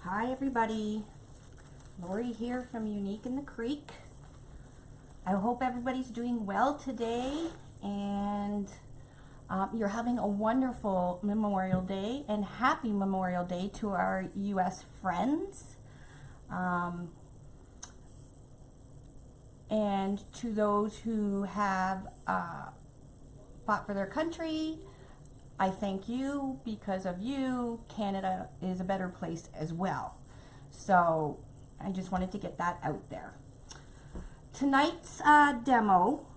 Hi everybody, Lori here from Unique in the Creek. I hope everybody's doing well today and you're having a wonderful Memorial Day, and happy Memorial Day to our US friends and to those who have fought for their country. I thank you. Because of you, Canada is a better place as well. So I just wanted to get that out there. Tonight's demo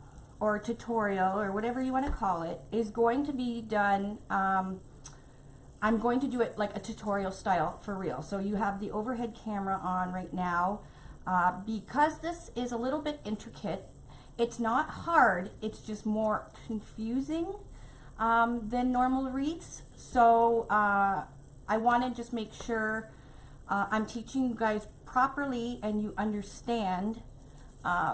or tutorial or whatever you want to call it is going to be done. I'm going to do it like a tutorial style for real. So you have the overhead camera on right now. Because this is a little bit intricate, it's not hard, it's just more confusing than normal wreaths. So I want to just make sure I'm teaching you guys properly and you understand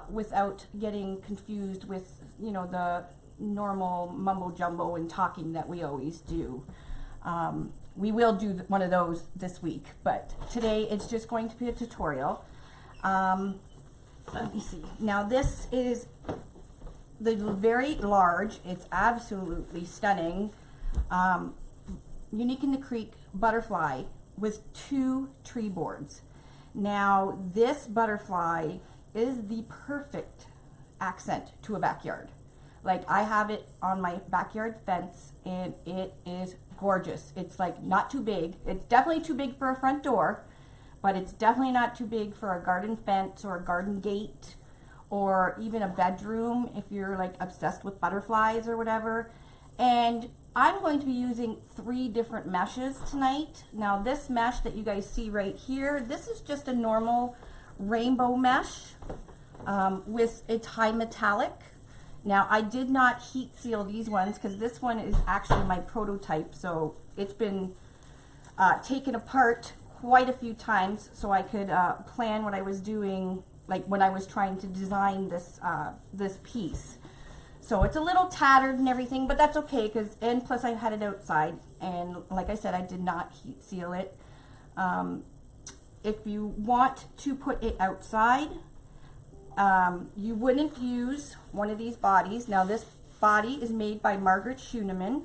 without getting confused with, you know, the normal mumbo jumbo and talking that we always do. We will do one of those this week, but today it's just going to be a tutorial. Let me see. Now this is the very large, it's absolutely stunning, Unique in the Creek butterfly with 2 tree boards. Now this butterfly is the perfect accent to a backyard. Like, I have it on my backyard fence and it is gorgeous. It's like not too big. It's definitely too big for a front door, but it's definitely not too big for a garden fence or a garden gate, or even a bedroom if you're like obsessed with butterflies or whatever. And I'm going to be using 3 different meshes tonight. Now this mesh that you guys see right here, this is just a normal rainbow mesh with a high metallic. Now I did not heat seal these ones because this one is actually my prototype, so it's been taken apart quite a few times so I could plan what I was doing, like when I was trying to design this this piece. So it's a little tattered and everything, but that's okay, and plus I had it outside, and like I said, I did not heat seal it. If you want to put it outside, you wouldn't use one of these bodies. Now this body is made by Margaret Schuneman.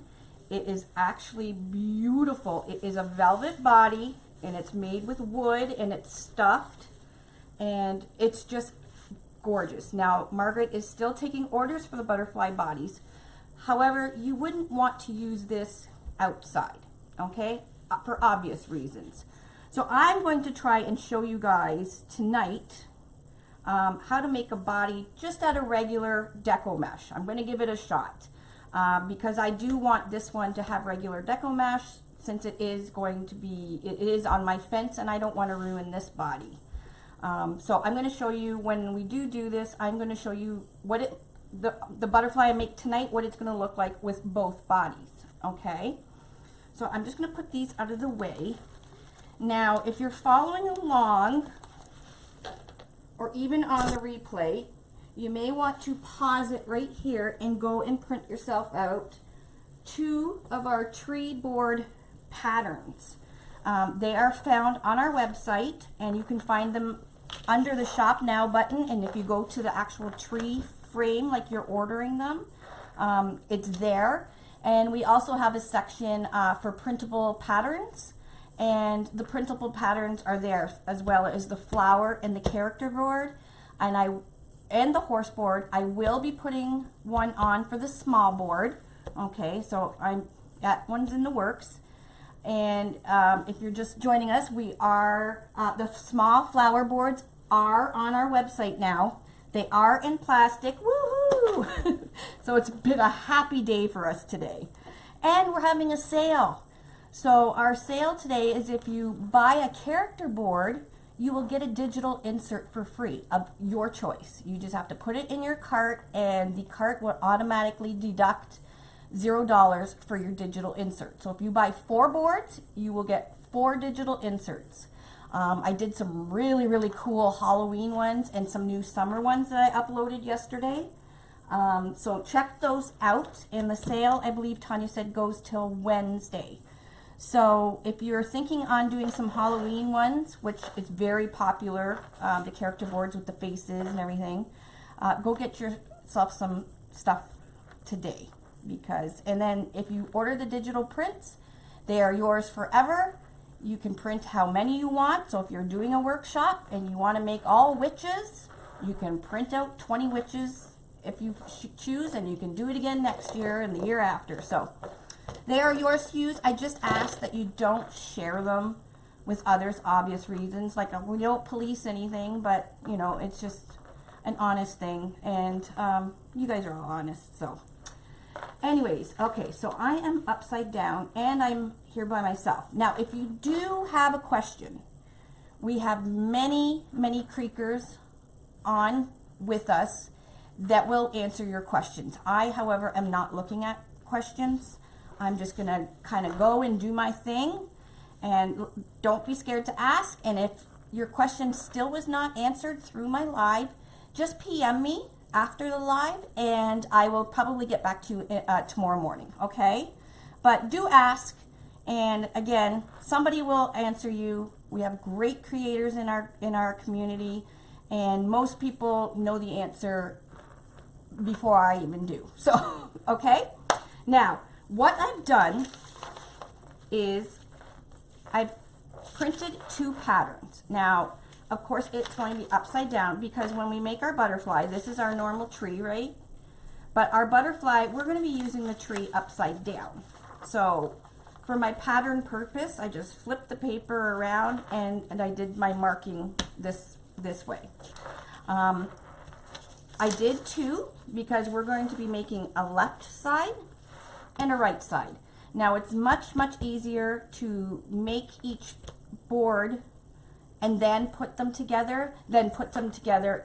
It is actually beautiful. It is a velvet body and it's made with wood and it's stuffed. And it's just gorgeous. Now, Margaret is still taking orders for the butterfly bodies. However, you wouldn't want to use this outside, okay? For obvious reasons. So I'm going to try and show you guys tonight how to make a body just out of regular deco mesh. I'm going to give it a shot because I do want this one to have regular deco mesh, since it is on my fence and I don't want to ruin this body. So I'm going to show you, when we do this, I'm going to show you what the butterfly I make tonight, what it's going to look like with both bodies. Okay, so I'm just going to put these out of the way. Now if you're following along or even on the replay, you may want to pause it right here and go and print yourself out 2 of our tree board patterns. They are found on our website and you can find them under the Shop Now button, and if you go to the actual tree frame like you're ordering them, it's there. And we also have a section for printable patterns, and the printable patterns are there, as well as the flower and the character board and the horse board. I will be putting one on for the small board. Okay, so that one's in the works. And if you're just joining us, we are, the small flower boards are on our website now. They are in plastic, woohoo! So it's been a happy day for us today. And we're having a sale. So our sale today is, if you buy a character board, you will get a digital insert for free of your choice. You just have to put it in your cart and the cart will automatically deduct $0 for your digital insert. So if you buy 4 boards, you will get 4 digital inserts. I did some really cool Halloween ones and some new summer ones that I uploaded yesterday. So check those out. And the sale, I believe Tanya said, goes till Wednesday. So if you're thinking on doing some Halloween ones, which is very popular, the character boards with the faces and everything, go get yourself some stuff today. And then if you order the digital prints, they are yours forever. You can print how many you want. So if you're doing a workshop and you want to make all witches, you can print out 20 witches if you choose, and you can do it again next year and the year after. So they are yours to use. I just ask that you don't share them with others, obvious reasons. Like, we don't police anything, but you know, it's just an honest thing, and you guys are all honest. So anyways, okay, so I am upside down and I'm here by myself. Now, if you do have a question, we have many creakers on with us that will answer your questions. I, however, am not looking at questions. I'm just gonna kind of go and do my thing, and don't be scared to ask. And if your question still was not answered through my live, just PM me after the live, and I will probably get back to you tomorrow morning, okay? But do ask, and again, somebody will answer you. We have great creators in our community, and most people know the answer before I even do. So, okay? Now, what I've done is I've printed 2 patterns. Now, of course, it's going to be upside down, because when we make our butterfly, this is our normal tree, right? But our butterfly, we're going to be using the tree upside down. So for my pattern purpose, I just flipped the paper around and I did my marking this way. I did 2 because we're going to be making a left side and a right side. Now, it's much easier to make each board and then put them together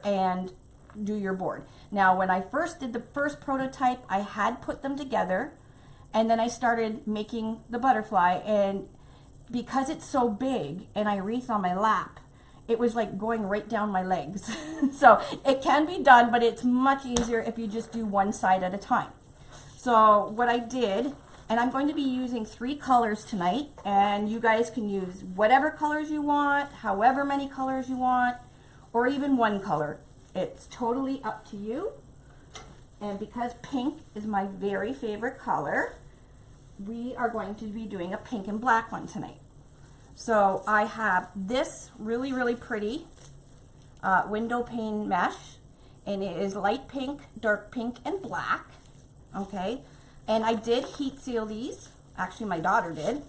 and do your board. Now, when I first did the first prototype, I had put them together, and then I started making the butterfly, and because it's so big and I wreath on my lap, it was like going right down my legs. So it can be done, but it's much easier if you just do one side at a time. So what I did, and I'm going to be using 3 colors tonight, and you guys can use whatever colors you want, however many colors you want, or even 1 color. It's totally up to you. And because pink is my very favorite color, we are going to be doing a pink and black one tonight. So I have this really pretty window pane mesh, and it is light pink, dark pink, and black. Okay, and I did heat seal these. Actually, my daughter did,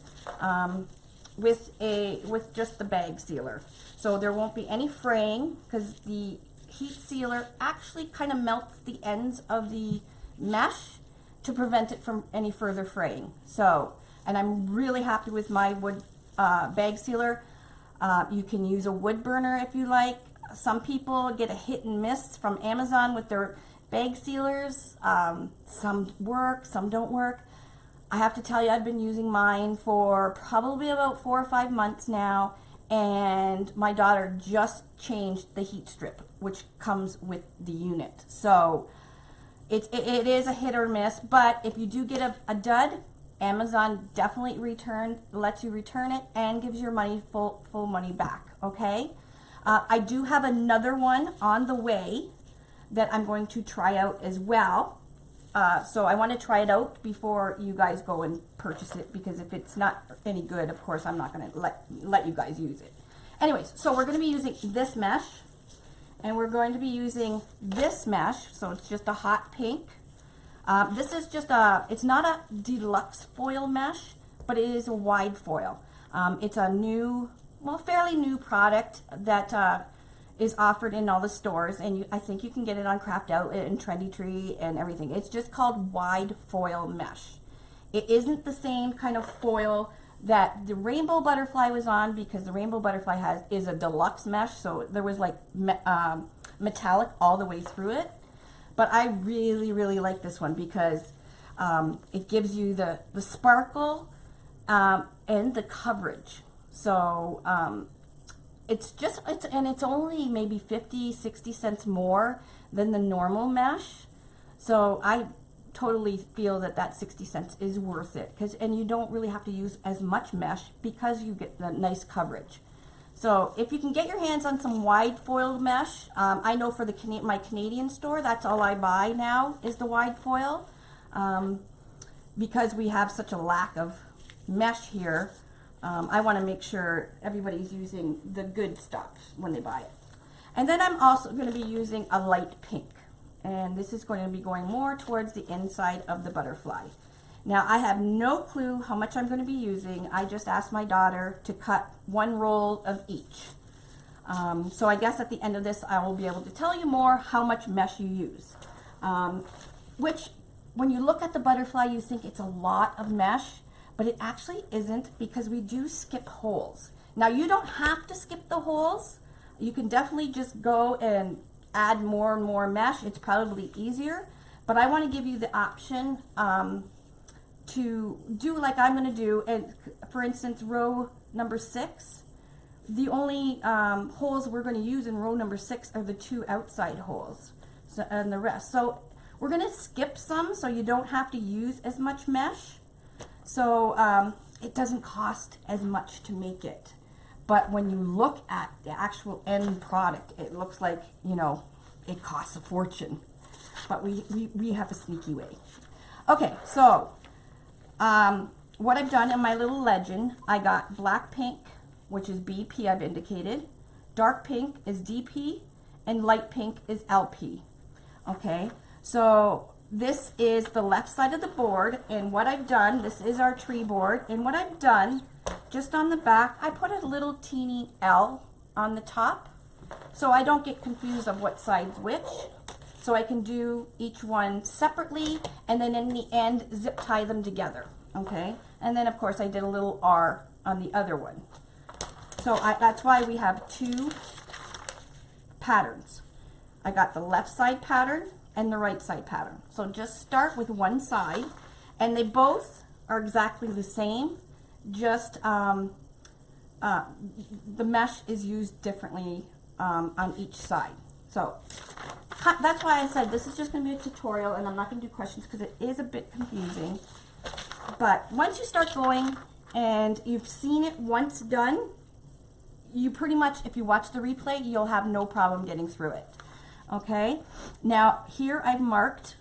with just the bag sealer. So there won't be any fraying, because the heat sealer actually kind of melts the ends of the mesh to prevent it from any further fraying. So, and I'm really happy with my wood bag sealer. You can use a wood burner if you like. Some people get a hit and miss from Amazon with their bag sealers. Some work, some don't work. I have to tell you, I've been using mine for probably about 4 or 5 months now, and my daughter just changed the heat strip, which comes with the unit. So it is a hit or miss, but if you do get a dud, Amazon definitely lets you return it and gives your money full money back, okay? I do have another one on the way that I'm going to try out as well. So I want to try it out before you guys go and purchase it, because if it's not any good, of course, I'm not going to let you guys use it. Anyways, so we're going to be using this mesh, and we're going to be using this mesh, so it's just a hot pink. This is just it's not a deluxe foil mesh, but it is a wide foil. It's a new, well, fairly new product that is offered in all the stores, and I think you can get it on Craft Outlet and Trendy Tree and everything. It's just called wide foil mesh. It isn't the same kind of foil that the rainbow butterfly was on, because the rainbow butterfly is a deluxe mesh, so there was like metallic all the way through it. But I really like this one, because it gives you the sparkle and the coverage. So it's only maybe 50-60 cents more than the normal mesh. So I totally feel that that 60 cents is worth it, and you don't really have to use as much mesh because you get the nice coverage. So if you can get your hands on some wide foiled mesh, I know for my Canadian store, that's all I buy now is the wide foil, because we have such a lack of mesh here. I want to make sure everybody's using the good stuff when they buy it. And then I'm also going to be using a light pink. And this is going to be going more towards the inside of the butterfly. Now, I have no clue how much I'm going to be using. I just asked my daughter to cut one roll of each. So I guess at the end of this, I will be able to tell you more how much mesh you use. Which, when you look at the butterfly, you think it's a lot of mesh, but it actually isn't, because we do skip holes. Now, you don't have to skip the holes. You can definitely just go and add more and more mesh. It's probably easier, but I want to give you the option to do like I'm going to do. And for instance, row number 6, the only holes we're going to use in row number 6 are the 2 outside holes, and the rest. So we're going to skip some so you don't have to use as much mesh. So it doesn't cost as much to make it. But when you look at the actual end product, it looks like, you know, it costs a fortune. But we have a sneaky way. Okay, so what I've done in my little legend, I got black pink, which is BP, I've indicated. Dark pink is DP, and light pink is LP. Okay, so this is the left side of the board, and what I've done, this is our tree board, and what I've done, just on the back, I put a little teeny L on the top, so I don't get confused of what side's which. So I can do each one separately, and then in the end, zip tie them together, okay? And then of course I did a little R on the other one. So that's why we have 2 patterns. I got the left side pattern and the right side pattern. So just start with one side, and they both are exactly the same, just the mesh is used differently on each side. So that's why I said this is just going to be a tutorial, and I'm not going to do questions because it is a bit confusing. But once you start going and you've seen it once done, you pretty much, if you watch the replay, you'll have no problem getting through it. Okay, now here I've marked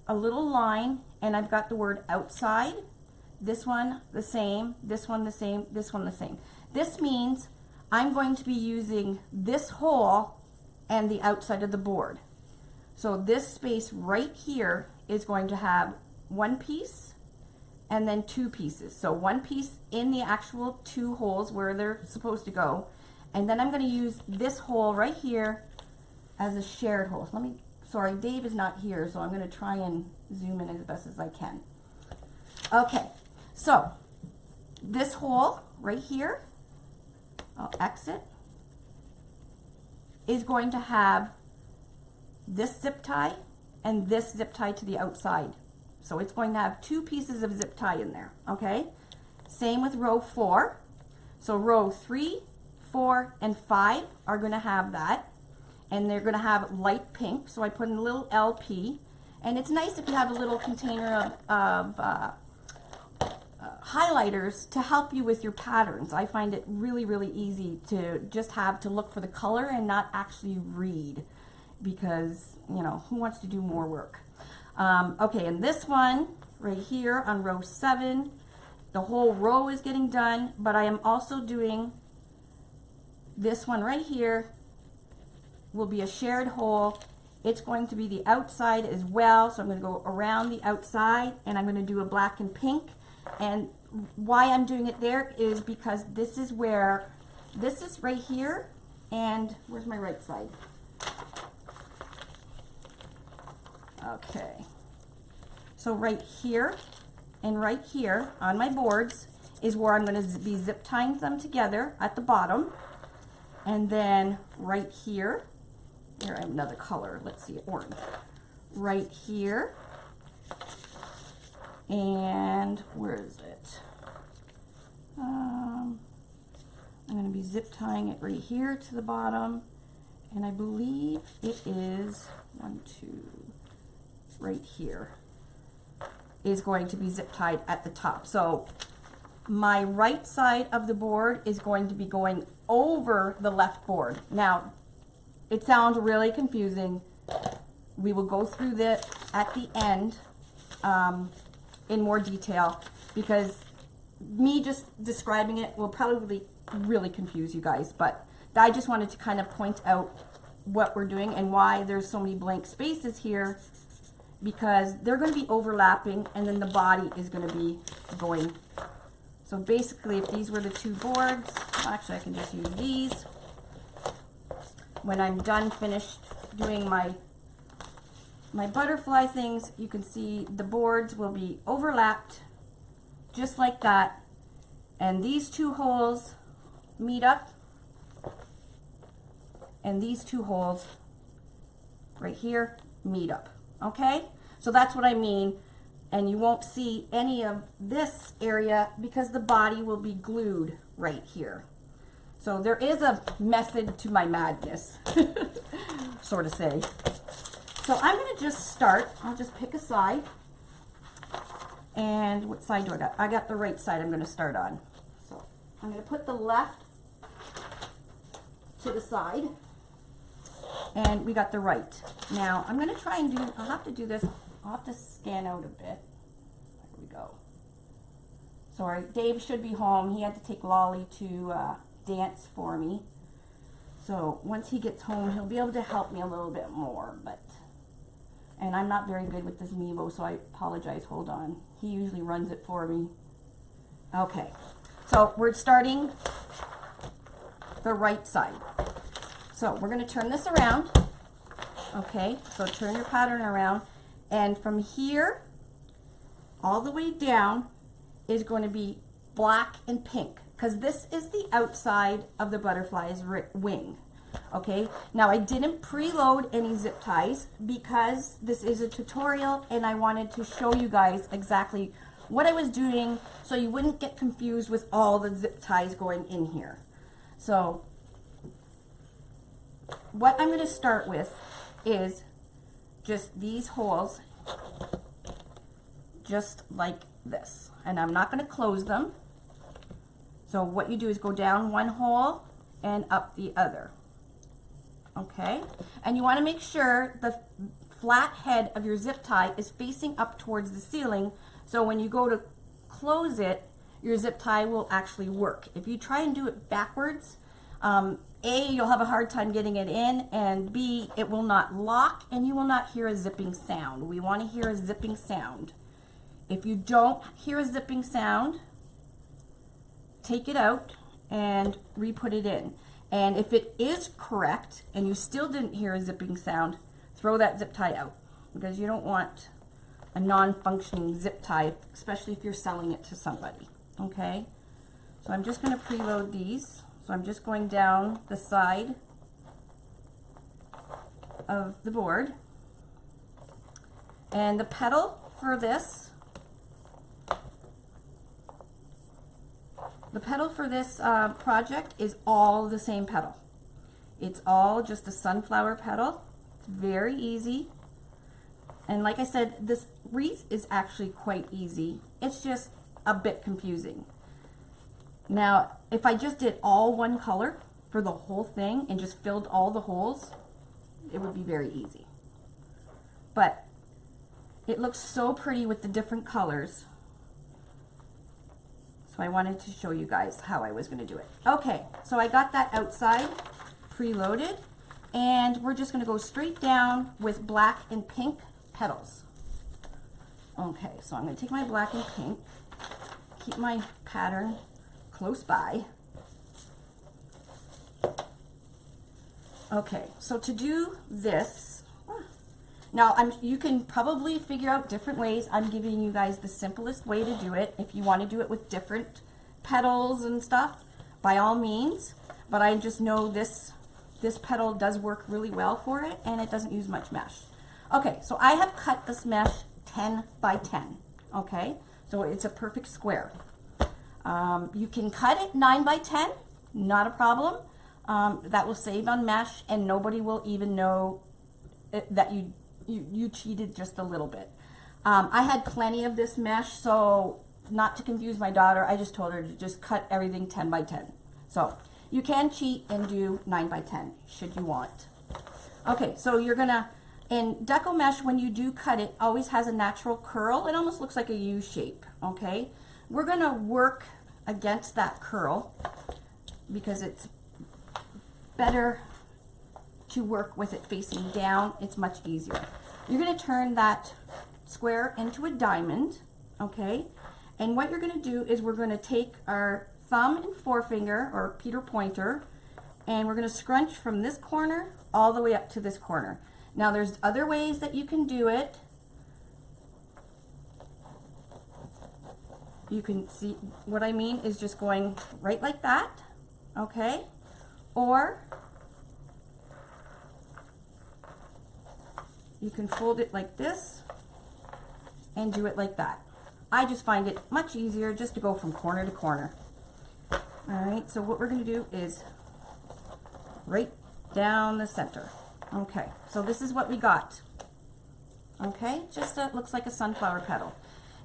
a little line, and I've got the word outside. This one the same, this one the same, this one the same. This means I'm going to be using this hole and the outside of the board. So this space right here is going to have 1 piece and then 2 pieces. So 1 piece in the actual 2 holes where they're supposed to go, and then I'm going to use this hole right here as a shared hole. So sorry, Dave is not here, so I'm going to try and zoom in as best as I can. Okay, so this hole right here, I'll exit, is going to have this zip tie and this zip tie to the outside. So it's going to have 2 pieces of zip tie in there, okay? Same with row 4. So row 3, 4, and 5 are going to have that. And they're going to have light pink, so I put in a little LP. And it's nice if you have a little container of highlighters to help you with your patterns. I find it really, really easy to just have to look for the color and not actually read, because, you know, who wants to do more work? Okay, and this one right here on row 7, the whole row is getting done, but I am also doing this one right here will be a shared hole. It's going to be the outside as well, so I'm going to go around the outside, and I'm going to do a black and pink. And why I'm doing it there is because this is where, this is right here, and where's my right side? Okay, so right here and right here on my boards is where I'm going to be zip tying them together at the bottom. And then right here, here I have another color, let's see, orange, right here, and where is it? I'm going to be zip tying it right here to the bottom, and I believe it is 1, 2, right here. is going to be zip tied at the top. So my right side of the board is going to be going over the left board. Now, it sounds really confusing. We will go through this at the end in more detail, because me just describing it will probably really confuse you guys, but I just wanted to kind of point out what we're doing and why there's so many blank spaces here, because they're going to be overlapping and then the body is going to be going. So basically, if these were the two boards, actually I can just use these. When I'm done finished doing my butterfly things, you can see the boards will be overlapped just like that, and these two holes meet up, and these two holes right here meet up. Okay, so that's what I mean. And you won't see any of this area because the body will be glued right here. So there is a method to my madness, sort of say. So I'm going to just start. I'll just pick a side. And what side do I got? I got the right side I'm going to start on. So I'm going to put the left to the side. And we got the right. Now I'm going to try and do, I'll have to do this. I'll have to scan out a bit. There we go. Sorry, Dave should be home. He had to take Lolly to dance for me. So once he gets home, he'll be able to help me a little bit more. And I'm not very good with this Mevo, so I apologize. Hold on. He usually runs it for me. Okay, so we're starting the right side. So we're going to turn this around. Okay, so turn your pattern around. And from here all the way down is going to be black and pink, because this is the outside of the butterfly's wing. Okay, now I didn't preload any zip ties because this is a tutorial and I wanted to show you guys exactly what I was doing so you wouldn't get confused with all the zip ties going in here. So what I'm going to start with is just these holes, just like this, and I'm not going to close them. So what you do is go down one hole and up the other. Okay, and you want to make sure the flat head of your zip tie is facing up towards the ceiling, so when you go to close it, your zip tie will actually work. If you try and do it backwards, A, you'll have a hard time getting it in, and B, it will not lock and you will not hear a zipping sound. We want to hear a zipping sound. If you don't hear a zipping sound, take it out and re-put it in. And if it is correct and you still didn't hear a zipping sound, throw that zip tie out, because you don't want a non-functioning zip tie, especially if you're selling it to somebody. Okay, so I'm just going to preload these. So I'm just going down the side of the board, and the petal for this, project is all the same petal. It's all just a sunflower petal. It's very easy. And like I said, this wreath is actually quite easy. It's just a bit confusing. Now, if I just did all one color for the whole thing and just filled all the holes, it would be very easy. But it looks so pretty with the different colors. So I wanted to show you guys how I was going to do it. Okay, so I got that outside preloaded, and we're just going to go straight down with black and pink petals. Okay, so I'm going to take my black and pink, keep my pattern close by. Okay, so to do this, now you can probably figure out different ways. I'm giving you guys the simplest way to do it. If you want to do it with different petals and stuff, by all means, but I just know this petal does work really well for it, and it doesn't use much mesh. Okay, so I have cut this mesh 10 by 10. Okay, so it's a perfect square. You can cut it 9 by 10, not a problem. That will save on mesh, and nobody will even know that you cheated just a little bit. I had plenty of this mesh, so not to confuse my daughter, I just told her to just cut everything 10 by 10. So you can cheat and do 9 by 10 should you want. Okay, so you're gonna, and deco mesh, when you do cut it, always has a natural curl. It almost looks like a U shape, okay? We're gonna work against that curl because it's better to work with it facing down. It's much easier. You're gonna turn that square into a diamond, okay? And what you're gonna do is we're gonna take our thumb and forefinger, or Peter Pointer, and we're gonna scrunch from this corner all the way up to this corner. Now there's other ways that you can do it. You can see what I mean is just going right like that, okay? Or you can fold it like this and do it like that. I just find it much easier just to go from corner to corner. All right, so what we're gonna do is right down the center. Okay, so this is what we got. Okay, just looks like a sunflower petal.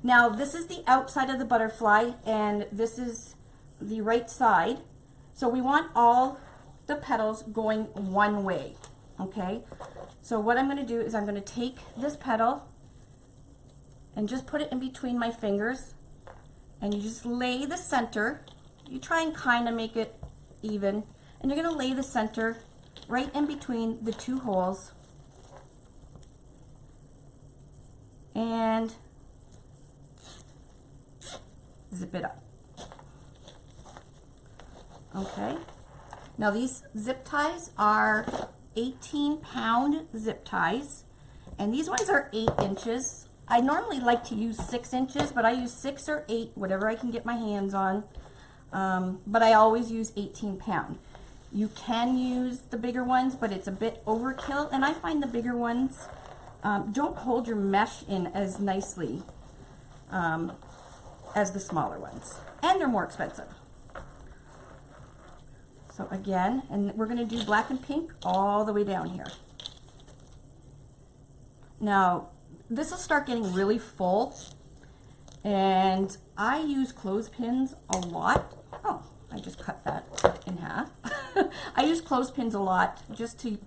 Now this is the outside of the butterfly and this is the right side. So we want all the petals going one way, okay? So what I'm gonna do is I'm gonna take this petal and just put it in between my fingers, and you just lay the center. You try and kind of make it even, and you're gonna lay the center right in between the two holes, and zip it up. Okay, now these zip ties are 18-pound zip ties, and these ones are 8 inches. I normally like to use 6 inches, but I use 6 or 8, whatever I can get my hands on. But I always use 18-pound. You can use the bigger ones, but it's a bit overkill, and I find the bigger ones don't hold your mesh in as nicely as the smaller ones, and they're more expensive. So again, and we're going to do black and pink all the way down here. Now, this will start getting really full, and I use clothespins a lot. Oh, I just cut that in half. I use clothespins a lot just to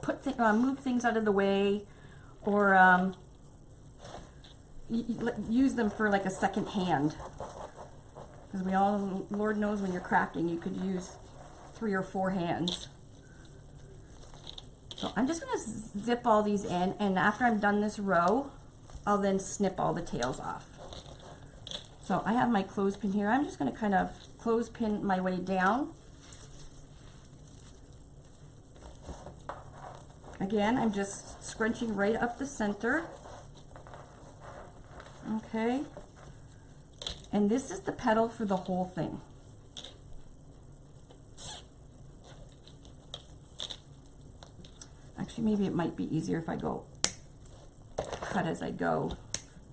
put move things out of the way, or use them for like a second hand. Because we all, Lord knows when you're crafting, you could use 3 or 4 hands. So I'm just going to zip all these in, and after I'm done this row, I'll then snip all the tails off. So I have my clothespin here. I'm just going to kind of clothespin my way down. Again, I'm just scrunching right up the center. Okay. And this is the petal for the whole thing. Actually, maybe it might be easier if I go cut as I go,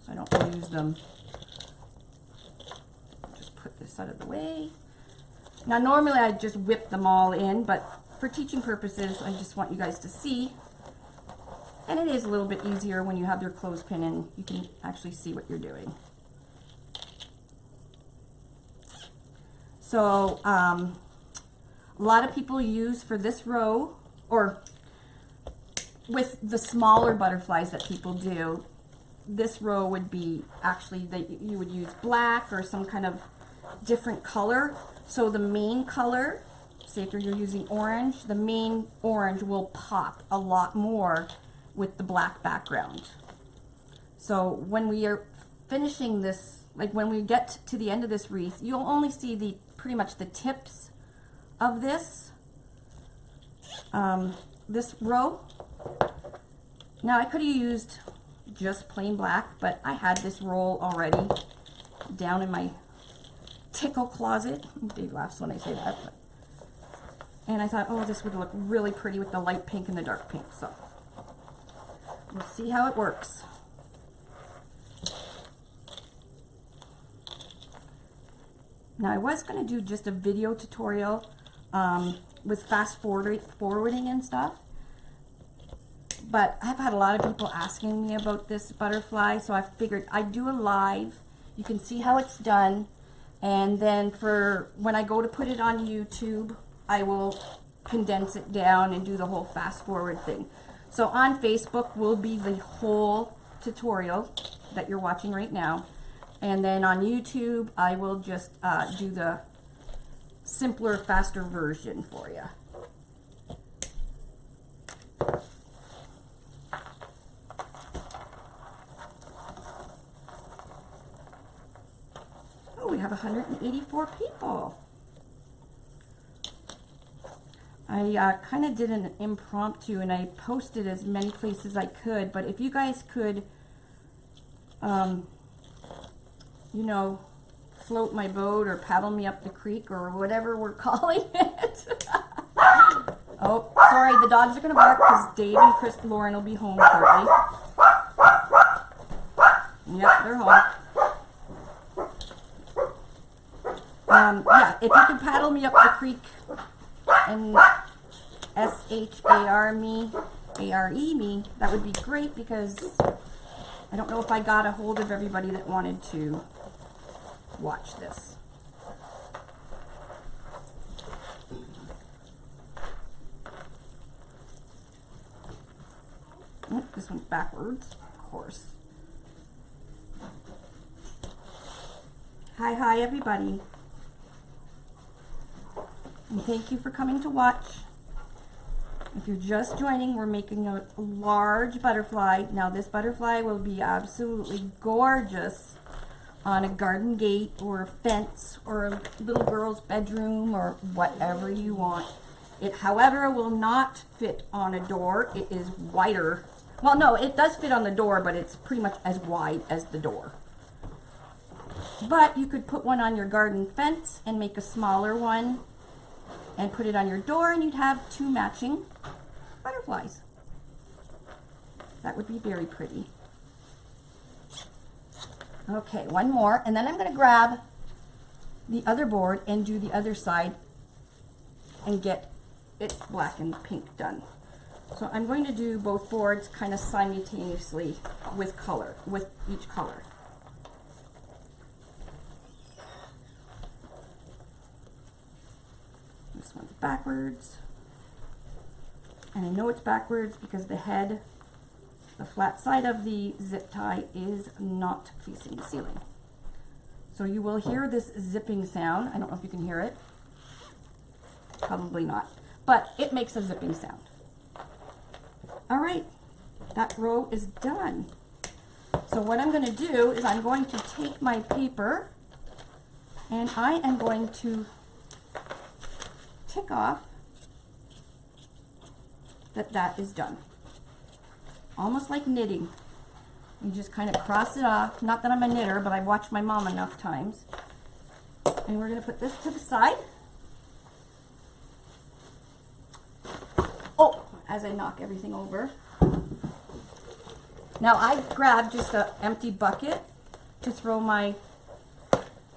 so I don't lose them. Just put this out of the way. Now, normally I just whip them all in, but for teaching purposes, I just want you guys to see. And it is a little bit easier when you have your clothespin and you can actually see what you're doing. So, a lot of people use for this row, or with the smaller butterflies that people do, this row would be actually that you would use black or some kind of different color. So the main color, say if you're using orange, the main orange will pop a lot more with the black background. So when we are finishing this, like when we get to the end of this wreath, you'll only see the pretty much the tips of this this row. Now I could have used just plain black, but I had this roll already down in my tickle closet. Dave laughs when I say that. But, and I thought, oh, this would look really pretty with the light pink and the dark pink. So we'll see how it works. Now I was going to do just a video tutorial with fast forwarding and stuff, but I've had a lot of people asking me about this butterfly, so I figured I'd do a live. You can see how it's done, and then for when I go to put it on YouTube, I will condense it down and do the whole fast forward thing. So on Facebook will be the whole tutorial that you're watching right now, and then on YouTube I will just do the simpler, faster version for you. Oh, we have 184 people. I kind of did an impromptu and I posted as many places as I could, but if you guys could, you know, float my boat or paddle me up the creek or whatever we're calling it. Oh, sorry, the dogs are going to bark because Dave and Chris Lauren will be home shortly. Yep, they're home. Yeah, if you could paddle me up the creek and S-H-A-R me, A-R-E me, that would be great, because I don't know if I got a hold of everybody that wanted to watch this. Oh, this one's backwards, of course. Hi everybody. And thank you for coming to watch. If you're just joining, we're making a large butterfly. Now this butterfly will be absolutely gorgeous on a garden gate or a fence or a little girl's bedroom or whatever you want. It, however, will not fit on a door. It is wider. Well, no, it does fit on the door, but it's pretty much as wide as the door. But you could put one on your garden fence and make a smaller one and put it on your door, and you'd have two matching butterflies. That would be very pretty. Okay, one more, and then I'm going to grab the other board and do the other side and get it black and pink done. So I'm going to do both boards kind of simultaneously with color, with each color. This one's backwards, and I know it's backwards because the head, the flat side of the zip tie is not facing the ceiling. So you will hear this zipping sound. I don't know if you can hear it. Probably not, but it makes a zipping sound. All right, that row is done. So what I'm going to do is I'm going to take my paper and I am going to tick off that is done. Almost like knitting. You just kind of cross it off. Not that I'm a knitter, but I've watched my mom enough times. And we're going to put this to the side. Oh, as I knock everything over. Now I grabbed just an empty bucket to throw my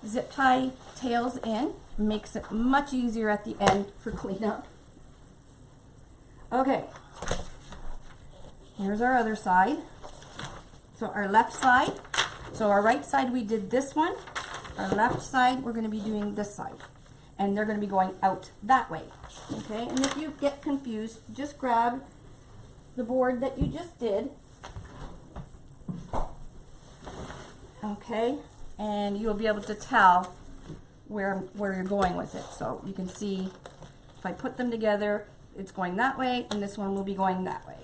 zip tie tails in. Makes it much easier at the end for cleanup. Okay, here's our other side. So our left side, so our right side we did this one. Our left side we're going to be doing this side, and they're going to be going out that way. Okay, and if you get confused, just grab the board that you just did. Okay, and you'll be able to tell where you're going with it. So you can see if I put them together, it's going that way, and this one will be going that way.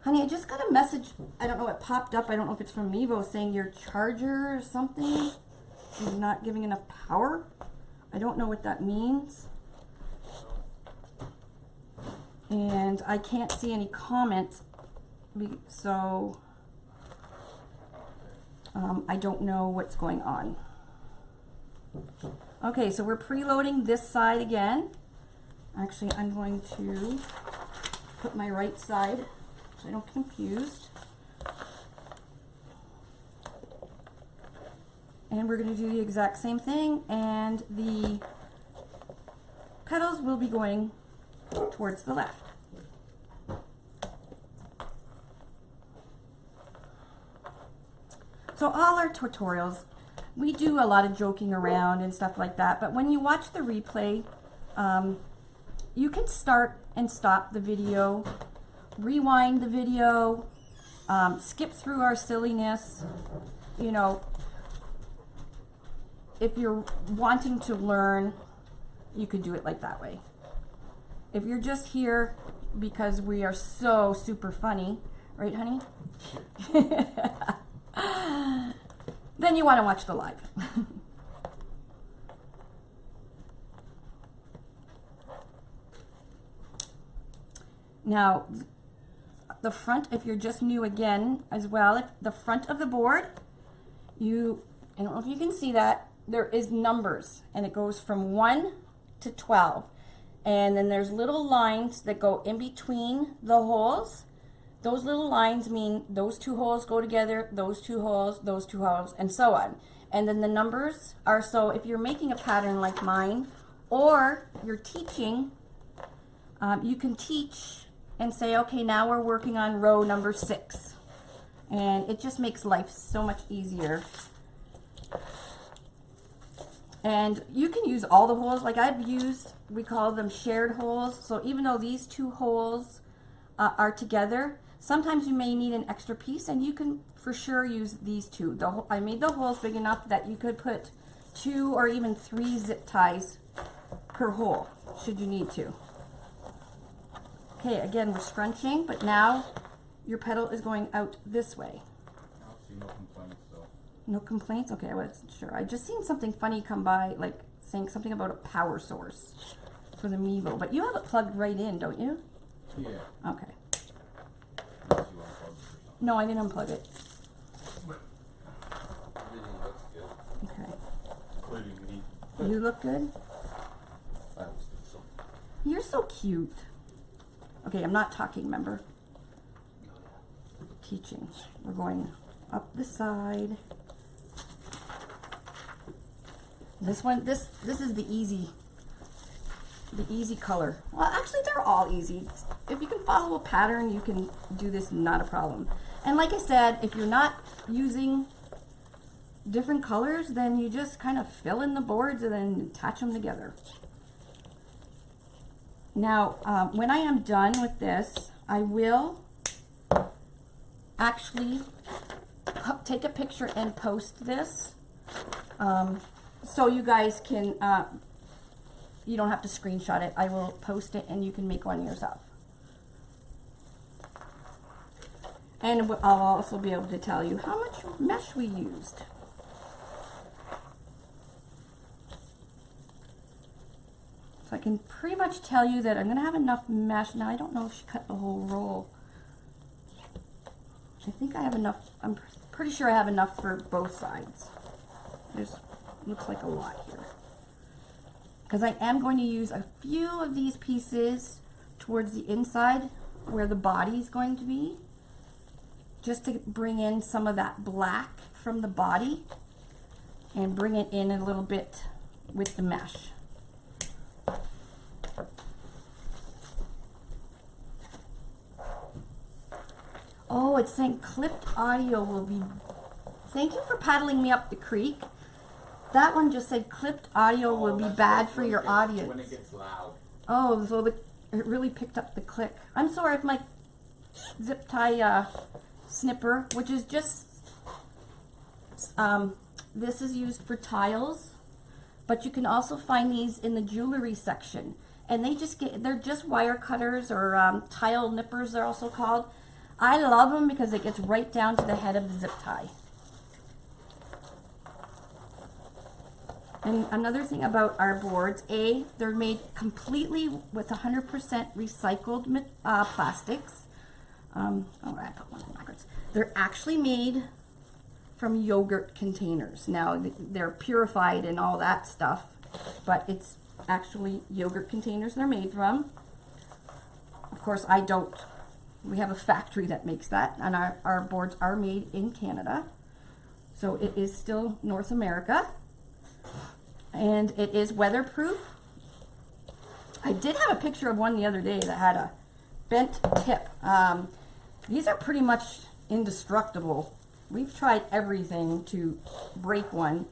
Honey, I just got a message, I don't know, it popped up, I don't know if it's from Mevo, saying your charger or something is not giving enough power. I don't know what that means. And I can't see any comments, so I don't know what's going on. Okay, so we're preloading this side again. Actually, I'm going to put my right side so I don't get confused. And we're going to do the exact same thing, and the petals will be going towards the left. So all our tutorials, we do a lot of joking around and stuff like that, but when you watch the replay, you can start and stop the video, rewind the video, skip through our silliness. You know, if you're wanting to learn, you could do it like that way. If you're just here because we are so super funny, right, honey? Then you want to watch the live. Now, the front, if you're just new again as well, the front of the board, I don't know if you can see that, there is numbers, and it goes from 1 to 12. And then there's little lines that go in between the holes. Those little lines mean those two holes go together, those two holes, and so on. And then the numbers are, so if you're making a pattern like mine, or you're teaching, you can teach and say, okay, now we're working on row number 6. And it just makes life so much easier. And you can use all the holes, like I've used, we call them shared holes. So even though these two holes are together, sometimes you may need an extra piece, and you can for sure use these two. I made the holes big enough that you could put 2 or even 3 zip ties per hole, should you need to. Okay, again, we're scrunching, but now your petal is going out this way. I'll see no complaints though. No complaints? Okay, I wasn't sure. I just seen something funny come by, like saying something about a power source for the Mevo, but you have it plugged right in, don't you? Yeah. Okay. Unless you unplug it or something. No, I didn't unplug it. Everything looks good. Okay. Including me. You look good? I always think so. You're so cute. Okay, I'm not talking, remember? Teaching. We're going up the side. This one, this is the easy color. Well, actually, they're all easy. If you can follow a pattern, you can do this, not a problem. And like I said, if you're not using different colors, then you just kind of fill in the boards and then attach them together. Now, when I am done with this, I will actually take a picture and post this, so you guys can, you don't have to screenshot it. I will post it and you can make one yourself. And I'll also be able to tell you how much mesh we used. So I can pretty much tell you that I'm going to have enough mesh. Now, I don't know if she cut the whole roll. I think I have enough. I'm pretty sure I have enough for both sides. There's, looks like a lot here. Because I am going to use a few of these pieces towards the inside where the body is going to be, just to bring in some of that black from the body and bring it in a little bit with the mesh. Oh, it's saying clipped audio will be... Thank you for paddling me up the creek. That one just said clipped audio will be bad for your audience. When it gets loud. Oh, so it really picked up the click. I'm sorry if my zip tie snipper, which is just... this is used for tiles, but you can also find these in the jewelry section. And they're just wire cutters, or tile nippers, they're also called. I love them because it gets right down to the head of the zip tie. And another thing about our boards, they're made completely with 100% recycled plastics. Oh, I put one backwards. They're actually made from yogurt containers. Now, they're purified and all that stuff, but it's actually yogurt containers they're made from. Of course, I don't. We have a factory that makes that, and our boards are made in Canada. So it is still North America. And it is weatherproof. I did have a picture of one the other day that had a bent tip. These are pretty much indestructible. We've tried everything to break one,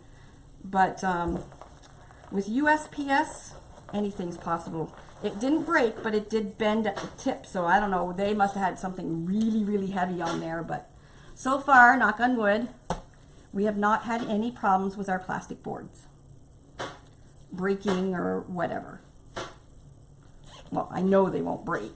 but with USPS, anything's possible. It didn't break, but it did bend at the tip, so I don't know, they must have had something really, really heavy on there, but so far, knock on wood, we have not had any problems with our plastic boards breaking or whatever. Well, I know they won't break.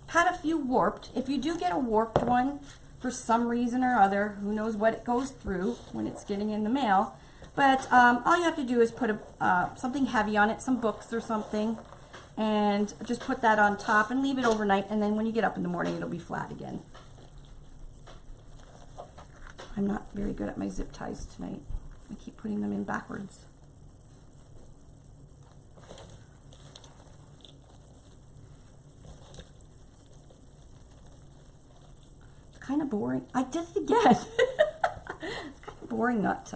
Had a few warped. If you do get a warped one, for some reason or other, who knows what it goes through when it's getting in the mail, but all you have to do is put something heavy on it, some books or something, and just put that on top and leave it overnight, and then when you get up in the morning, it'll be flat again. I'm not very good at my zip ties tonight. I keep putting them in backwards. Kind of boring. I did it again. It's kind of boring not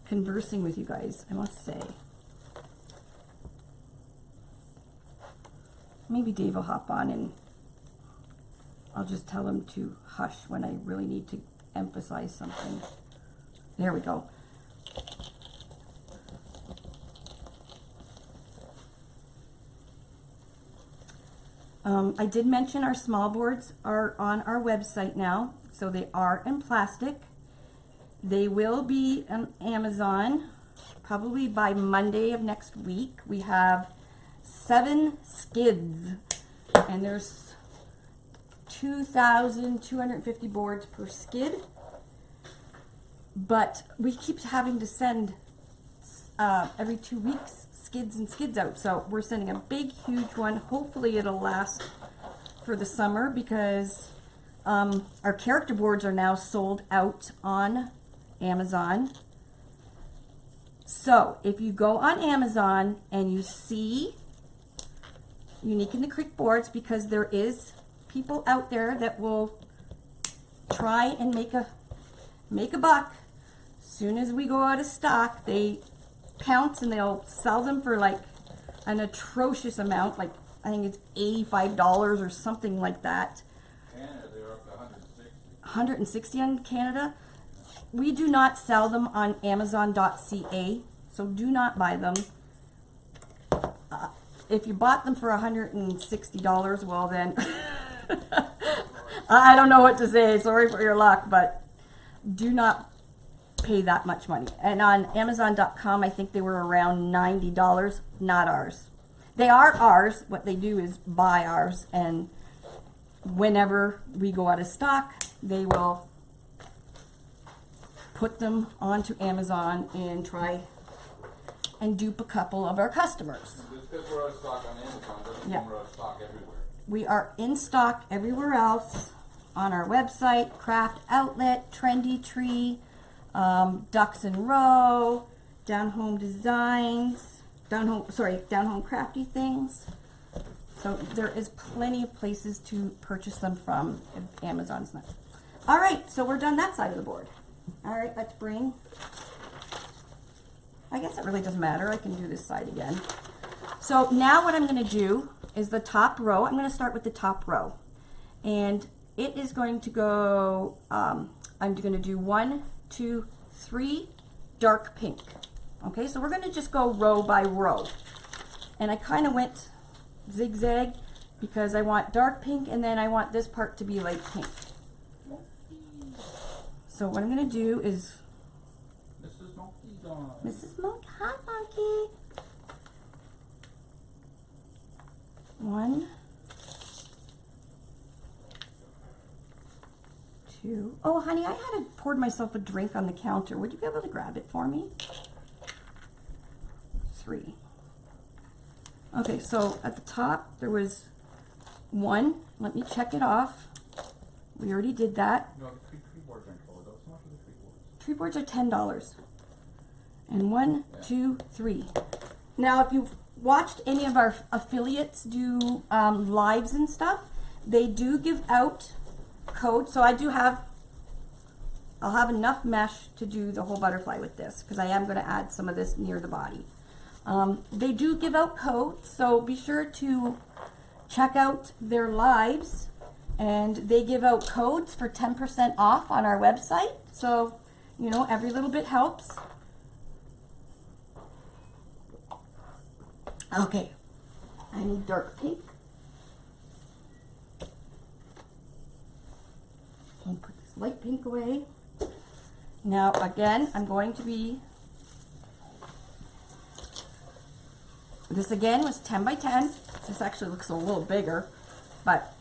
conversing with you guys, I must say. Maybe Dave will hop on and I'll just tell him to hush when I really need to emphasize something. There we go. I did mention our small boards are on our website now, so they are in plastic. They will be on Amazon probably by Monday of next week. We have 7 skids, and there's 2,250 boards per skid. But we keep having to send every 2 weeks skids and skids out, so we're sending a big huge one. Hopefully it'll last for the summer, because our character boards are now sold out on Amazon. So if you go on Amazon and you see Unique in the Creek boards, because there is people out there that will try and make a buck. Soon as we go out of stock, they pounce and they'll sell them for like an atrocious amount, like I think it's $85 or something like that. Canada, they're up to 160. 160 on Canada. We do not sell them on Amazon.ca, so do not buy them. If you bought them for $160, well then, I don't know what to say. Sorry for your luck, but do not pay that much money. And on Amazon.com, I think they were around $90. Not ours. They are ours. What they do is buy ours, and whenever we go out of stock, they will put them onto Amazon and try and dupe a couple of our customers. Just because we're out of stock on Amazon doesn't mean we're out of stock everywhere. We are in stock everywhere else, on our website, Craft Outlet, Trendy Tree, Ducks and Row, Down Home Designs, Down Home Crafty Things. So there is plenty of places to purchase them from if Amazon's not. All right, so we're done that side of the board. All right, let's bring, I guess it really doesn't matter. I can do this side again. So now what I'm going to do is the top row. I'm going to start with the top row. And it is going to go, I'm going to do 1, 2, 3 dark pink. Okay, so we're going to just go row by row. And I kind of went zigzag because I want dark pink and then I want this part to be light pink. So what I'm going to do is, Mrs. Monkey's on. Mrs. Monkey, hi Monkey. 1, 2. Oh, honey, I had poured myself a drink on the counter. Would you be able to grab it for me? 3. Okay, so at the top there was 1. Let me check it off. We already did that. No, the tree boards aren't told. That's not for the tree boards. Tree boards are $10. And 1, 2, 3. Now, if you've watched any of our affiliates do lives and stuff, they do give out codes. So I'll have enough mesh to do the whole butterfly with this, because I am going to add some of this near the body. They do give out codes, so be sure to check out their lives, and they give out codes for 10% off on our website. So, you know, every little bit helps. Okay, I need dark pink. I'll put this light pink away. Now, again, I'm going to be, this again was 10 by 10. This actually looks a little bigger, but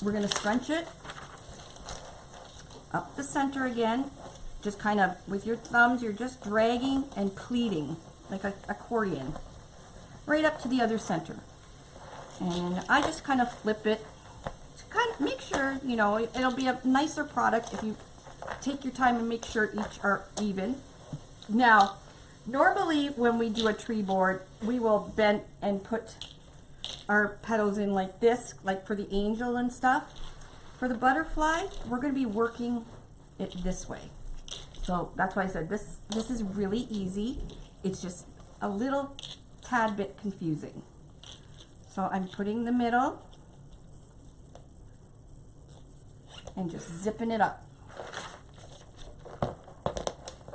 we're going to scrunch it up the center again. Just kind of, with your thumbs, you're just dragging and pleating like an accordion right up to the other center. And I just kind of flip it to kind of make sure, you know, it'll be a nicer product if you take your time and make sure each are even. Now, normally when we do a tree board, we will bend and put our petals in like this, like for the angel and stuff. For the butterfly, we're going to be working it this way. So that's why I said this is really easy. It's just a little tad bit confusing. So I'm putting the middle and just zipping it up.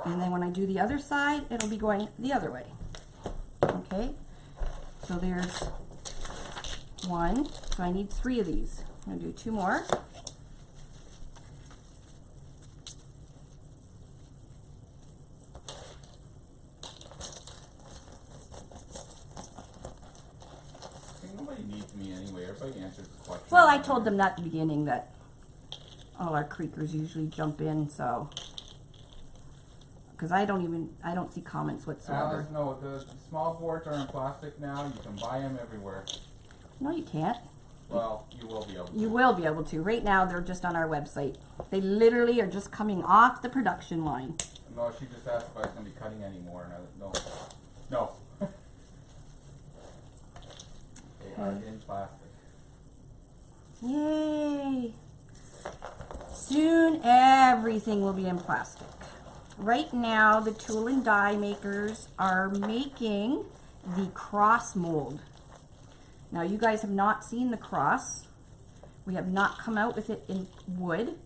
And then when I do the other side, it'll be going the other way. Okay, so there's one. So I need 3 of these. I'm going to do 2 more. Nobody needs me anyway. Everybody answers the question. Well, I told them that at the beginning that all our creekers usually jump in, so. Because I don't see comments whatsoever. Alice, no, the small boards are in plastic now. You can buy them everywhere. No, you can't. Well, you will be able to. You will be able to. Right now, they're just on our website. They literally are just coming off the production line. No, she just asked if I was going to be cutting anymore, and I was, no. No. They are in plastic. Yay! Soon, everything will be in plastic. Right now, the tool and die makers are making the cross mold. Now, you guys have not seen the cross. We have not come out with it in wood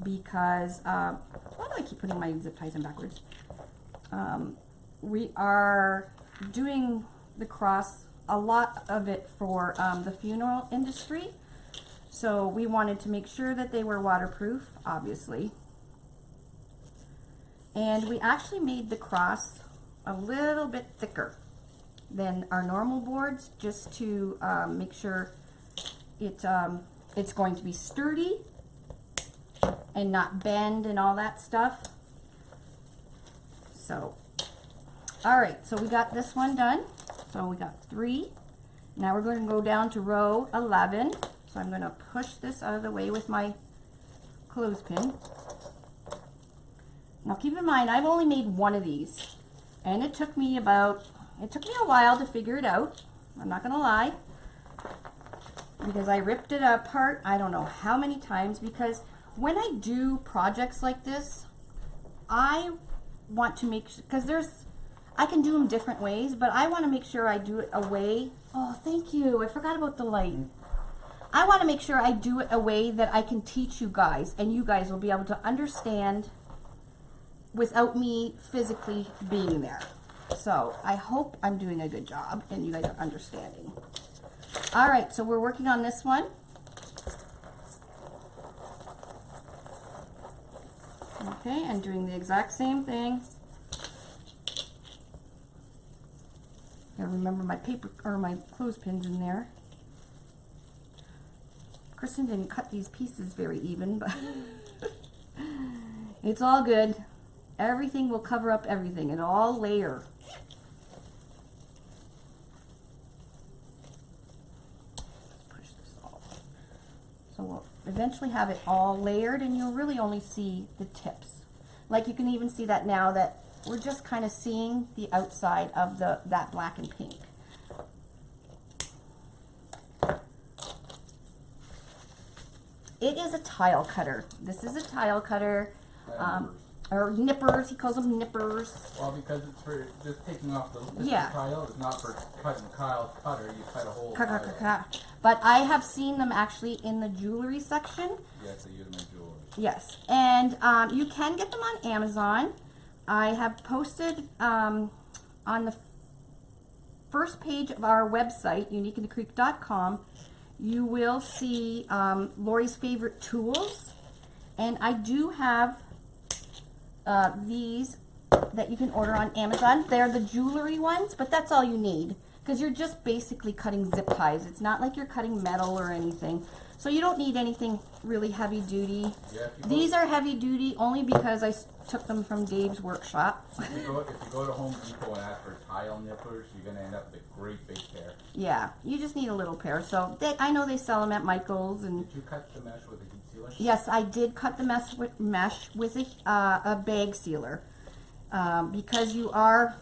because, why do I keep putting my zip ties in backwards? We are doing the cross, a lot of it for the funeral industry. So we wanted to make sure that they were waterproof, obviously. And we actually made the cross a little bit thicker than our normal boards, just to make sure it's going to be sturdy and not bend and all that stuff. So, all right, so we got this one done. So we got 3. Now we're going to go down to row 11. So I'm going to push this out of the way with my clothespin. Now keep in mind, I've only made 1 of these, and it took me a while to figure it out. I'm not gonna lie, because I ripped it apart I don't know how many times, because when I do projects like this, I want to make sure, because I can do them different ways, but I want to make sure I do it a way. Oh, thank you. I forgot about the light. I want to make sure I do it a way that I can teach you guys, and you guys will be able to understand without me physically being there. So I hope I'm doing a good job and you guys are understanding. All right, so we're working on this one. Okay, and doing the exact same thing. I remember my paper or my clothespins in there. Kristen didn't cut these pieces very even, but it's all good. Everything will cover up everything. It'll all layer. Push this off. So we'll eventually have it all layered, and you'll really only see the tips. Like you can even see that now that we're just kind of seeing the outside of that black and pink. It is a tile cutter. This is a tile cutter. or nippers. He calls them nippers. Well, because it's for just taking off the Yeah. tile. It's not for cutting Kyle's cutter. You cut a whole Ka, ka, tile. ka, ka. But I have seen them actually in the jewelry section. Yes, they use them in jewelry. Yes, and you can get them on Amazon. I have posted on the first page of our website, uniqueinthecreek.com, you will see Lori's favorite tools. And I do have these that you can order on Amazon. They're the jewelry ones, but that's all you need because you're just basically cutting zip ties. It's not like you're cutting metal or anything. So you don't need anything really heavy duty. Yeah, These are heavy duty only because I took them from Dave's workshop. If you go to Home Depot and ask for tile nippers, you're going to end up with a great big pair. Yeah, you just need a little pair. So I know they sell them at Michael's. And did you cut the mesh with a heat sealer? Yes, I did cut the mesh with a bag sealer because you are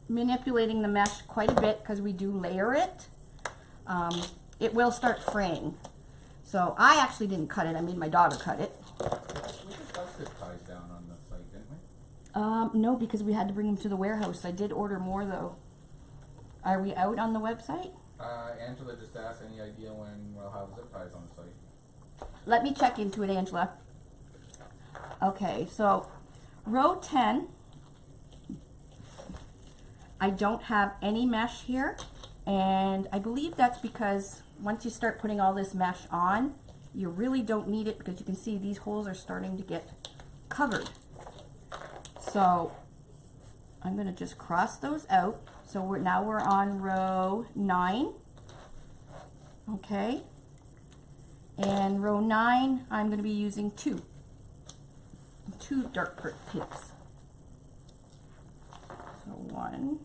manipulating the mesh quite a bit because we do layer it. It will start fraying. So I actually didn't cut it. I made my daughter cut it. We just got zip ties down on the site, didn't we? No, because we had to bring them to the warehouse. I did order more though. Are we out on the website? Angela just asked any idea when we'll have zip ties on the site. Let me check into it, Angela. Okay, so row 10, I don't have any mesh here, and I believe that's because once you start putting all this mesh on, you really don't need it because you can see these holes are starting to get covered. So I'm going to just cross those out. So now we're on row 9. Okay. And row 9, I'm going to be using two dark pinks. So 1,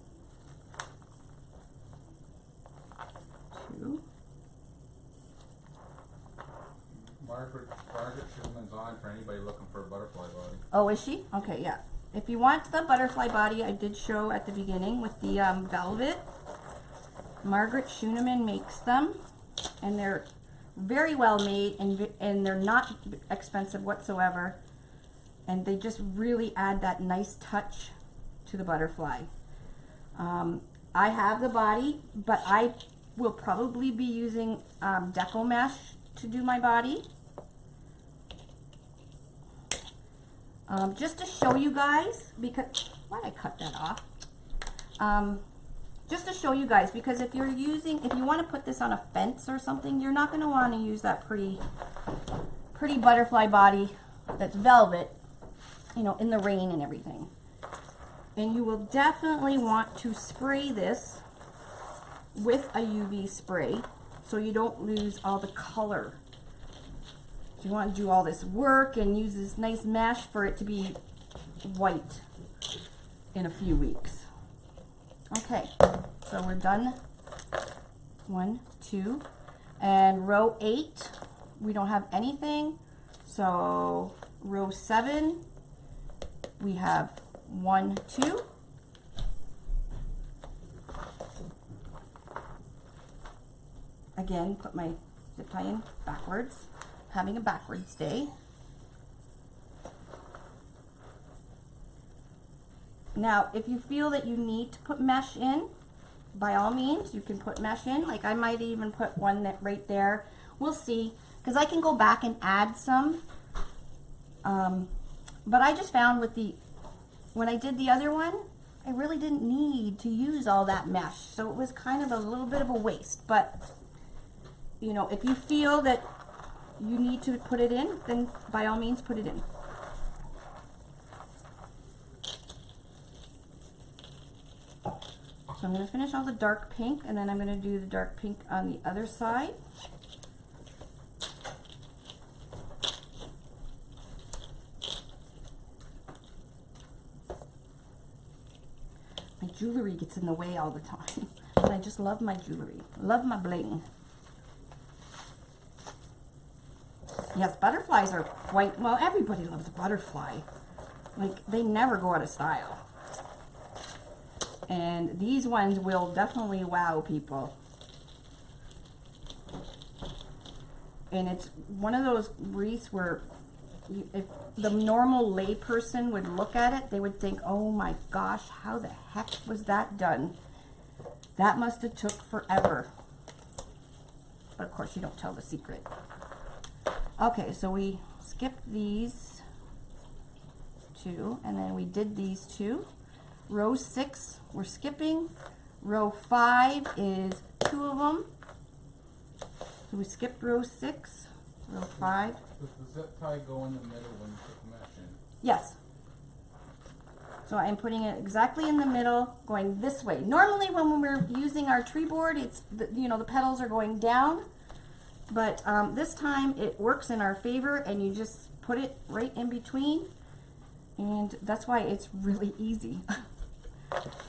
2. Margaret Schuman's on for anybody looking for a butterfly body. Oh, is she? Okay, yeah. If you want the butterfly body, I did show at the beginning with the velvet. Margaret Schumann makes them, and they're very well made, and they're not expensive whatsoever. And they just really add that nice touch to the butterfly. I have the body, but I will probably be using deco mesh to do my body. Just to show you guys, because why did I cut that off? Just to show you guys, because if you want to put this on a fence or something, you're not going to want to use that pretty butterfly body that's velvet, you know, in the rain and everything. And you will definitely want to spray this with a UV spray so you don't lose all the color. You want to do all this work and use this nice mesh for it to be white in a few weeks. Okay, so we're done. 1, 2, and row 8, we don't have anything. So row 7, we have 1, 2. Again, put my zip tie in backwards. Having a backwards day. Now, if you feel that you need to put mesh in, by all means, you can put mesh in. Like I might even put one that right there. We'll see, because I can go back and add some. But I just found when I did the other one, I really didn't need to use all that mesh. So it was kind of a little bit of a waste. But, you know, if you feel that you need to put it in, then by all means put it in. So I'm going to finish all the dark pink, and then I'm going to do the dark pink on the other side. My jewelry gets in the way all the time, but I just love my jewelry. Love my bling. Yes, butterflies are quite, well, everybody loves a butterfly. Like, they never go out of style. And these ones will definitely wow people. And it's one of those wreaths where if the normal lay person would look at it, they would think, oh my gosh, how the heck was that done? That must have took forever. But of course you don't tell the secret. Okay, so we skipped these two, and then we did these two. Row 6, we're skipping. Row 5 is 2 of them. So we skipped row 6, row 5. Does the zip tie go in the middle when you put the mesh in? Yes. So I'm putting it exactly in the middle, going this way. Normally when we're using our tree board, it's the, you know, the petals are going down, but this time it works in our favor, and you just put it right in between, and that's why it's really easy.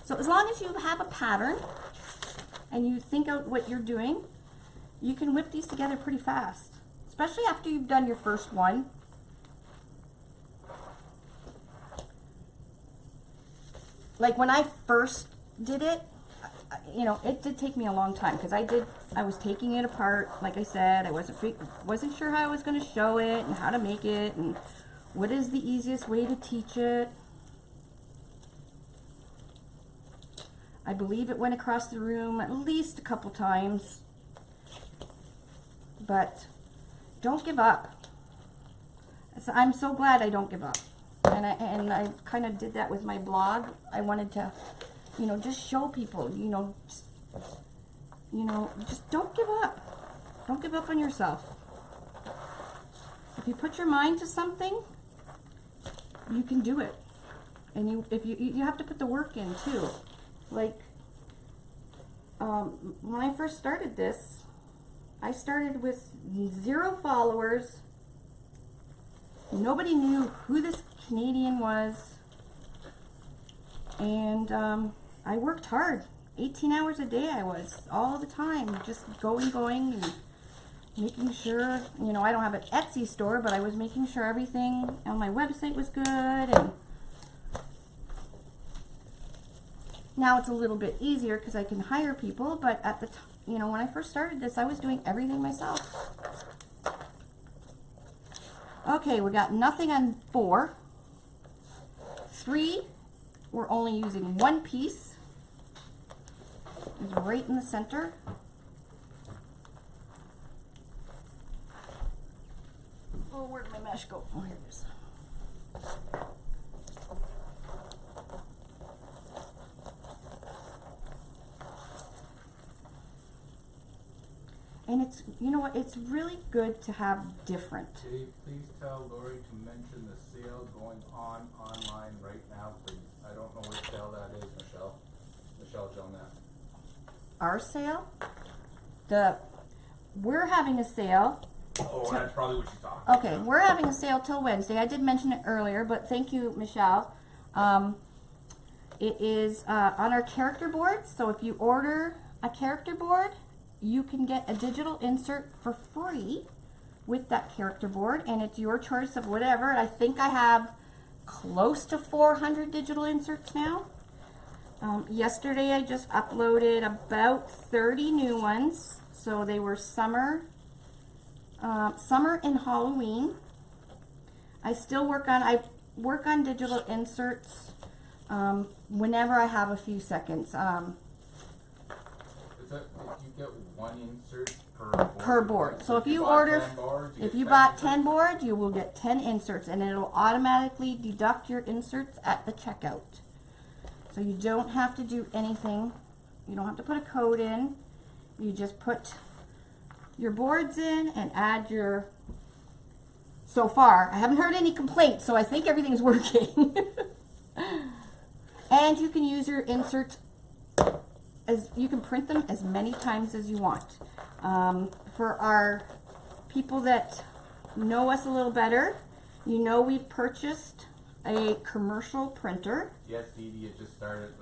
So as long as you have a pattern and you think out what you're doing, you can whip these together pretty fast, especially after you've done your first one. Like when I first did it, you know, it did take me a long time, because I was taking it apart. Like I said, I wasn't sure how I was going to show it and how to make it and what is the easiest way to teach it. I believe it went across the room at least a couple times, but don't give up. So I'm so glad I don't give up. And I kind of did that with my blog. I wanted to, you know, just show people, just don't give up. Don't give up on yourself. If you put your mind to something, you can do it. And you have to put the work in too. Like, when I first started this, I started with 0 followers. Nobody knew who this Canadian was, and I worked hard. 18 hours a day I was, all the time, just going and making sure, you know, I don't have an Etsy store, but I was making sure everything on my website was good. And now it's a little bit easier because I can hire people, but at the time, you know, when I first started this, I was doing everything myself. Okay, we got nothing on 4. 3, we're only using 1 piece. It's right in the center. Oh, where did my mesh go? Oh, here it is. And it's, you know what, it's really good to have different. Dave, please tell Lori to mention the sale going on online right now, please. I don't know what sale that is, Michelle. Michelle, tell that. Our sale? We're having a sale. Oh, that's probably what she's talking about. Okay, we're having a sale till Wednesday. I did mention it earlier, but thank you, Michelle. It is on our character board, so if you order a character board, you can get a digital insert for free with that character board, and it's your choice of whatever. I think I have close to 400 digital inserts now. Yesterday I just uploaded about 30 new ones, so they were summer and Halloween. I work on digital inserts whenever I have a few seconds. Is that if you get 1 insert per board? So if you bought 10 boards, you will get 10 inserts, and it'll automatically deduct your inserts at the checkout. So you don't have to do anything. You don't have to put a code in. You just put your boards in and add your... So far, I haven't heard any complaints, so I think everything's working. And you can use your inserts you can print them as many times as you want. For our people that know us a little better, you know we've purchased a commercial printer. Yes, Dee Dee, it just started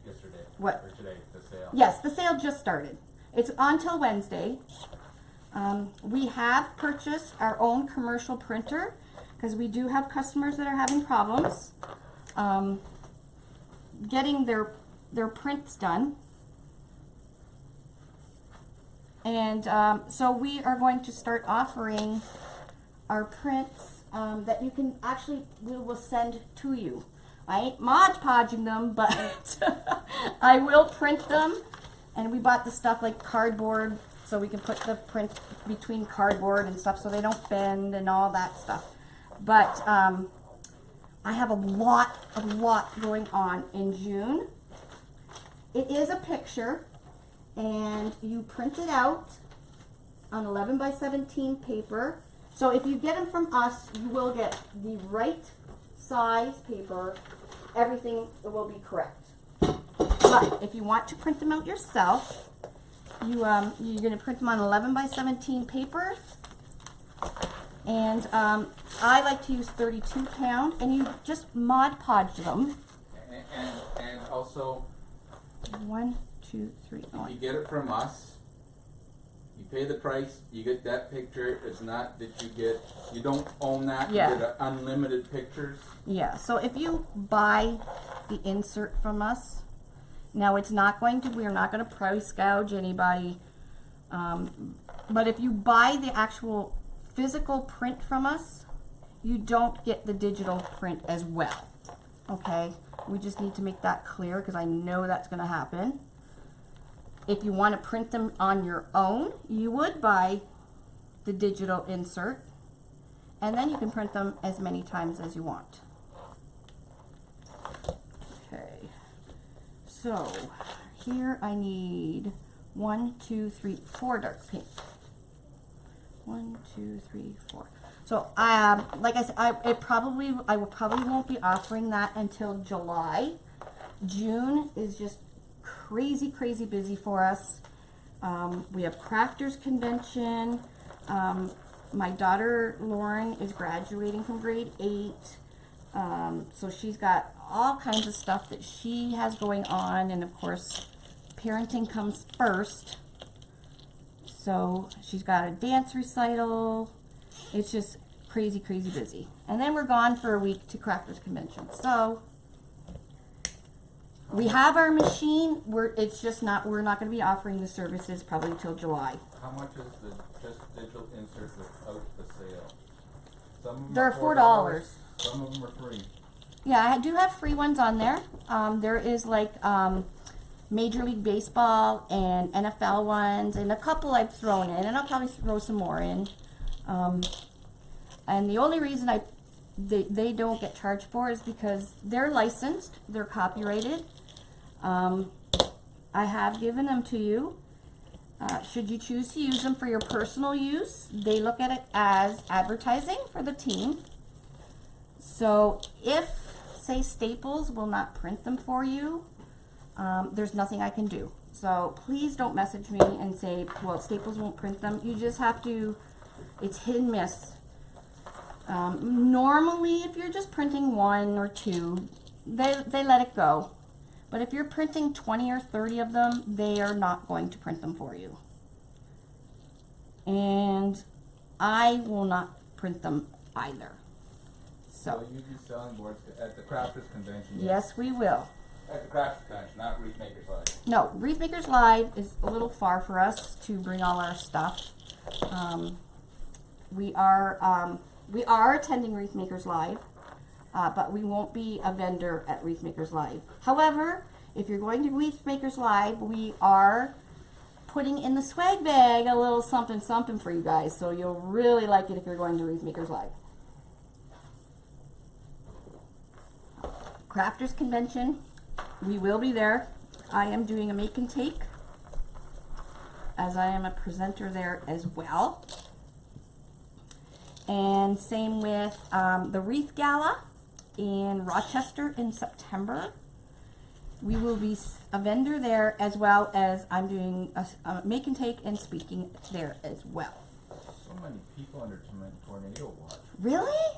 yesterday. What? Or today, the sale. Yes, the sale just started. It's on till Wednesday. We have purchased our own commercial printer because we do have customers that are having problems getting their prints done. And so we are going to start offering our prints that you can actually, we will send to you. I ain't Mod Podging them, but I will print them. And we bought the stuff like cardboard, so we can put the print between cardboard and stuff so they don't bend and all that stuff. But I have a lot going on in June. It is a picture, and you print it out on 11 by 17 paper. So if you get them from us, you will get the right size paper. Everything will be correct. But if you want to print them out yourself, you're going to print them on 11 by 17 paper. And I like to use 32 pound, and you just Mod Podge them. And also, 1, 2, 3. if you get it from us, you pay the price, you get that picture. It's not that you don't own that. Yeah. You get unlimited pictures. Yeah, so if you buy the insert from us, now it's not going to, we're not going to price gouge anybody, but if you buy the actual physical print from us, you don't get the digital print as well, okay? We just need to make that clear because I know that's going to happen. If you want to print them on your own, you would buy the digital insert, and then you can print them as many times as you want. Okay, so here I need 1, 2, 3, 4 dark pink. 1, 2, 3, 4. So like I said, I probably won't be offering that until July. June is just crazy busy for us. We have Crafters Convention. My daughter Lauren is graduating from grade 8. So she's got all kinds of stuff that she has going on, and of course parenting comes first. So she's got a dance recital. It's just crazy busy. And then we're gone for a week to Crafters Convention. So we have our machine. We're not going to be offering the services probably till July. How much is the just digital insert without the sale? Some of them They're are $4. Some of them are free. Yeah, I do have free ones on there. There is like Major League Baseball and NFL ones, and a couple I've thrown in, and I'll probably throw some more in. And the only reason they don't get charged for is because they're licensed, they're copyrighted. I have given them to you. Should you choose to use them for your personal use, they look at it as advertising for the team. So if, say, Staples will not print them for you, there's nothing I can do. So please don't message me and say, well, Staples won't print them. You just have to, it's hit and miss. Normally, if you're just printing 1 or 2, they let it go. But if you're printing 20 or 30 of them, they are not going to print them for you. And I will not print them either. So you'll be selling boards at the Crafters Convention? Yes, we will. At the Crafters Convention, not Wreath Makers Live. No, Wreath Makers Live is a little far for us to bring all our stuff. We are attending Wreath Makers Live, but we won't be a vendor at Wreath Makers Live. However, if you're going to Wreath Makers Live, we are putting in the swag bag a little something for you guys, so you'll really like it if you're going to Wreath Makers Live. Crafters Convention, we will be there. I am doing a make and take, as I am a presenter there as well. And same with the Wreath Gala in Rochester in September. We will be a vendor there, as well as I'm doing a make and take and speaking there as well. So many people under tornado watch. Really?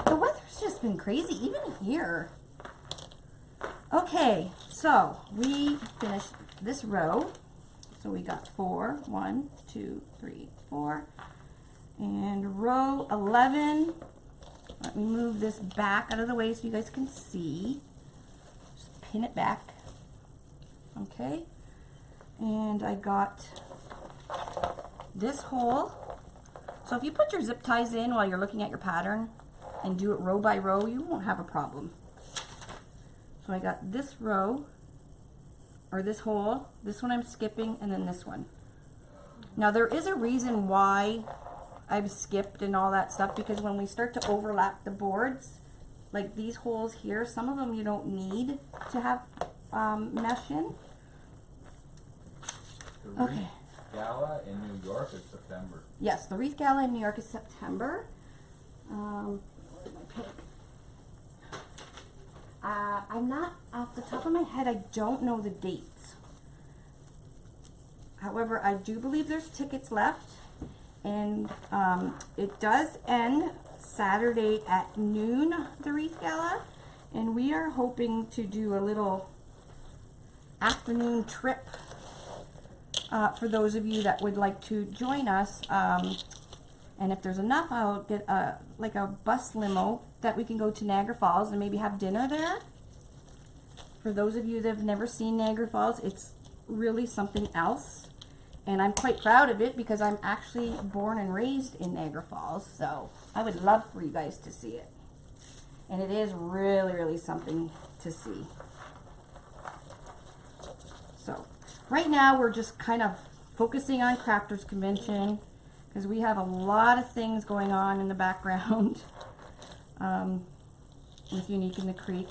The weather's just been crazy, even here. Okay, so we finished this row. So we got 4, 1, 2, 3, 4. And row 11, let me move this back out of the way so you guys can see. Just pin it back. Okay. And I got this hole. So if you put your zip ties in while you're looking at your pattern and do it row by row, you won't have a problem. So I got this row, or this hole, this one I'm skipping, and then this one. Now there is a reason why I've skipped and all that stuff, because when we start to overlap the boards, like these holes here, some of them you don't need to have mesh in. Okay. Gala in New York is September. Yes, the Wreath Gala in New York is September. My pick. I'm not, off the top of my head, I don't know the dates. However, I do believe there's tickets left, and it does end Saturday at noon, the Wreath Gala, and we are hoping to do a little afternoon trip for those of you that would like to join us, and if there's enough, I'll get like a bus limo that we can go to Niagara Falls and maybe have dinner there. For those of you that have never seen Niagara Falls, it's really something else, and I'm quite proud of it because I'm actually born and raised in Niagara Falls, so I would love for you guys to see it, and it is really, really something to see. So right now, we're just kind of focusing on Crafters Convention because we have a lot of things going on in the background with Unique in the Creek.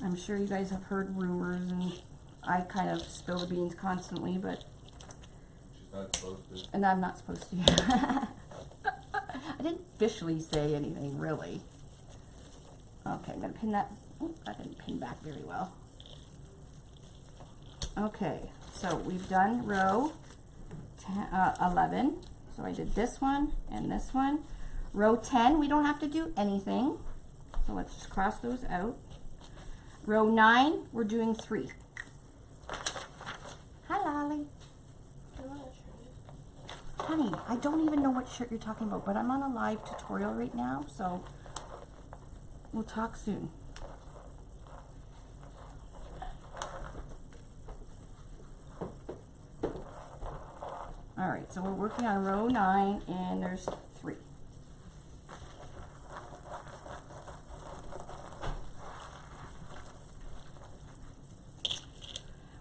I'm sure you guys have heard rumors, and I kind of spill the beans constantly, but She's not supposed to. and I'm not supposed to. I didn't officially say anything, really. Okay, I'm going to pin that. Oh, that didn't pin back very well. Okay, so we've done row 11. So I did this one and this one. Row 10, we don't have to do anything. So let's just cross those out. Row 9, we're doing 3. Hi, Lolly. Honey, I don't even know what shirt you're talking about, but I'm on a live tutorial right now, so we'll talk soon. All right, so we're working on row 9, and there's 3.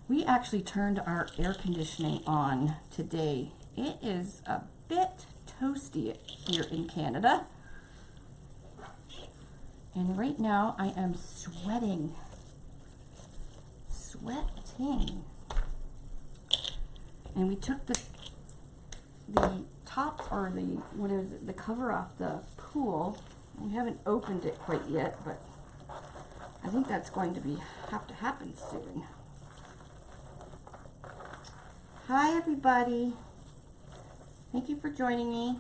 We actually turned our air conditioning on today. It is a bit toasty here in Canada. And right now I am sweating. Sweating. And we took the top, or the, what is it, the cover off the pool. We haven't opened it quite yet, but I think that's going to have to happen soon. Hi everybody. Thank you for joining me.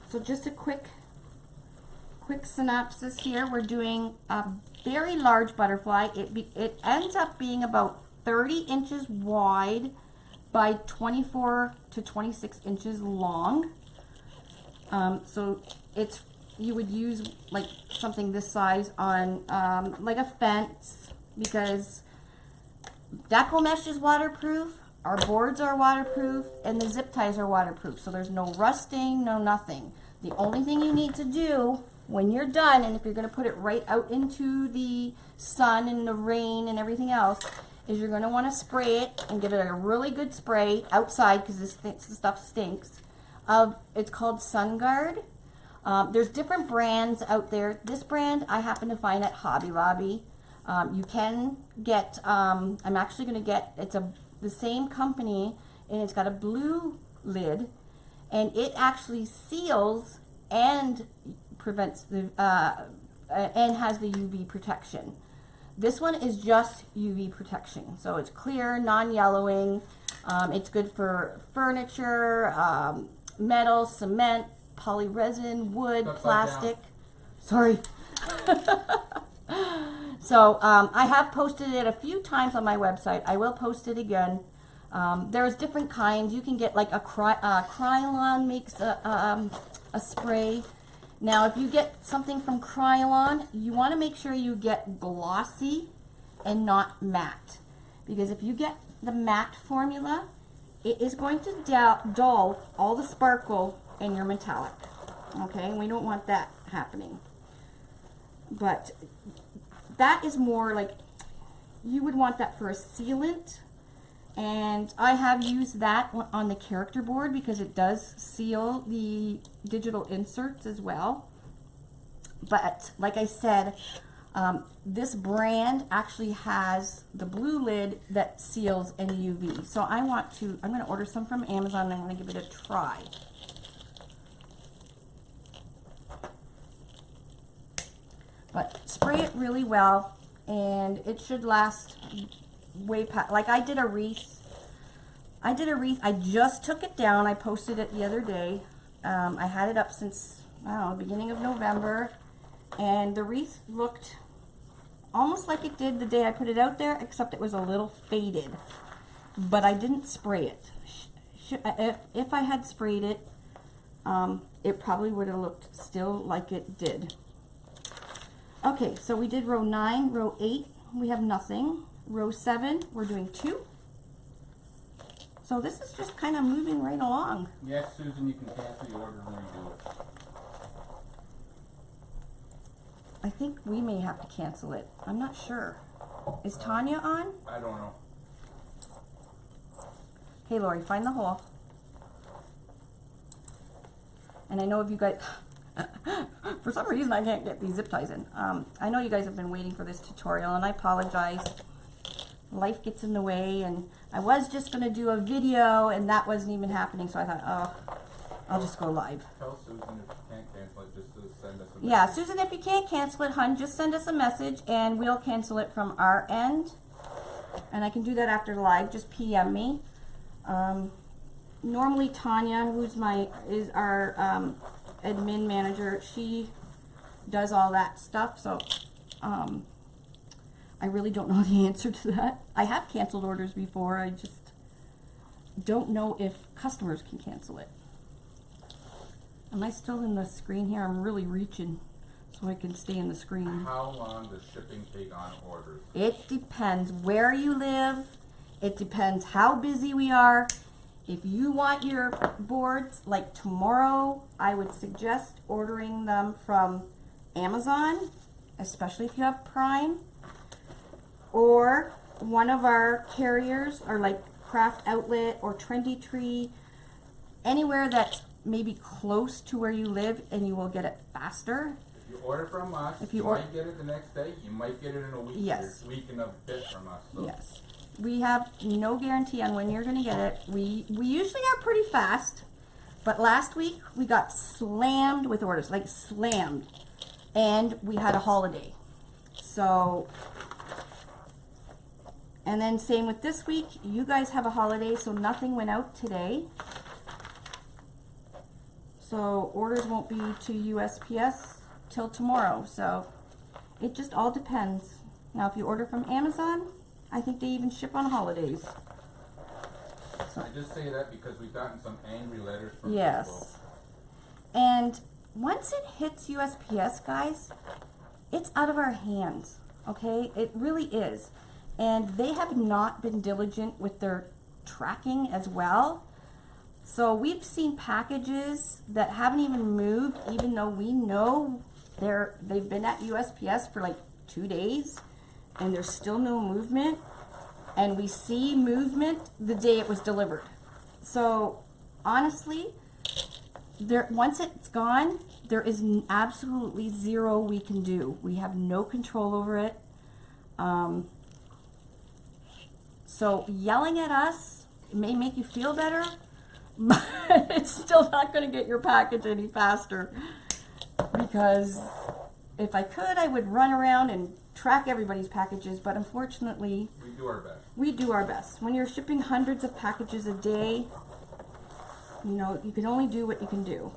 So just a quick synopsis here. We're doing a very large butterfly. It ends up being about 30 inches wide by 24 to 26 inches long. So you would use like something this size on like a fence, because Deco mesh is waterproof, our boards are waterproof, and the zip ties are waterproof. So there's no rusting, no nothing. The only thing you need to do when you're done, and if you're going to put it right out into the sun and the rain and everything else, is you're going to want to spray it and give it a really good spray outside, because this stuff stinks. It's called Sun Guard. There's different brands out there. This brand I happen to find at Hobby Lobby. You can get, I'm actually going to get, the same company, and it's got a blue lid, and it actually seals and prevents the, and has the UV protection. This one is just UV protection, so it's clear, non-yellowing. It's good for furniture, metal, cement, polyresin, wood, plastic. Sorry. So I have posted it a few times on my website. I will post it again. There's different kinds. You can get like a Krylon makes a spray. Now, if you get something from Krylon, you want to make sure you get glossy and not matte. Because if you get the matte formula, it is going to dull all the sparkle in your metallic. Okay, and we don't want that happening. But that is more like, you would want that for a sealant. And I have used that on the character board because it does seal the digital inserts as well. But like I said, this brand actually has the blue lid that seals any UV. So I'm going to order some from Amazon and I'm going to give it a try. But spray it really well and it should last way past, like I did a wreath. I just took it down. I posted it the other day. I had it up since, I don't know, beginning of November. And the wreath looked almost like it did the day I put it out there, except it was a little faded. But I didn't spray it. If I had sprayed it, it probably would have looked still like it did. Okay, so we did row 9, row 8, we have nothing. Row 7, we're doing 2. So this is just kind of moving right along. Yes, Susan, you can cancel the order and redo it. I think we may have to cancel it. I'm not sure. Is Tanya on? I don't know. Hey, Lori, find the hole. And I know if you guys... for some reason, I can't get these zip ties in. I know you guys have been waiting for this tutorial, and I apologize. Life gets in the way, and I was just going to do a video, and that wasn't even happening, so I thought, oh, I'll just go live. Tell Susan if you can't cancel it, just to send us a message. Yeah, Susan, if you can't cancel it, hun, just send us a message, and we'll cancel it from our end. And I can do that after live. Just PM me. Normally, Tanya, who's is our admin manager, she does all that stuff, so I really don't know the answer to that. I have canceled orders before, I just don't know if customers can cancel it. Am I still in the screen here? I'm really reaching so I can stay in the screen. How long does shipping take on orders? It depends where you live. It depends how busy we are. If you want your boards like tomorrow, I would suggest ordering them from Amazon, especially if you have Prime, or one of our carriers, or like Craft Outlet or Trendy Tree, anywhere that's maybe close to where you live, and you will get it faster. If you order from us, you might get it the next day, you might get it in a week, yes, or a week and a bit from us. So. Yes. We have no guarantee on when you're going to get it. We usually are pretty fast, but last week we got slammed with orders, like slammed, and we had a holiday. So, and then same with this week, you guys have a holiday, so nothing went out today. So orders won't be to USPS till tomorrow, so it just all depends. Now if you order from Amazon, I think they even ship on holidays. So, I just say that because we've gotten some angry letters from yes. people. And once it hits USPS, guys, it's out of our hands, okay? It really is. And they have not been diligent with their tracking as well. So we've seen packages that haven't even moved, even though we know they've been at USPS for like 2 days. And there's still no movement, and we see movement the day it was delivered. So honestly, once it's gone, there is absolutely zero we can do. We have no control over it. So yelling at us may make you feel better, but it's still not going to get your package any faster, because if I could, I would run around and track everybody's packages, but unfortunately, we do our best. We do our best. When you're shipping hundreds of packages a day, you know, you can only do what you can do.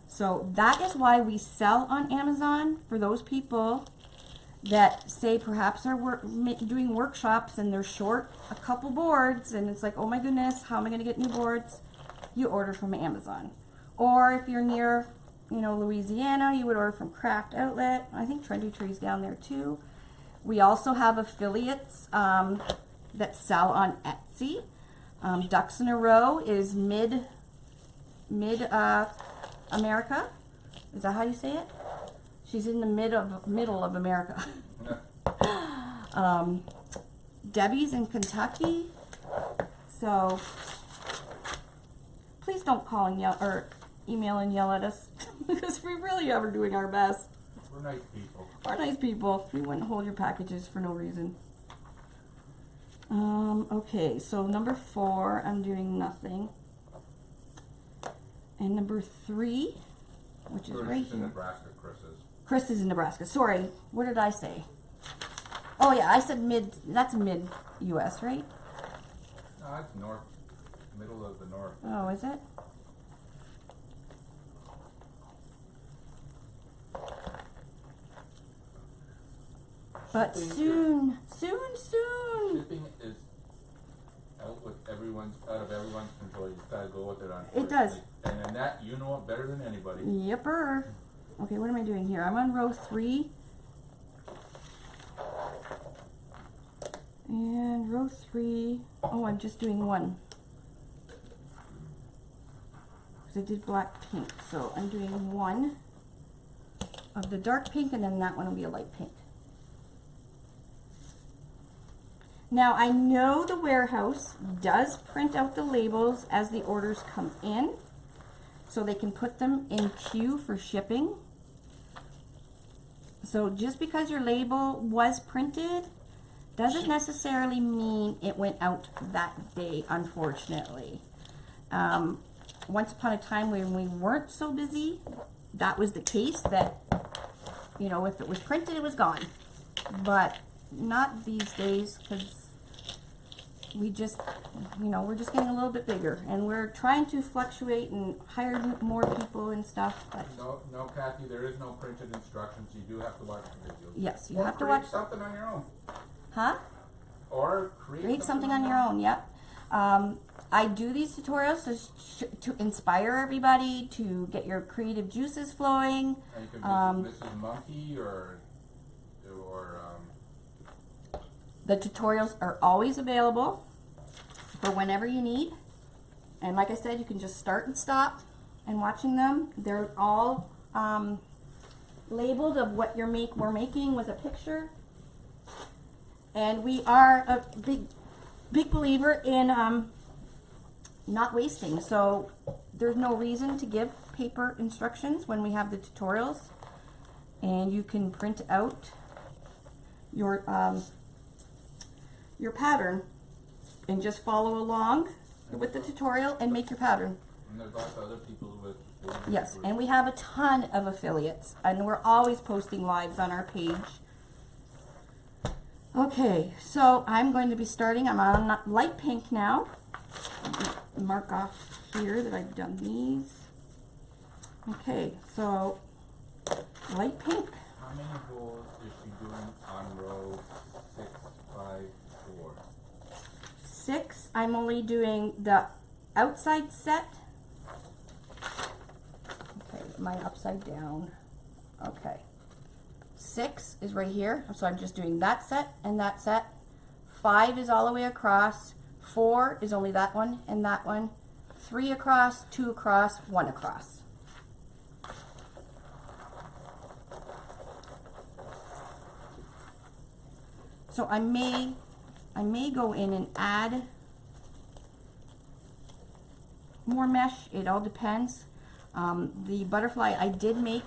So that is why we sell on Amazon for those people that say perhaps are doing workshops and they're short a couple boards, and it's like, oh my goodness, how am I going to get new boards? You order from Amazon. Or if you're near, you know, Louisiana, you would order from Craft Outlet. I think Trendy Tree's down there too. We also have affiliates that sell on Etsy. Ducks in a Row is mid America. Is that how you say it? She's in the middle of America. Debbie's in Kentucky. So please don't call and yell or email and yell at us because we really are doing our best. We're nice people. We're nice people. We wouldn't hold your packages for no reason. Okay, so number 4, I'm doing nothing. And number 3, which is right in here. Nebraska, Chris is. Chris is in Nebraska. Sorry, what did I say? Oh yeah, I said mid, that's mid US, right? No, it's north, middle of the north. Oh, is it? But Shipping soon. Shipping is out of everyone's control. You gotta go with it, unfortunately. It does. And in that, you know it better than anybody. Yepper. Okay, what am I doing here? I'm on row 3. And row 3. Oh, I'm just doing 1. Because I did black pink. So I'm doing 1 of the dark pink, and then that one will be a light pink. Now, I know the warehouse does print out the labels as the orders come in, so they can put them in queue for shipping. So just because your label was printed doesn't necessarily mean it went out that day, unfortunately. Once upon a time when we weren't so busy, that was the case, that, you know, if it was printed, it was gone. But not these days, because we just, you know, we're just getting a little bit bigger, and we're trying to fluctuate and hire more people and stuff. But No, Kathy, there is no printed instructions. You do have to watch the videos. yes, you Or have to create watch something on your own. Huh? Or create Something on your own. Yep. I do these tutorials to inspire everybody, to get your creative juices flowing. And you can visit Mrs. Monkey or The tutorials are always available for whenever you need. And like I said, you can just start and stop and watching them. They're all labeled of what we're making with a picture. And we are a big believer in not wasting. So there's no reason to give paper instructions when we have the tutorials. And you can print out your pattern and just follow along with the tutorial and make your pattern. And there's lots of other people with. Yes, and we have a ton of affiliates, and we're always posting lives on our page. Okay, so I'm going to be starting. I'm on light pink now. Mark off here that I've done these. Okay, so light pink. How many holes is she doing on row 6, 5, 4? 6, I'm only doing the outside set. Okay, mine upside down. Okay. 6 is right here, so I'm just doing that set and that set. 5 is all the way across. 4 is only that one and that one. 3 across, 2 across, 1 across. So I may go in and add more mesh. It all depends. The butterfly I did make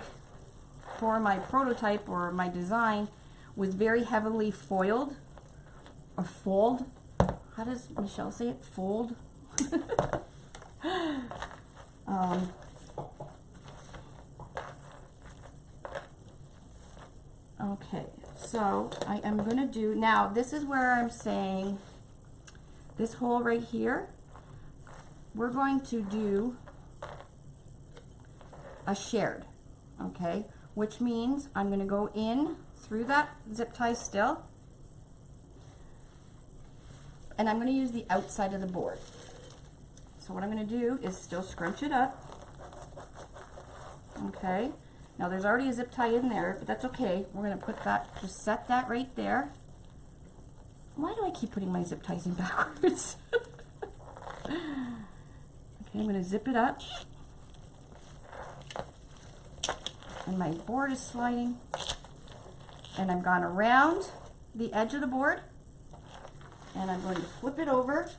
for my prototype or my design was very heavily foiled or fold. How does Michelle say it? Fold? Okay, so I am going to do, now this is where I'm saying this hole right here, we're going to do a shared, okay, which means I'm going to go in through that zip tie still, and I'm going to use the outside of the board. So what I'm going to do is still scrunch it up, okay. Now there's already a zip tie in there, but that's okay. We're going to put that, just set that right there. Why do I keep putting my zip ties in backwards? I'm going to zip it up. And my board is sliding. And I've gone around the edge of the board. And I'm going to flip it over.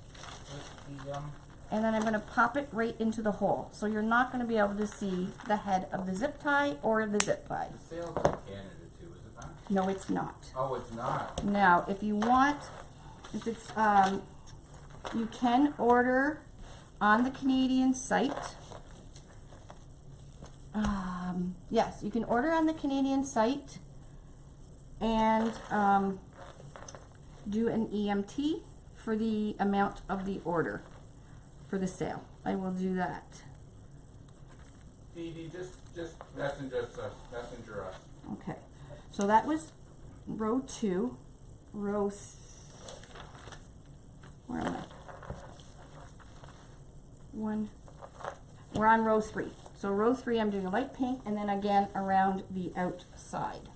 And then I'm going to pop it right into the hole. So you're not going to be able to see the head of the zip tie or the zip tie. The sale's in Canada too, is it not? No, it's not. Oh, it's not. Now, if you want, if it's, you can order on the Canadian site. Yes, you can order on the Canadian site and do an EMT for the amount of the order for the sale. I will do that. Dee Dee, just messenger us. Okay, so that was row 2. Where am I? 1. We're on row 3. So row 3, I'm doing a light pink, and then again around the outside.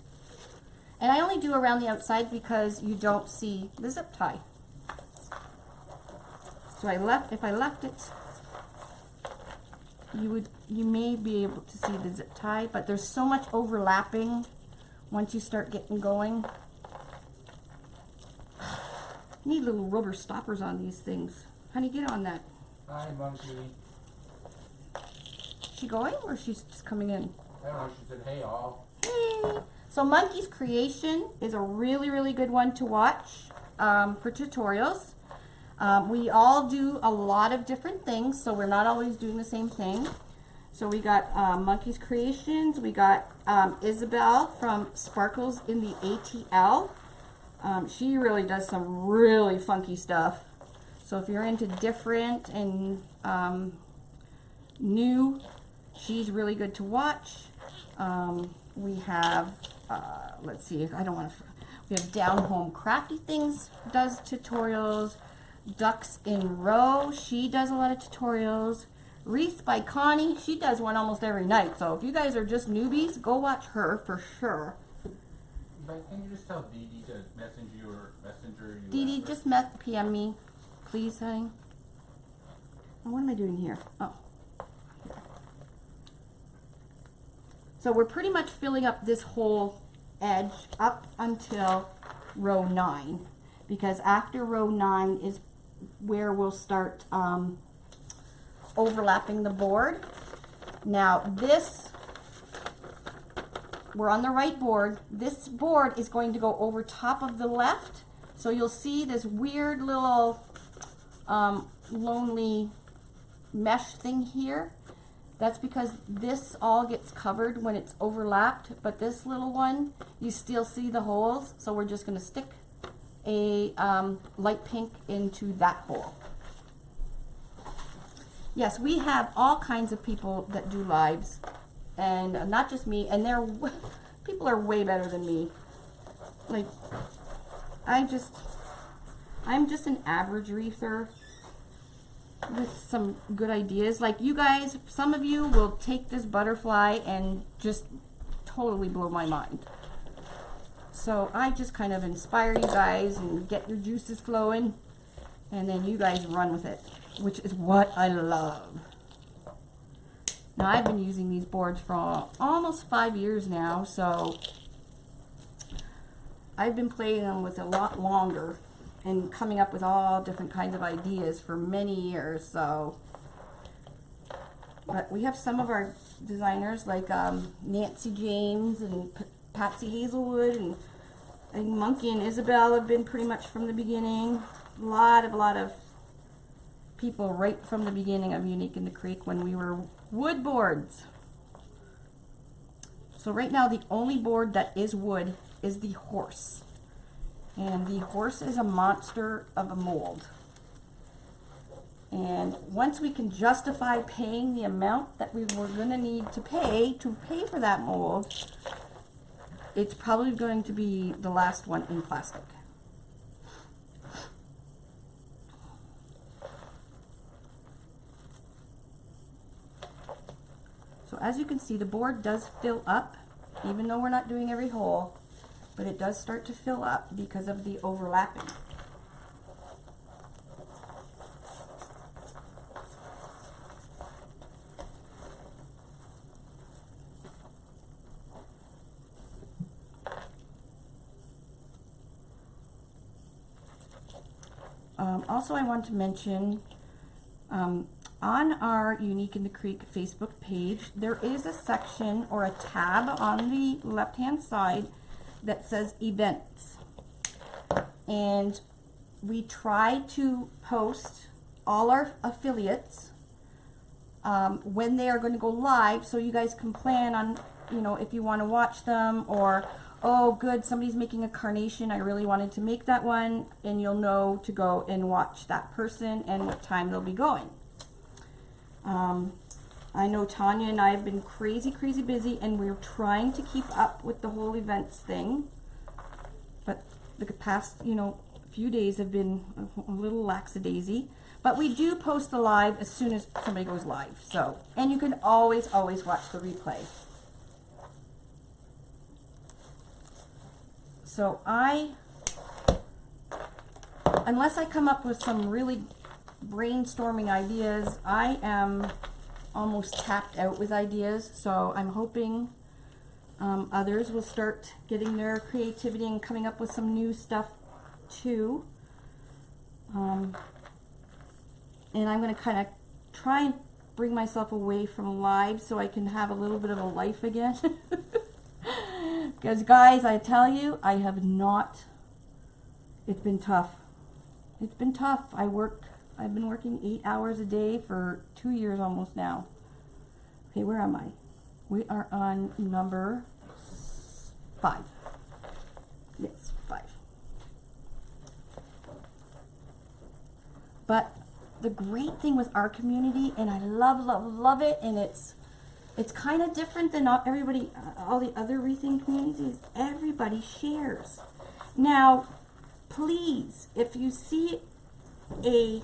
And I only do around the outside because you don't see the zip tie. So if I left it, you may be able to see the zip tie, but there's so much overlapping once you start getting going. Need little rubber stoppers on these things. Honey, get on that. Hi, monkey. She going or she's just coming in? I don't know, she said, hey all. Hey! So Monkey's Creation is a really, really good one to watch for tutorials. We all do a lot of different things, so we're not always doing the same thing. So we got Monkey's Creations, we got Isabel from Sparkles in the ATL. She really does some really funky stuff. So if you're into different and new, she's really good to watch. We have, let's see, we have Down Home Crafty Things does tutorials. Ducks in Row, she does a lot of tutorials. Wreath by Connie, she does one almost every night. So if you guys are just newbies, go watch her for sure. But can you just tell Dee Dee to messenger you? Dee Dee, just PM me, please, honey. Oh, what am I doing here? Oh. So we're pretty much filling up this whole edge up until row 9. Because after row 9 is where we'll start overlapping the board. Now this, we're on the right board. This board is going to go over top of the left. So you'll see this weird little lonely mesh thing here. That's because this all gets covered when it's overlapped, but this little one, you still see the holes. So we're just going to stick a light pink into that hole. Yes, we have all kinds of people that do lives, and not just me, and people are way better than me. Like, I'm just an average wreather with some good ideas. Like you guys, some of you will take this butterfly and just totally blow my mind. So I just kind of inspire you guys and get your juices flowing, and then you guys run with it, which is what I love. Now I've been using these boards for almost 5 years now, so I've been playing them with a lot longer and coming up with all different kinds of ideas for many years. So, but we have some of our designers like Nancy James and Patsy Hazelwood, and I think Monkey and Isabel have been pretty much from the beginning. A lot of people right from the beginning of Unique in the Creek when we were wood boards. So right now the only board that is wood is the horse. And the horse is a monster of a mold. And once we can justify paying the amount that we were going to need to pay for that mold, it's probably going to be the last one in plastic. So as you can see, the board does fill up, even though we're not doing every hole, but it does start to fill up because of the overlapping. Also, I want to mention on our Unique in the Creek Facebook page, there is a section or a tab on the left-hand side that says events. And we try to post all our affiliates when they are going to go live, so you guys can plan on, you know, if you want to watch them, or, oh good, somebody's making a carnation, I really wanted to make that one, and you'll know to go and watch that person and what time they'll be going. I know Tanya and I have been crazy busy, and we're trying to keep up with the whole events thing, but the past, you know, few days have been a little lackadaisy. But we do post the live as soon as somebody goes live. So, and you can always watch the replay. So unless I come up with some really brainstorming ideas, I am almost tapped out with ideas. So I'm hoping others will start getting their creativity and coming up with some new stuff too. And I'm going to kind of try and bring myself away from live so I can have a little bit of a life again. Because guys, I tell you, I have not, it's been tough. It's been tough. I've been working 8 hours a day for 2 years almost now. Okay, where am I? We are on number 5. Yes, 5. But the great thing with our community, and I love it, and it's kind of different than all the other Wreathing communities, everybody shares. Now, please, if you see a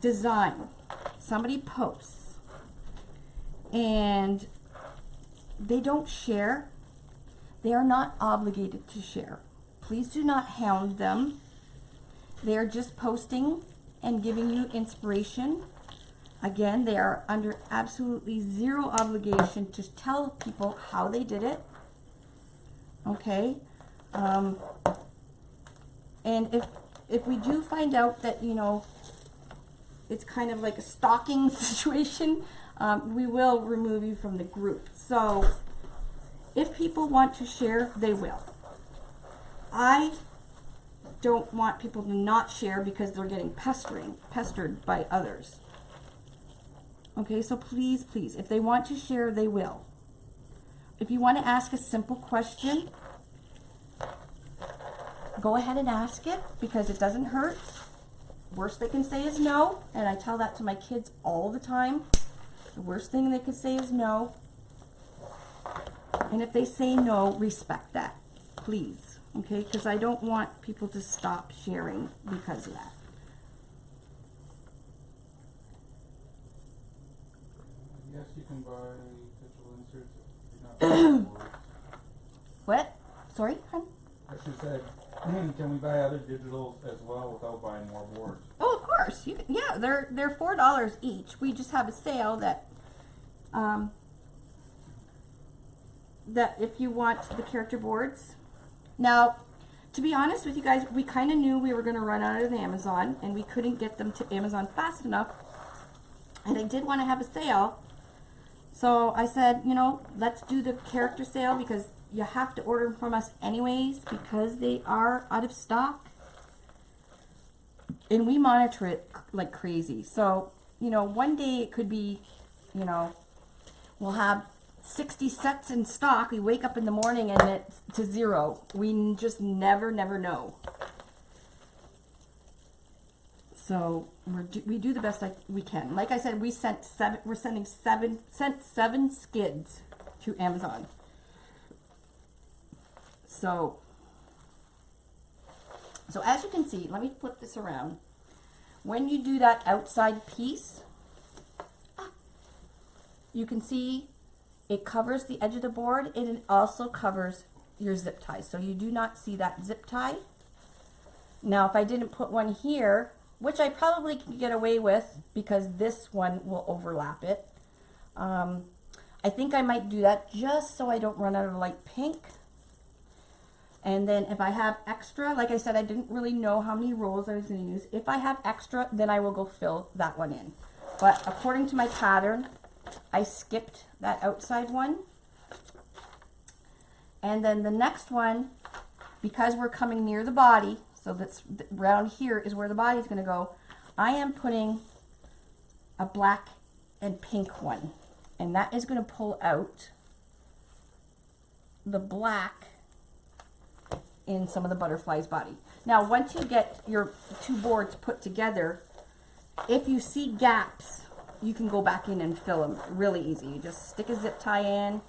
design somebody posts and they don't share, they are not obligated to share. Please do not hound them. They are just posting and giving you inspiration. Again, they are under absolutely zero obligation to tell people how they did it. Okay? And if we do find out that, you know, it's kind of like a stalking situation, we will remove you from the group. So if people want to share, they will. I don't want people to not share because they're getting pestered by others. Okay, so please, if they want to share, they will. If you want to ask a simple question, go ahead and ask it, because it doesn't hurt. Worst they can say is no, and I tell that to my kids all the time. The worst thing they could say is no. And if they say no, respect that, please. Okay, because I don't want people to stop sharing because of that. Yes, you can buy digital inserts if you're not buying boards. What? Sorry, hon? I should say, can we buy other digitals as well without buying more boards? Oh, of course. You can, yeah, they're $4 each. We just have a sale that that if you want the character boards. Now, to be honest with you guys, we kind of knew we were going to run out of Amazon, and we couldn't get them to Amazon fast enough. And I did want to have a sale. So I said, you know, let's do the character sale, because you have to order them from us anyways, because they are out of stock. And we monitor it like crazy. So, you know, one day it could be, you know, we'll have 60 sets in stock. We wake up in the morning and it's to 0. We just never know. So we do the best we can. Like I said, we sent 7. We're sending 7 skids to Amazon. So as you can see, let me flip this around. When you do that outside piece, you can see it covers the edge of the board, and it also covers your zip tie. So you do not see that zip tie. Now, if I didn't put one here, which I probably can get away with because this one will overlap it, I think I might do that just so I don't run out of light pink. And then if I have extra, like I said, I didn't really know how many rolls I was going to use. If I have extra, then I will go fill that one in. But according to my pattern, I skipped that outside one. And then the next one, because we're coming near the body, so that's around here is where the body's going to go, I am putting a black and pink one. And that is going to pull out the black in some of the butterfly's body. Now, once you get your two boards put together, if you see gaps, you can go back in and fill them really easy. You just stick a zip tie in,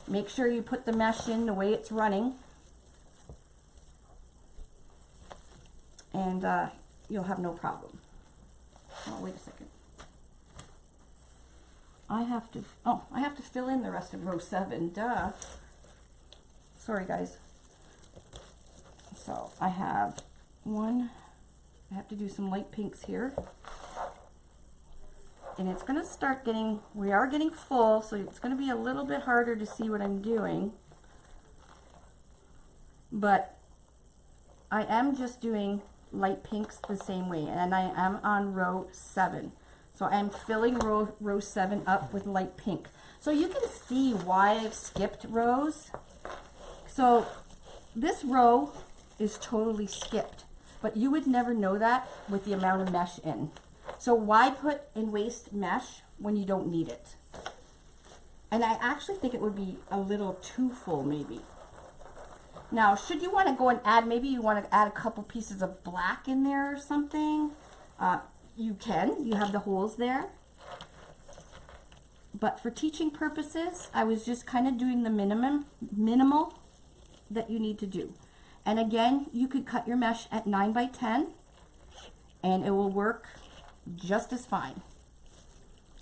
make sure you put the mesh in the way it's running, and you'll have no problem. Oh, wait a second. I have to fill in the rest of row 7, duh. Sorry, guys. So I have one, I have to do some light pinks here. And it's going to start getting, we are getting full, so it's going to be a little bit harder to see what I'm doing. But I am just doing light pinks the same way, and I am on row 7. So I'm filling row 7 up with light pink. So you can see why I've skipped rows. So this row is totally skipped, but you would never know that with the amount of mesh in. So why put and waste mesh when you don't need it? And I actually think it would be a little too full maybe. Now, should you want to go and add, maybe you want to add a couple pieces of black in there or something, you can. You have the holes there. But for teaching purposes, I was just kind of doing the minimal that you need to do. And again, you could cut your mesh at 9 by 10 and it will work just as fine.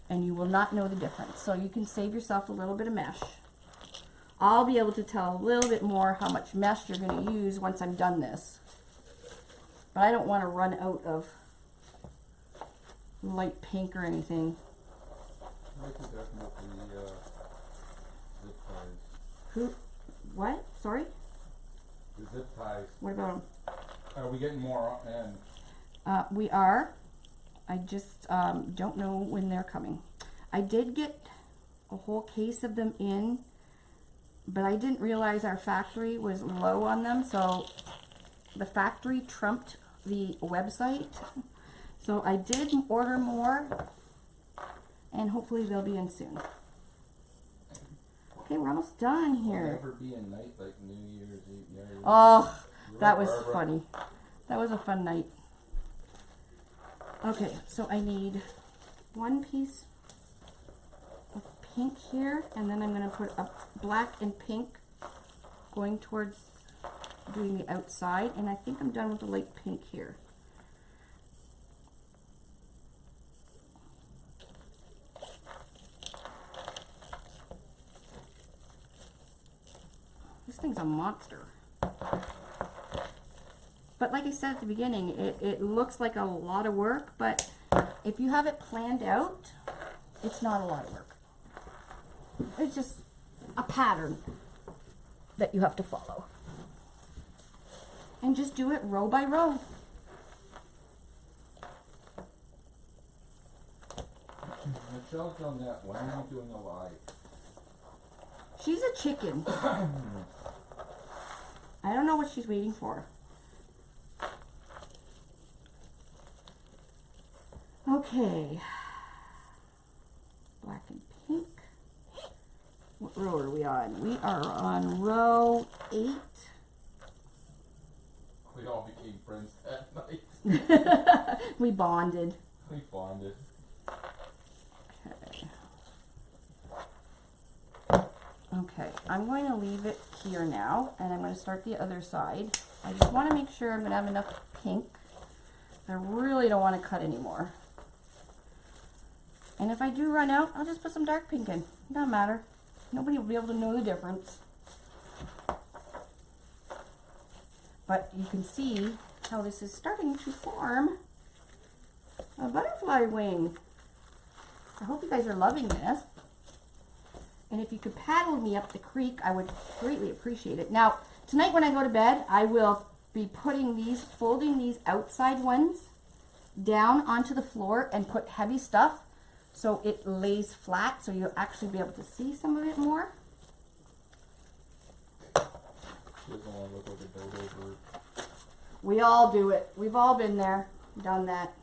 And you will not know the difference. So you can save yourself a little bit of mesh. I'll be able to tell a little bit more how much mesh you're going to use once I'm done this. But I don't want to run out of light pink or anything. I could definitely zip ties. Who? What? Sorry? The zip ties. What about them? Are we getting more in? We are. I just don't know when they're coming. I did get a whole case of them in, but I didn't realize our factory was low on them, so the factory trumped the website. So I did order more, and hopefully they'll be in soon. Okay, we're almost done here. Will never be a night like New Year's Eve. Oh, that was funny. That was a fun night. Okay, so I need one piece of pink here, and then I'm going to put a black and pink going towards doing the outside, and I think I'm done with the light pink here. This thing's a monster. But like I said at the beginning, it looks like a lot of work, but if you have it planned out, it's not a lot of work. It's just a pattern that you have to follow. And just do it row by row. Michelle's on that. When are you doing a live? She's a chicken. I don't know what she's waiting for. Okay. Black and pink. What row are we on? We are on row 8. We all became friends that night. We bonded. We bonded. Okay, I'm going to leave it here now, and I'm going to start the other side. I just want to make sure I'm going to have enough pink. I really don't want to cut anymore. And if I do run out, I'll just put some dark pink in. It doesn't matter. Nobody will be able to know the difference. But you can see how this is starting to form a butterfly wing. I hope you guys are loving this. And if you could paddle me up the creek, I would greatly appreciate it. Now, Tonight when I go to bed, I will be putting these, folding these outside ones down onto the floor and put heavy stuff so it lays flat, so you'll actually be able to see some of it more. We all do it. We've all been there, done that.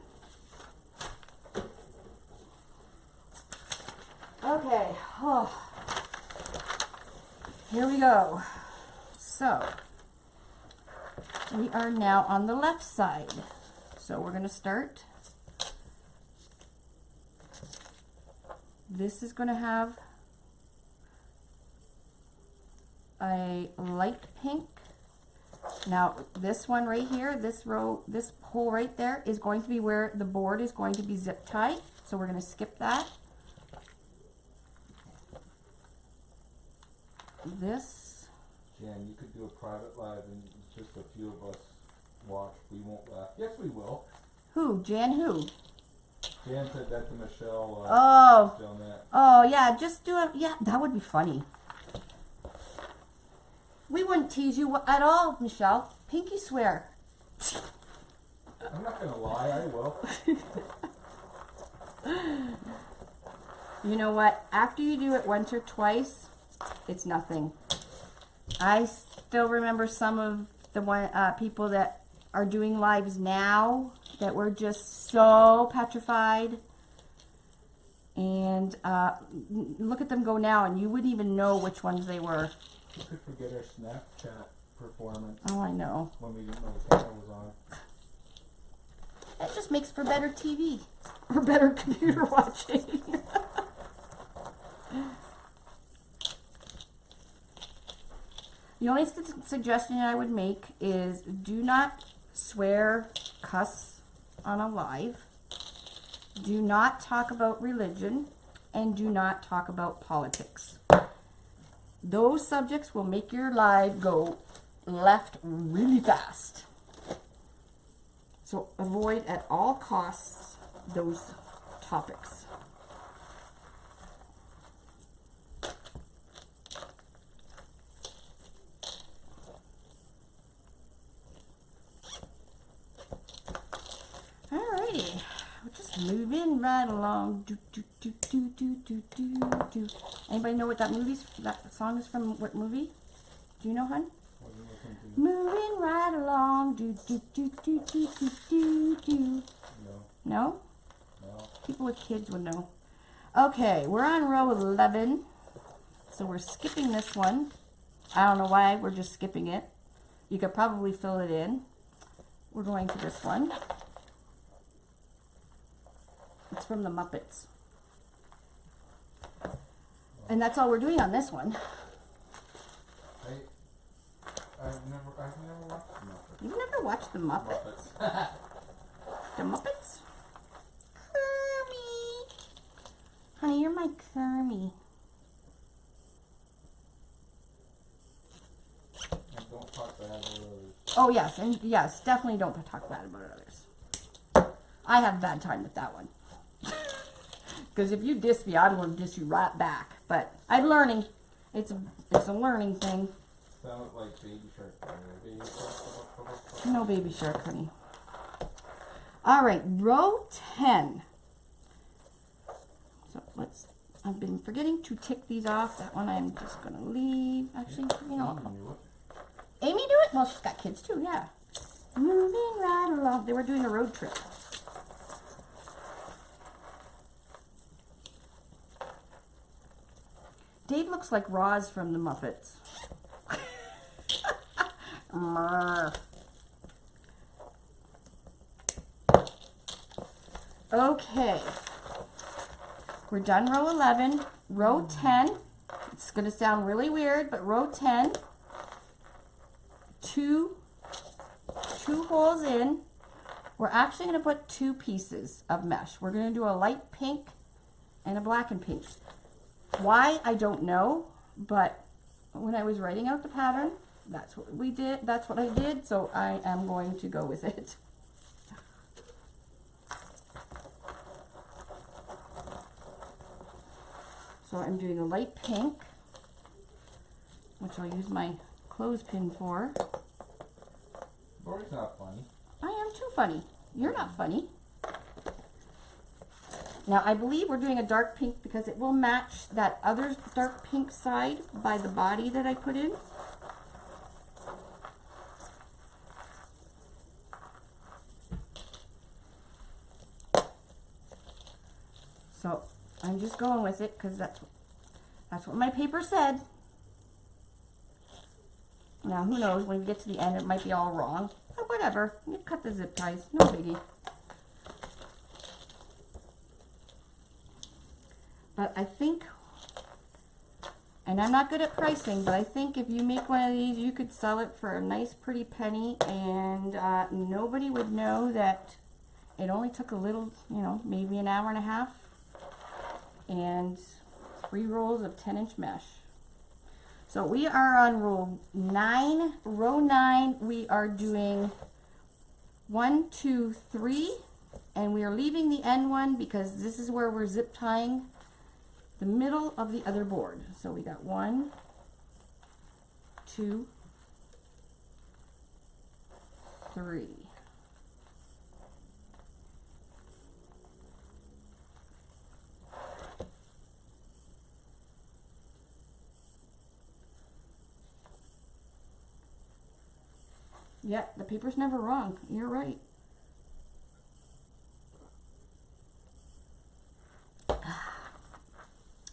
Okay, oh. Here we go. So, we are now on the left side. So we're going to start. This is going to have a light pink. Now this one right here, this row, this hole right there is going to be where the board is going to be zip tied. So we're going to skip that. This. Jan, you could do a private live and just a few of us watch. We won't laugh. Yes, we will. Who? Jan who? Jan said that to Michelle. Oh yeah, just do it. Yeah, that would be funny. We wouldn't tease you at all, Michelle. Pinky swear. I'm not gonna lie, I will. You know what? After you do it once or twice, it's nothing. I still remember some of the people that are doing lives now that were just so petrified. And look at them go now, and you wouldn't even know which ones they were. We could forget our Snapchat performance. Oh, I know. When we didn't know the camera was on. That just makes for better TV. Or better computer watching. The only suggestion I would make is do not swear, cuss on a live. Do not talk about religion. And do not talk about politics. Those subjects will make your live go left really fast. So avoid at all costs those topics. Alrighty, we're just moving right along. Do, do, do, do, do, do, do, do. Anybody know what that song is from? What movie? Do you know, hun? Moving right along. Do, do, do, do, do, do, do, do. No. No? No. People with kids would know. Okay, we're on row 11. So we're skipping this one. I don't know why, we're just skipping it. You could probably fill it in. We're going to this one. It's from the Muppets. And that's all we're doing on this one. I've never watched the Muppets. You've never watched the Muppets? The Muppets? Kermie! Honey, you're my Kermie. And don't talk bad about others. Oh yes, and yes, definitely don't talk bad about others. I have a bad time with that one. Because if you diss me, I'm going to diss you right back. But I'm learning. It's a learning thing. Sounded like Baby Shark. Baby Shark. No Baby Shark, honey. All right, row 10. So I've been forgetting to tick these off. That one I'm just going to leave. Actually, you know. Amy do it? Well, she's got kids too, yeah. Moving right along. They were doing a road trip. Dave looks like Roz from the Muppets. Okay. We're done row 11. Row 10. It's going to sound really weird, but row 10. Two holes in. We're actually going to put two pieces of mesh. We're going to do a light pink and a black and pink. Why, I don't know, but when I was writing out the pattern, that's what we did. That's what I did, so I am going to go with it. So I'm doing a light pink, which I'll use my clothespin for. Lori's not funny. I am too funny. You're not funny. Now I believe we're doing a dark pink because it will match that other dark pink side by the body that I put in. So I'm just going with it because that's what my paper said. Now who knows, when we get to the end it might be all wrong. But whatever, you cut the zip ties, no biggie. But I think, and I'm not good at pricing, but I think if you make one of these, you could sell it for a nice pretty penny, and nobody would know that it only took a little, you know, maybe an hour and a half, and 3 rolls of 10-inch mesh. So we are on row 9. Row 9, we are doing 1, 2, 3, and we are leaving the end one because this is where we're zip tying the middle of the other board. So we got 1, 2, 3. Yeah, the paper's never wrong. You're right.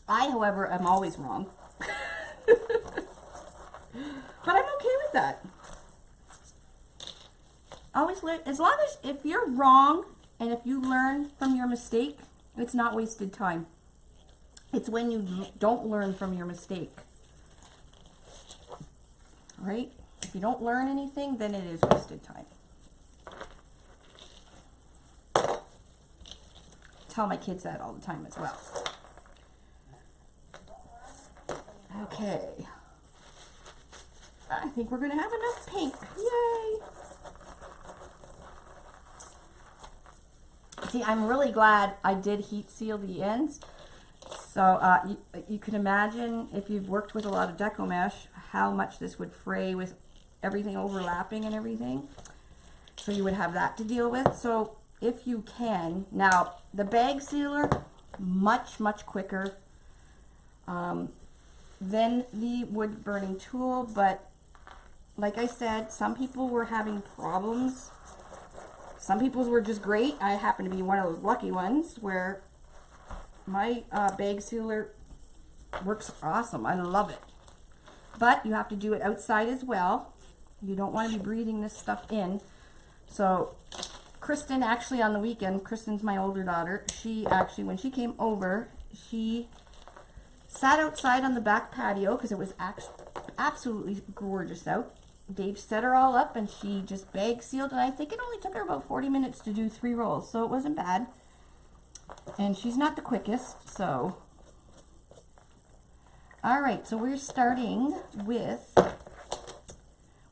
I, however, am always wrong. But I'm okay with that. Always learn, as long as, if you're wrong and if you learn from your mistake, it's not wasted time. It's when you don't learn from your mistake. Right? If you don't learn anything, then it is wasted time. Tell my kids that all the time as well. Okay. I think we're going to have enough pink. Yay! See, I'm really glad I did heat seal the ends. So you can imagine, if you've worked with a lot of deco mesh, how much this would fray with everything overlapping and everything. So you would have that to deal with. So if you can, now the bag sealer, much, much quicker than the wood burning tool, but like I said, some people were having problems. Some people's were just great. I happen to be one of those lucky ones where my bag sealer works awesome. I love it. But you have to do it outside as well. You don't want to be breathing this stuff in. So Kristen, actually on the weekend, Kristen's my older daughter, she actually, when she came over, she sat outside on the back patio because it was absolutely gorgeous out. Dave set her all up and she just bag sealed, and I think it only took her about 40 minutes to do 3 rolls, so it wasn't bad. And she's not the quickest, so. All right, so we're starting with,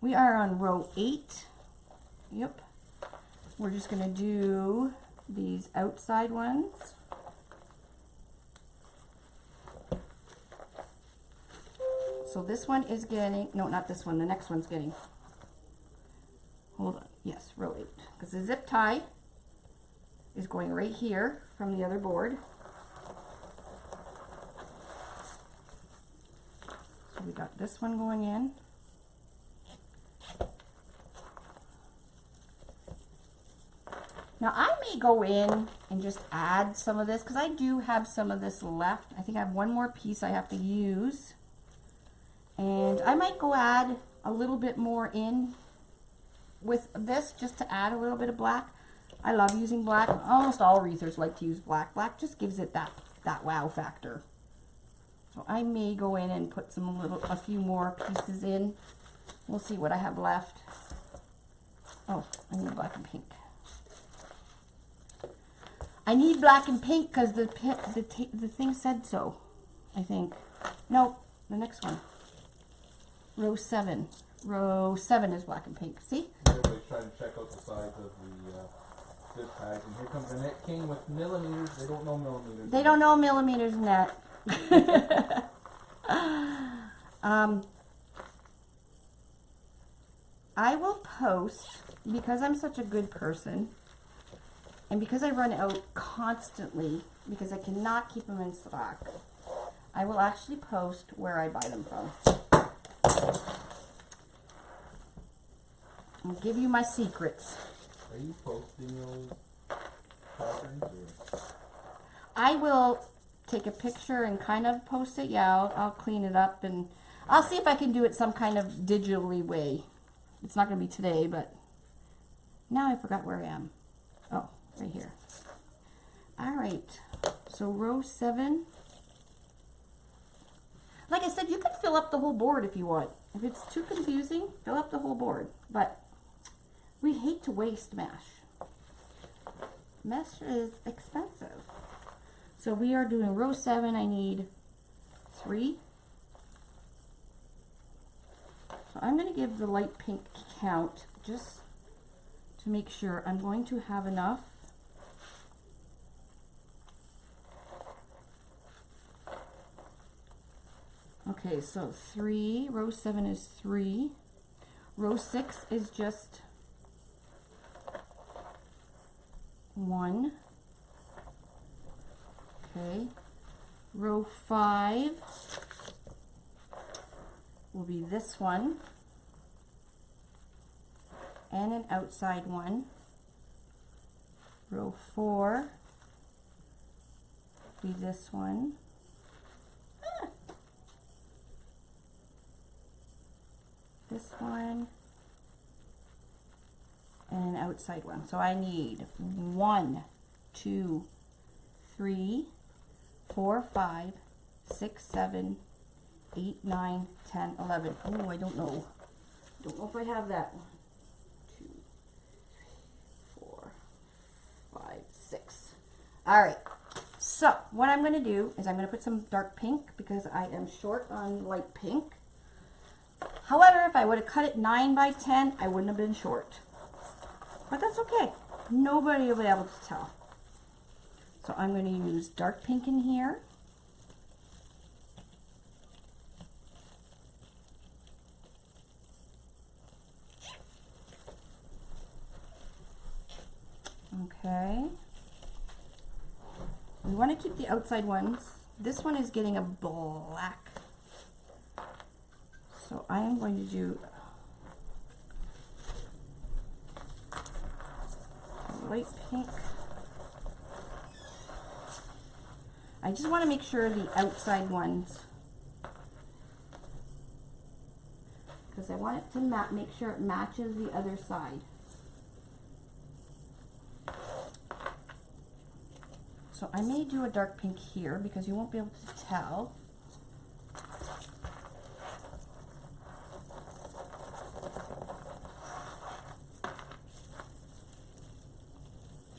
we are on row 8. Yep. We're just going to do these outside ones. So this one is getting, no, not this one, the next one's getting, hold on, yes, row 8. Because the zip tie is going right here from the other board. So we got this one going in. Now I may go in and just add some of this because I do have some of this left. I think I have one more piece I have to use. And I might go add a little bit more in with this just to add a little bit of black. I love using black. Almost all wreathers like to use black. Black just gives it that wow factor. So I may go in and put a few more pieces in. We'll see what I have left. Oh, I need black and pink. I need black and pink because the thing said so, I think. Nope, the next one. Row 7. Row 7 is black and pink. See? Everybody's trying to check out the size of the zip ties, and here comes the Net King with millimeters. They don't know millimeters. They don't know millimeters in that. I will post, because I'm such a good person, and because I run out constantly, because I cannot keep them in stock, I will actually post where I buy them from. I'll give you my secrets. Are you posting those patterns? I will take a picture and kind of post it. Yeah, I'll clean it up, and I'll see if I can do it some kind of digitally way. It's not going to be today, but now I forgot where I am. Oh, right here. All right, so row 7. Like I said, you can fill up the whole board if you want. If it's too confusing, fill up the whole board. But we hate to waste mesh. Mesh is expensive. So we are doing row 7. I need 3. So I'm going to give the light pink count just to make sure I'm going to have enough. Okay, so 3, row 7 is 3. Row 6 is just 1. Okay, row 5 will be this one, and an outside one. Row 4 will be this one. This one, and an outside one. So I need 1, 2, 3, 4, 5, 6, 7, 8, 9, 10, 11. Oh, I don't know. Don't know if I have that. 1, 2, 3, 4, 5, 6. All right. So what I'm going to do is I'm going to put some dark pink because I am short on light pink. However, if I would have cut it 9 by 10, I wouldn't have been short. But that's okay. Nobody will be able to tell. So I'm going to use dark pink in here. Okay. We want to keep the outside ones. This one is getting a black. So I am going to do light pink. I just want to make sure the outside ones, because I want it to make sure it matches the other side. So I may do a dark pink here because you won't be able to tell.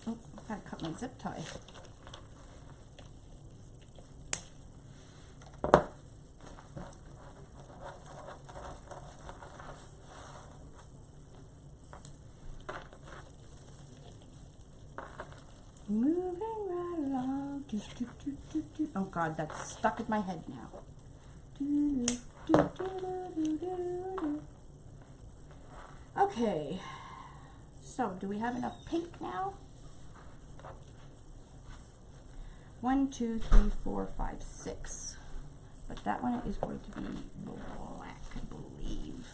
Oh, I gotta cut my zip tie. Moving right along. Do, do, do, do, do. Oh God, that's stuck in my head now. Do, do, do, do, do, do, do. Okay, so do we have enough pink now? 1, 2, 3, 4, 5, 6. But that one is going to be black, I believe.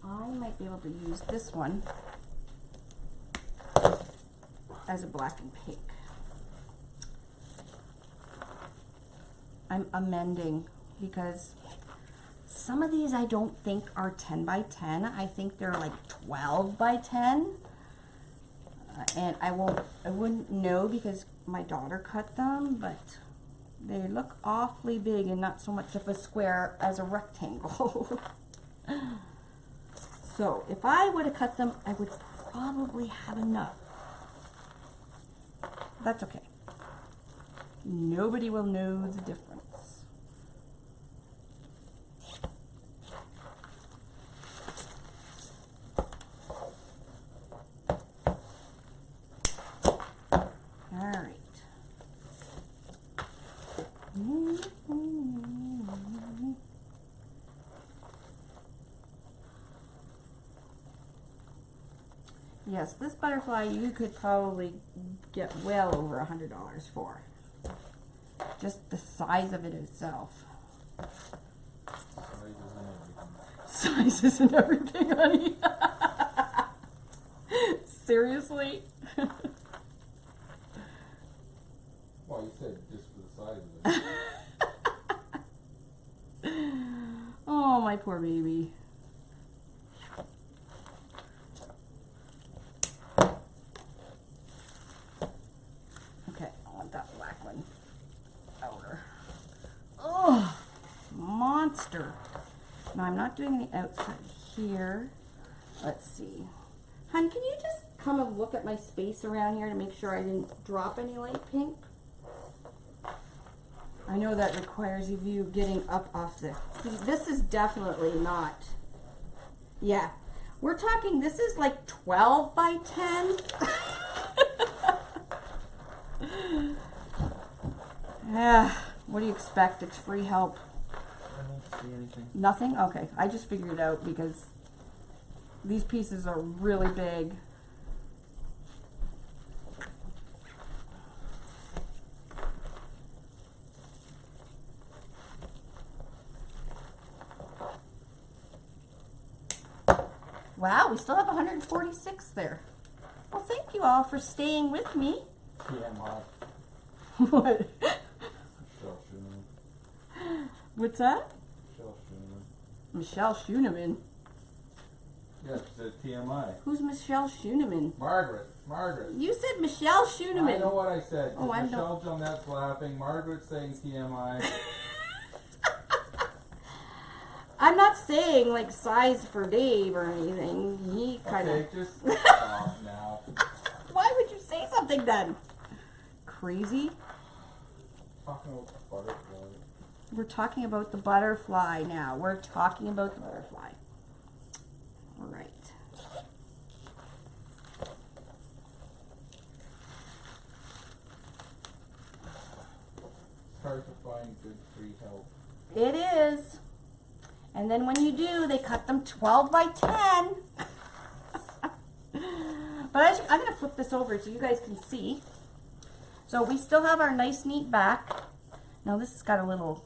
I might be able to use this one as a black and pink. I'm amending because some of these I don't think are 10 by 10. I think they're like 12 by 10. And I wouldn't know because my daughter cut them, but they look awfully big and not so much of a square as a rectangle. So if I would have cut them, I would probably have enough. That's okay. Nobody will know the difference. All right. Yes, this butterfly you could probably get well over $100 for. Just the size of it itself. Sizes and everything, honey. Seriously? Well, you said just for the size of it. Oh, my poor baby. Okay, I want that black one outer. Oh, monster. Now I'm not doing the outside here. Let's see. Hun, can you just come and look at my space around here to make sure I didn't drop any light pink? I know that requires of you getting up off the... See, this is definitely not... Yeah. We're talking, this is like 12 by 10. Yeah. What do you expect? It's free help. I don't see anything. Nothing? Okay. I just figured it out because these pieces are really big. Wow, we still have 146 there. Well, thank you all for staying with me. TMI. What? Michelle Schumann. What's that? Michelle Schumann. Michelle Schuneman. Yes, it's TMI. Who's Michelle Schuneman? Margaret. You said Michelle I Schuneman. know what I said. Oh, I Michelle Jonette's laughing. Margaret's saying TMI. I'm not saying like size for Dave or anything. He kind of... Okay, just stop now. Why would you say something then? Crazy? Talking about the butterfly. We're talking about the butterfly now. We're talking about the butterfly. All right. It's hard to find good free help. It is. And then when you do, they cut them 12 by 10. But I'm going to flip this over so you guys can see. So we still have our nice, neat back. Now this has got a little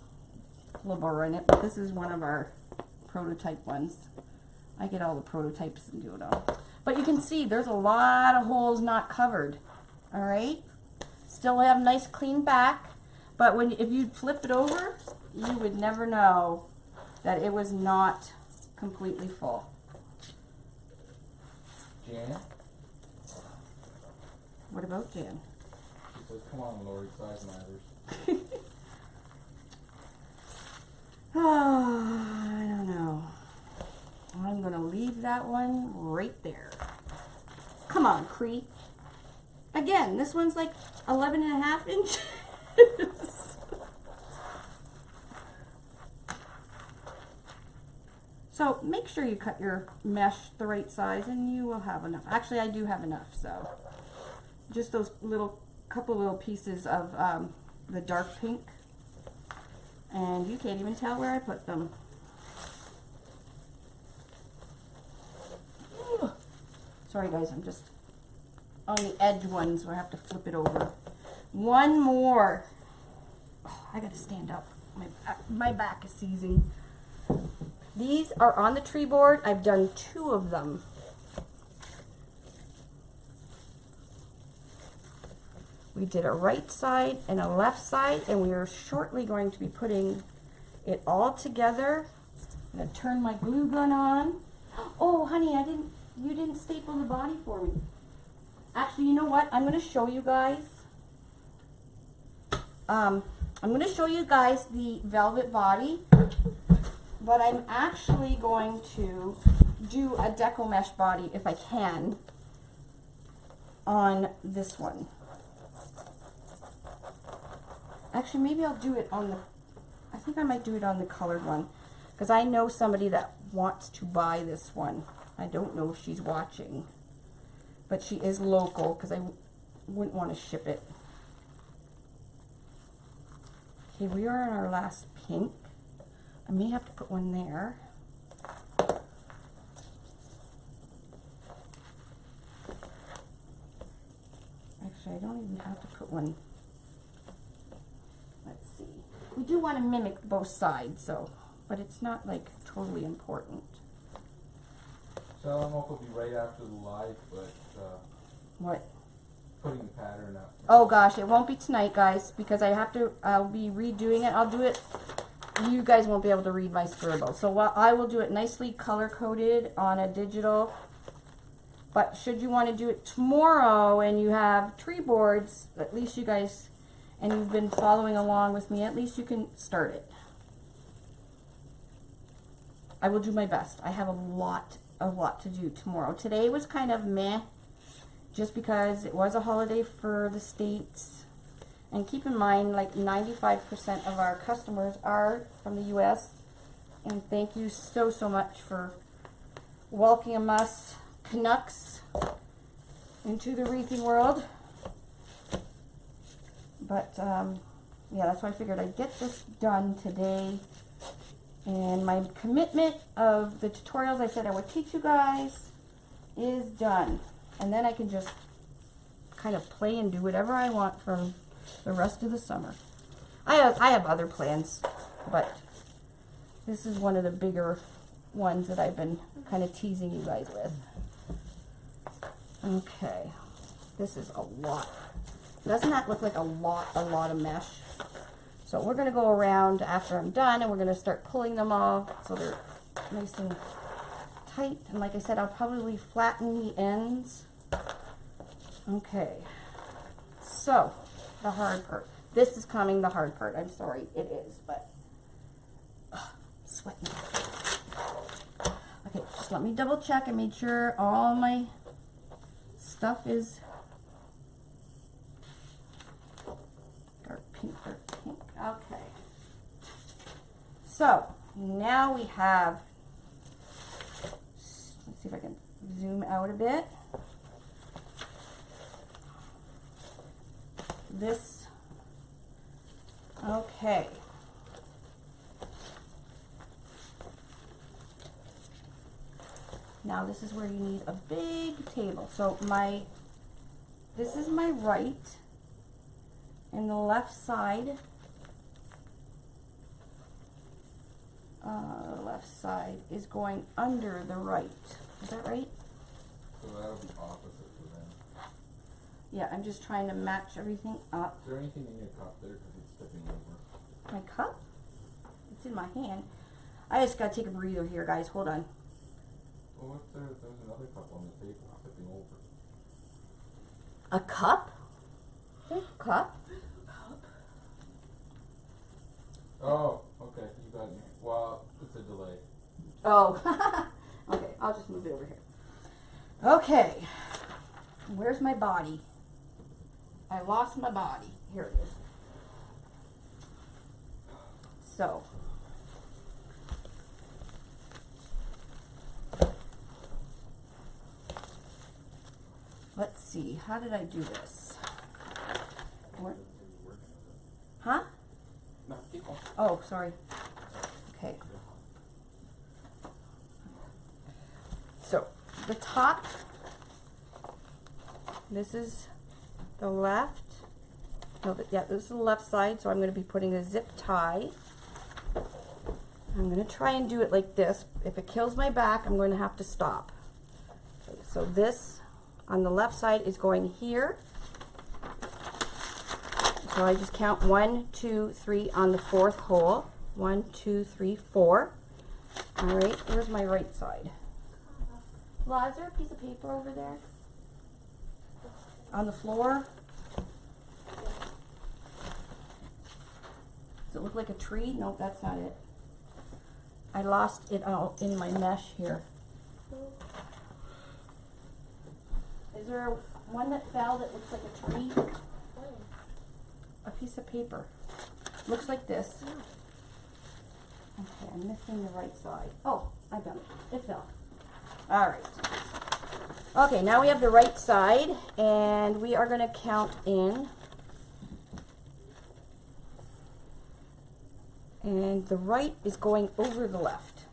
flubber in it, but this is one of our prototype ones. I get all the prototypes and do it all. But you can see there's a lot of holes not covered. All right? Still have nice, clean back. But if you flip it over, you would never know that it was not completely full. Jan? What about Jan? She says, come on, Lori, size matters. Oh, I don't know. I'm going to leave that one right there. Come on, Cree. Again, this one's like 11.5 inches. So make sure you cut your mesh the right size and you will have enough. Actually, I do have enough, so just those couple little pieces of the dark pink, and you can't even tell where I put them. Ooh. Sorry guys, I'm just on the edge ones where I have to flip it over. One more. Oh, I gotta stand up. My back is seizing. These are on the tree board. I've done 2 of them. We did a right side and a left side, and we are shortly going to be putting it all together. I'm going to turn my glue gun on. Oh, honey, you didn't staple the body for me. Actually, you know what? I'm going to show you guys. I'm going to show you guys the velvet body. But I'm actually going to do a deco mesh body, if I can, on this one. Actually, maybe I'll do it on I think I might do it on the colored one, because I know somebody that wants to buy this one. I don't know if she's watching, but she is local, because I wouldn't want to ship it. Okay, we are on our last pink. I may have to put one there. Actually, I don't even have to put one. Let's see. We do want to mimic both sides, so, but it's not like totally important. So I don't know if it'll be right after the live, but What? putting the pattern up. Oh gosh, it won't be tonight, guys, because I'll be redoing it. I'll do it. You guys won't be able to read my scribble. So I will do it nicely color-coded on a digital. But should you want to do it tomorrow and you have tree boards, at least you guys, and you've been following along with me, at least you can start it. I will do my best. I have a lot to do tomorrow. Today was kind of meh, just because it was a holiday for the States. And keep in mind, like 95% of our customers are from the US. And thank you so much for welcoming us Canucks into the wreathing world. But yeah, that's why I figured I'd get this done today. And my commitment of the tutorials I said I would teach you guys is done. And then I can just kind of play and do whatever I want for the rest of the summer. I have other plans, but this is one of the bigger ones that I've been kind of teasing you guys with. Okay, this is a lot. Doesn't that look like a lot of mesh? So we're going to go around after I'm done, and we're going to start pulling them all so they're nice and tight. And like I said, I'll probably flatten the ends. Okay, so the hard part. This is coming, the hard part. I'm sorry, it is, but sweating. Okay, just let me double check and make sure all my stuff is dark pink. Okay. So now we have, let's see if I can zoom out a bit. This, okay. Now this is where you need a big table. So this is my right, and the left side, is going under the right. Is that right? So that'll be opposite for them. Yeah, I'm just trying to match everything up. Is there anything in your cup there? Because it's tipping over. My cup? It's in my hand. I just gotta take a breather here, guys. Hold on. Well, what's there? There's another cup on the table tipping over. A cup? There's a cup? Oh, okay. You got me. Well, it's a delay. Oh, okay. I'll just move it over here. Okay. Where's my body? I lost my body. Here it is. So. Let's see. How did I do this? What? Huh? No, keep going. Oh, sorry. Okay. So, the top, this is the left. No, yeah, this is the left side, so I'm going to be putting a zip tie. I'm going to try and do it like this. If it kills my back, I'm going to have to stop. Okay, so this on the left side is going here. So I just count 1, 2, 3 on the fourth hole. 1, 2, 3, 4. All right, where's my right side? La, is there a piece of paper over there? On the floor? Does it look like a tree? No, that's not it. I lost it all in my mesh here. Is there one that fell that looks like a tree? A piece of paper. Looks like this. Okay, I'm missing the right side. Oh, I got it. It fell. All right. Okay, now we have the right side, and we are going to count in. And the right is going over the left.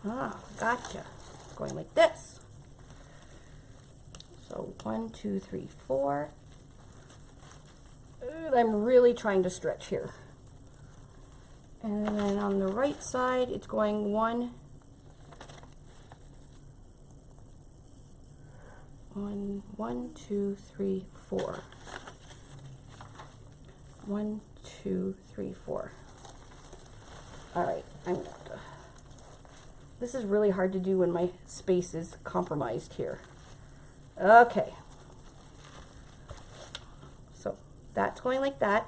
Ah, gotcha. It's going like this. So 1, 2, 3, 4. I'm really trying to stretch here. And then on the right side, it's going 1, 2, 3, 4. 1, 2, 3, 4. All right, this is really hard to do when my space is compromised here. Okay. So that's going like that.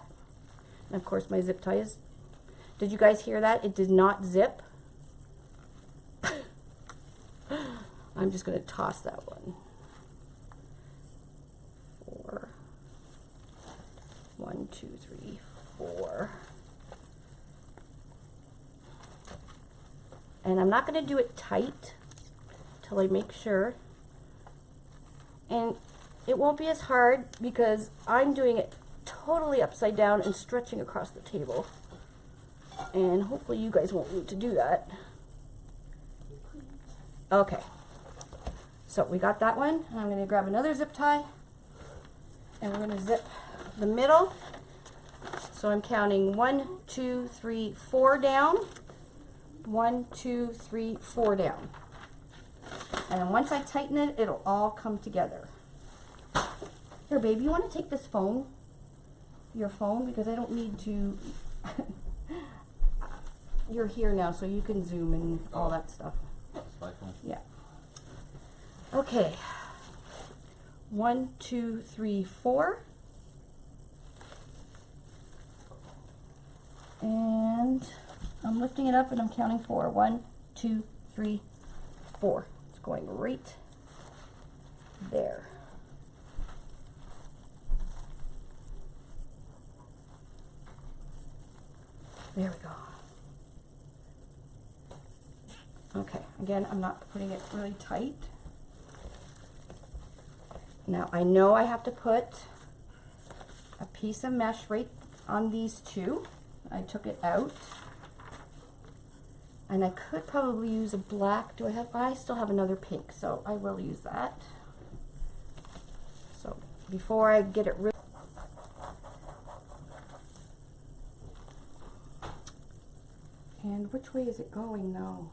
And of course my zip tie is, did you guys hear that? It did not zip. I'm just going to toss that one. 4. 1, 2, 3, 4. And I'm not going to do it tight till I make sure. And it won't be as hard because I'm doing it totally upside down and stretching across the table. And hopefully you guys won't need to do that. Okay. So we got that one. And I'm going to grab another zip tie. And we're going to zip the middle. So I'm counting 1, 2, 3, 4 down. 1, 2, 3, 4 down. And then once I tighten it, it'll all come together. Here, babe, you want to take this phone? Your phone? Because I don't need to... You're here now, so you can zoom and all that stuff. That's my phone. Yeah. Okay. 1, 2, 3, 4. And I'm lifting it up and I'm counting 4. 1, 2, 3, 4. It's going right there. There we go. Okay, again, I'm not putting it really tight. Now, I know I have to put a piece of mesh right on these two. I took it out. And I could probably use a black. I still have another pink, so I will use that. So, before I get it rid. And which way is it going though?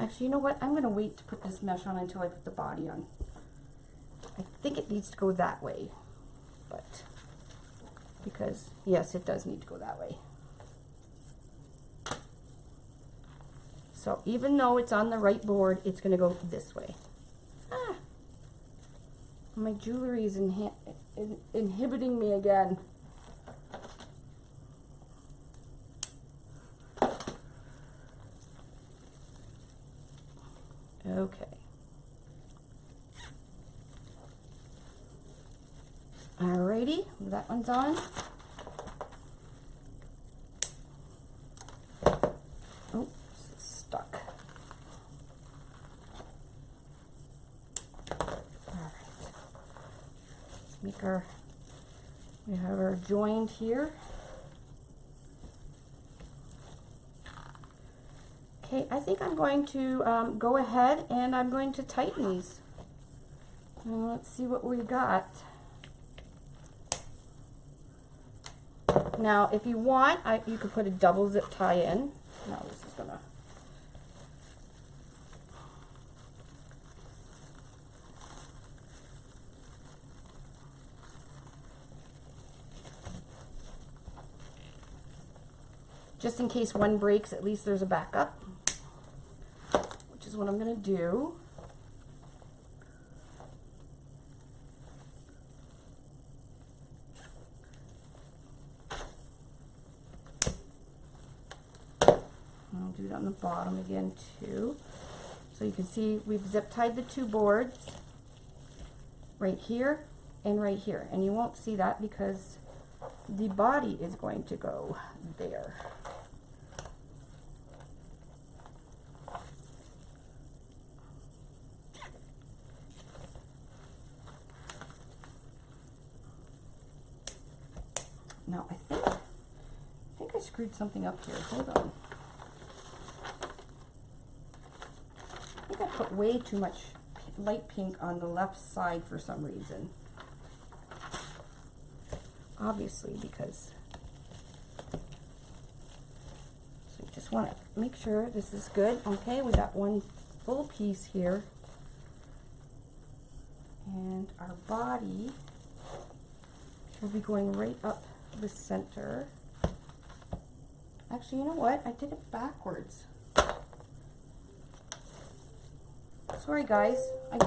Actually, you know what? I'm going to wait to put this mesh on until I put the body on. I think it needs to go that way. But, because, yes, it does need to go that way. So, even though it's on the right board, it's going to go this way. Ah! My jewelry is inhibiting me again. Okay. Alrighty, that one's on. Oh, it's stuck. Alright. Let's make we have our joined here. Okay, I think I'm going to go ahead and I'm going to tighten these. And let's see what we got. Now, if you want, you could put a double zip tie in. Now this is gonna... Just in case one breaks, at least there's a backup. Which is what I'm going to do. I'll do it on the bottom again too. So you can see we've zip tied the two boards right here and right here. And you won't see that because the body is going to go there. Now I think I screwed something up here. Hold on. I think I put way too much light pink on the left side for some reason. Obviously, because so you just want to make sure this is good. Okay, we got one full piece here. And our body will be going right up the center. Actually, you know what? I did it backwards. Sorry guys, I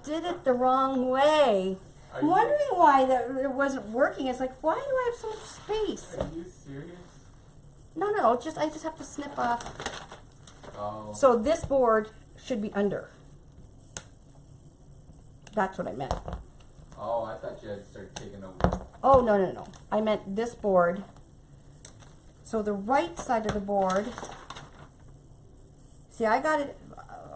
did it the wrong way. I'm wondering why that it wasn't working. It's like, why do I have so much space? Are you serious? No, I just have to snip off. Oh. So this board should be under. That's what I meant. Oh, I thought you had started taking over. Oh, no. I meant this board. So the right side of the board, see, I got it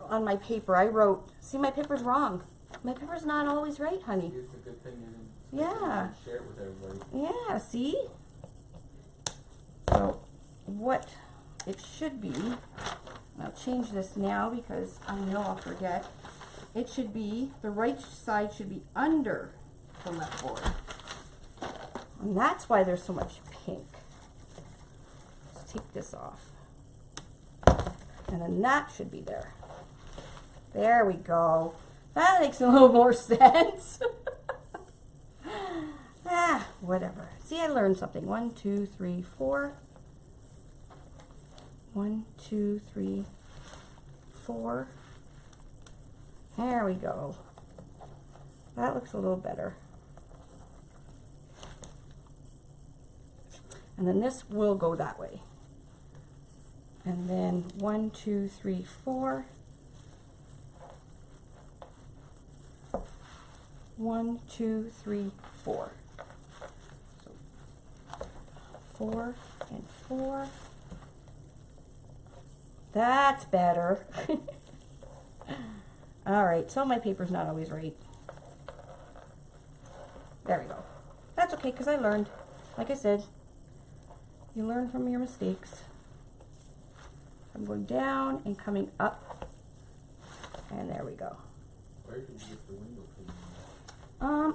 on my paper. I wrote, see, my paper's wrong. My paper's not always right, honey. It's a good thing you didn't, Yeah. share it with everybody. Yeah, see? So what it should be, I'll change this now because I know I'll forget. It should be, the right side should be under the left board. And that's why there's so much pink. Let's take this off. And then that should be there. There we go. That makes a little more sense. Whatever. See, I learned something. 1, 2, 3, 4. 1, 2, 3, 4. There we go. That looks a little better. And then this will go that way. And then 1, 2, 3, 4. 1, 2, 3, 4. So 4 and 4. That's better. All right, so my paper's not always right. There we go. That's okay, because I learned. Like I said, you learn from your mistakes. I'm going down and coming up. And there we go. Where did you get the window cleaner?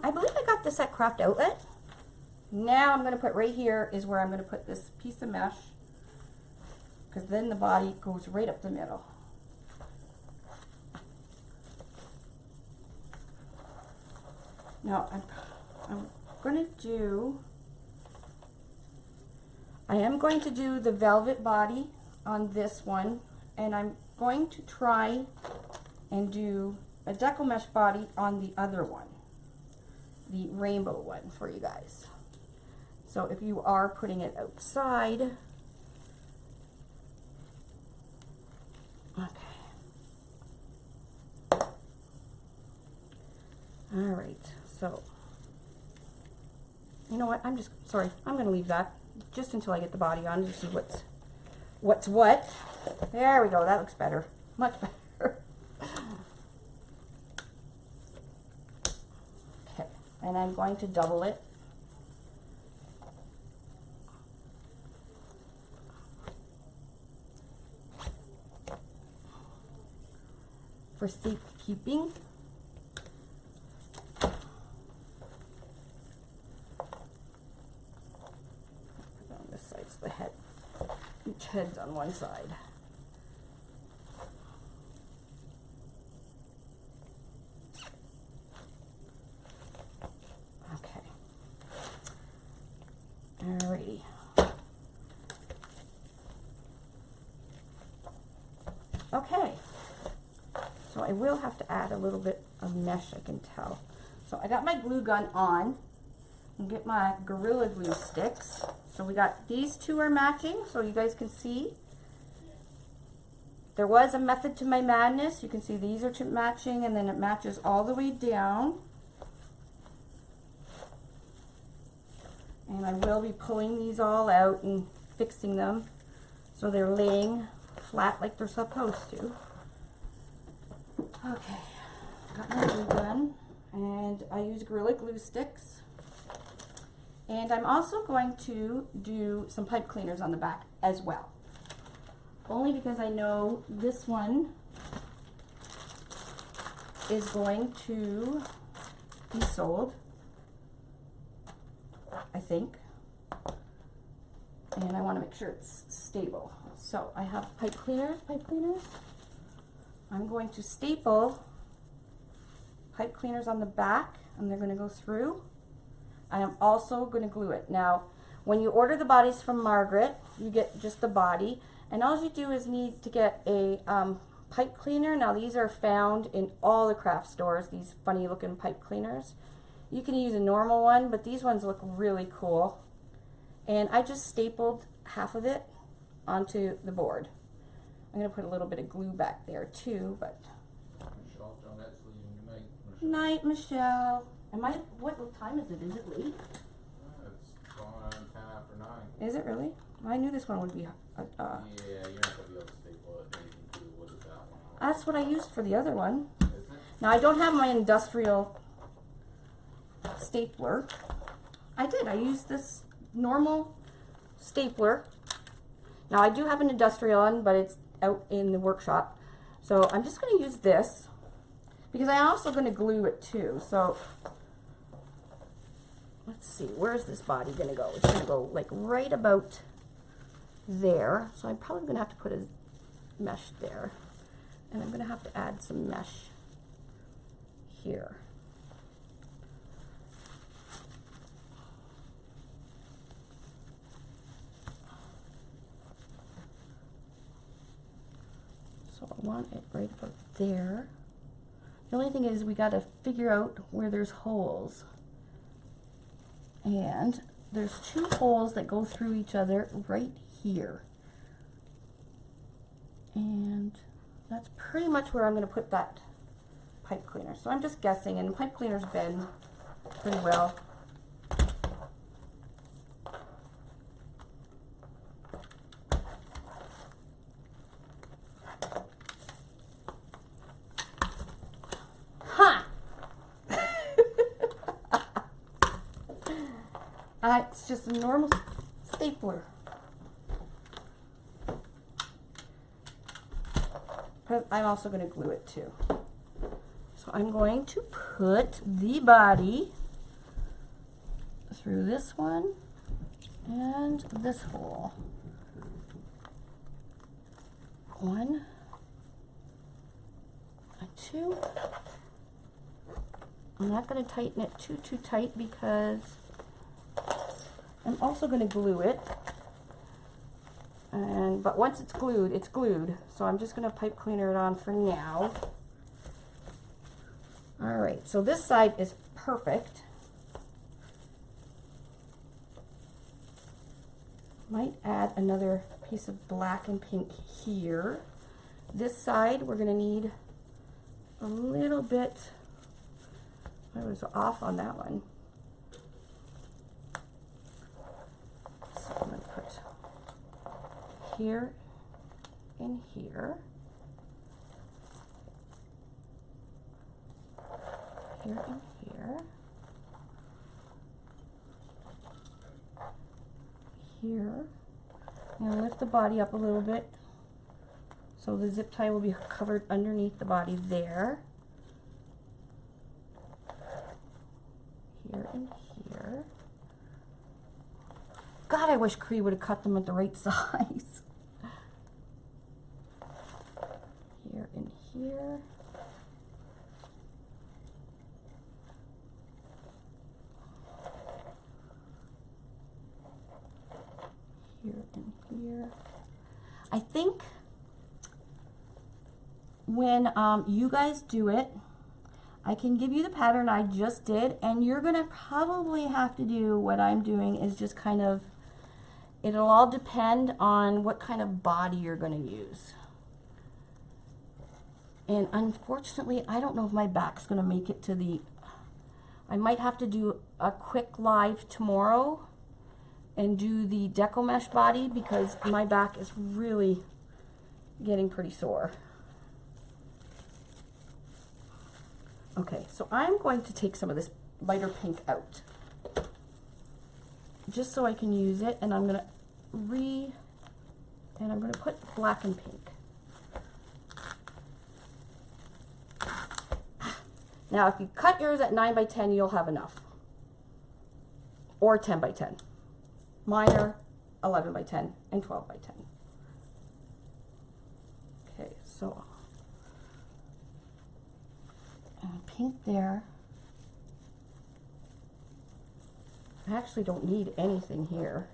I believe I got this at Craft Outlet. Now I'm going to put right here is where I'm going to put this piece of mesh. Because then the body goes right up the middle. Now I'm going to do, I am going to do the velvet body on this one, and I'm going to try and do a deco mesh body on the other one, the rainbow one for you guys. So if you are putting it outside, okay. All right, so you know what? I'm going to leave that just until I get the body on to see what's what. There we go. That looks better. Much better. Okay, and I'm going to double it. For safekeeping. On this side's the head. Each head's on one side. Okay. Alrighty. Okay. So I will have to add a little bit of mesh, I can tell. So I got my glue gun on and get my Gorilla Glue sticks. So we got these two are matching, so you guys can see. There was a method to my madness. You can see these are matching, and then it matches all the way down. And I will be pulling these all out and fixing them so they're laying flat like they're supposed to. Okay, got my glue gun, and I use Gorilla Glue sticks. And I'm also going to do some pipe cleaners on the back as well. only because I know this one is going to be sold, I think, and I want to make sure it's stable. So I have pipe cleaners. I'm going to staple pipe cleaners on the back, and they're going to go through. I am also going to glue it. Now, when you order the bodies from Margaret, you get just the body, and all you do is need to get a pipe cleaner. Now, these are found in all the craft stores, these funny looking pipe cleaners. You can use a normal one, but these ones look really cool. And I just stapled half of it onto the board. I'm going to put a little bit of glue back there too, but... Michelle, Jonette's leaving tonight. Night, Michelle. What time is it? Is it late? It's going on 10 after 9. Is it really? I knew this one would be... Yeah, you're not going to be able to staple it. Anything to what is that one? That's what I used for the other one. Isn't it? Now, I don't have my industrial stapler. I did. I used this normal stapler. Now, I do have an industrial one, but it's out in the workshop. So I'm just going to use this because I'm also going to glue it too. So let's see, where's this body going to go? It's going to go like right about there. So I'm probably going to have to put a mesh there. And I'm going to have to add some mesh here. So I want it right about there. The only thing is we got to figure out where there's holes. And there's 2 holes that go through each other right here. And that's pretty much where I'm going to put that pipe cleaner. So I'm just guessing, and pipe cleaners bend pretty well. It's just a normal stapler. But I'm also going to glue it too. So I'm going to put the body through this one and this hole. 1 and 2. I'm not going to tighten it too tight because I'm also going to glue it, but once it's glued, so I'm just going to pipe cleaner it on for now. Alright, so this side is perfect. Might add another piece of black and pink here. This side we're going to need a little bit, I was off on that one. I'm going to put here and here, here and here, here. I'm going to lift the body up a little bit so the zip tie will be covered underneath the body there. Here and here. God, I wish Cree would have cut them at the right size. Here and here. Here and here. I think when you guys do it, I can give you the pattern I just did, and you're gonna probably have to do what I'm doing, is just kind of, it'll all depend on what kind of body you're gonna use. And unfortunately, I don't know if my back's gonna make it to the, I might have to do a quick live tomorrow and do the deco mesh body because my back is really getting pretty sore. Okay, so I'm going to take some of this lighter pink out just so I can use it, and I'm going to And I'm going to put black and pink. Now, if you cut yours at 9 by 10, you'll have enough. Or 10 by 10. Mine are 11 by 10 and 12 by 10. Okay, so pink there. I actually don't need anything here.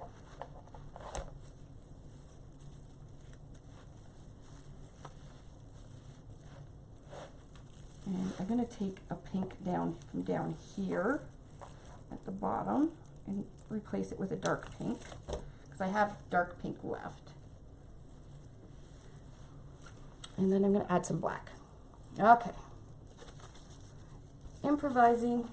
And I'm going to take a pink down from down here at the bottom and replace it with a dark pink because I have dark pink left. And then I'm going to add some black. Okay. Improvising.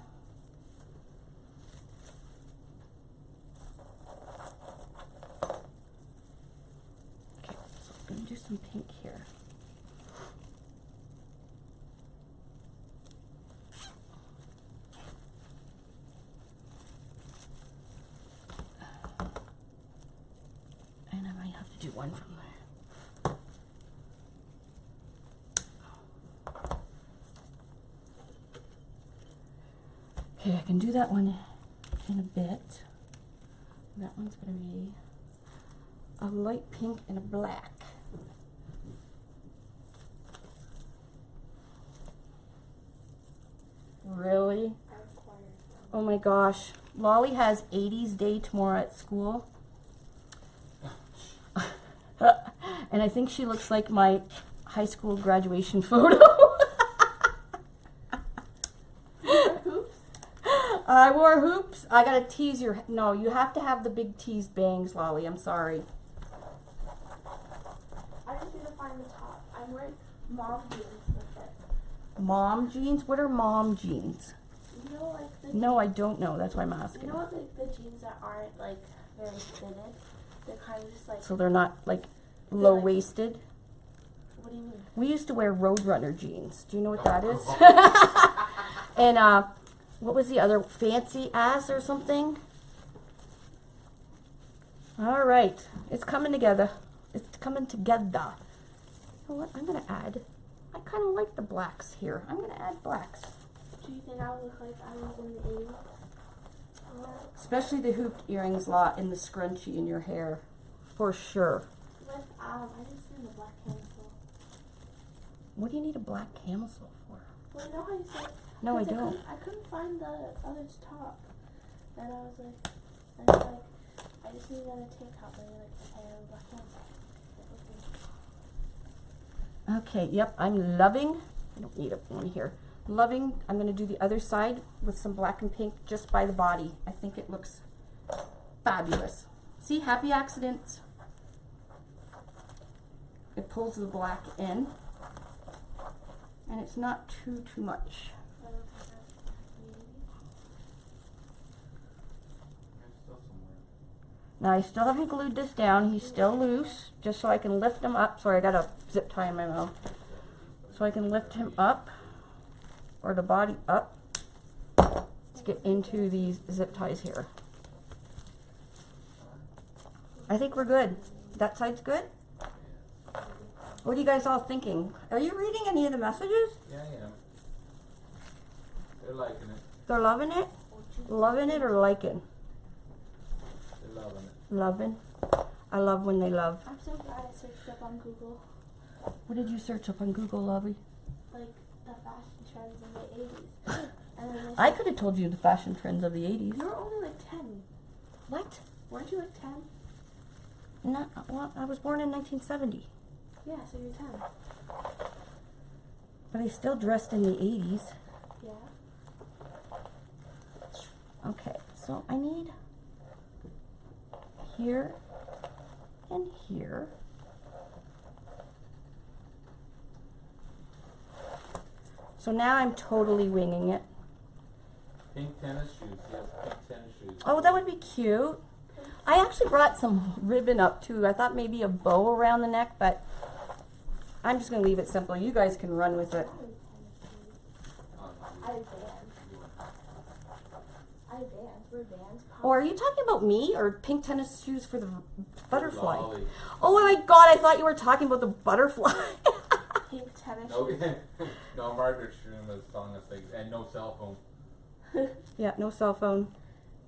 Okay, so I'm going to do some pink here. And I might have to do one from there. Okay, I can do that one in a bit. That one's going to be a light pink and a black. Really? Oh my gosh. Lolly has 80s day tomorrow at school. And I think she looks like my high school graduation photo. I wore hoops. I gotta tease your, no, you have to have the big teased bangs, Lolly. I'm sorry. I just need to find the top. I'm wearing mom jeans with it. Mom jeans? What are mom jeans? You know, like the No, I don't know. That's why I'm asking. You know what, like the jeans that aren't like very fitted? They're kind of just like. So they're not like low-waisted? What do you mean? We used to wear Roadrunner jeans. Do you know what that is? And what was the other, fancy ass or something? All right, it's coming together. It's coming together. You know what? I'm gonna add. I kind of like the blacks here. I'm gonna add blacks. Do you think I would look like I was in the 80s? Especially the hooped earrings lot and the scrunchie in your hair, for sure. With I just need a black camisole. What do you need a black camisole for? Well, you know how you said. No, I don't. I couldn't find the other's top, and I was like, I just need another tank top, and like, okay, I have a black camisole. Okay, yep, I'm loving. I don't need one here. Loving. I'm going to do the other side with some black and pink just by the body. I think it looks fabulous. See, happy accidents. It pulls the black in, and it's not too much. Now I still haven't glued this down. He's still loose, just so I can lift him up. Sorry, I got a zip tie in my mouth. So I can lift him up, or the body up, to get into these zip ties here. I think we're good. That side's good? What are you guys all thinking? Are you reading any of the messages? Yeah, I am. They're liking it. They're loving it? Loving it or liking? They're loving it. Loving. I love when they love. I'm so glad I searched up on Google, What did you search up on Google, Lovey? like, the fashion trends in the 80s. And then I could have told you the fashion trends of the 80s. you were only like 10. What? Weren't you like 10? No, well, I was born in 1970. Yeah, so you're 10. But I still dressed in the 80s. Yeah. Okay, so I need here and here. So now I'm totally winging it. Pink tennis shoes. Yes, pink tennis shoes. Oh, that would be cute. I actually brought some ribbon up too. I thought maybe a bow around the neck, but I'm just going to leave it simple. You guys can run with it. I have bands. We're bands. Or are you talking about me or pink tennis shoes for the butterfly? Lolly. Oh my God, I thought you were talking about the butterfly. Pink tennis No, shoes. no, Margaret Shroom was telling us things, and no cell phone. Yeah, no cell phone.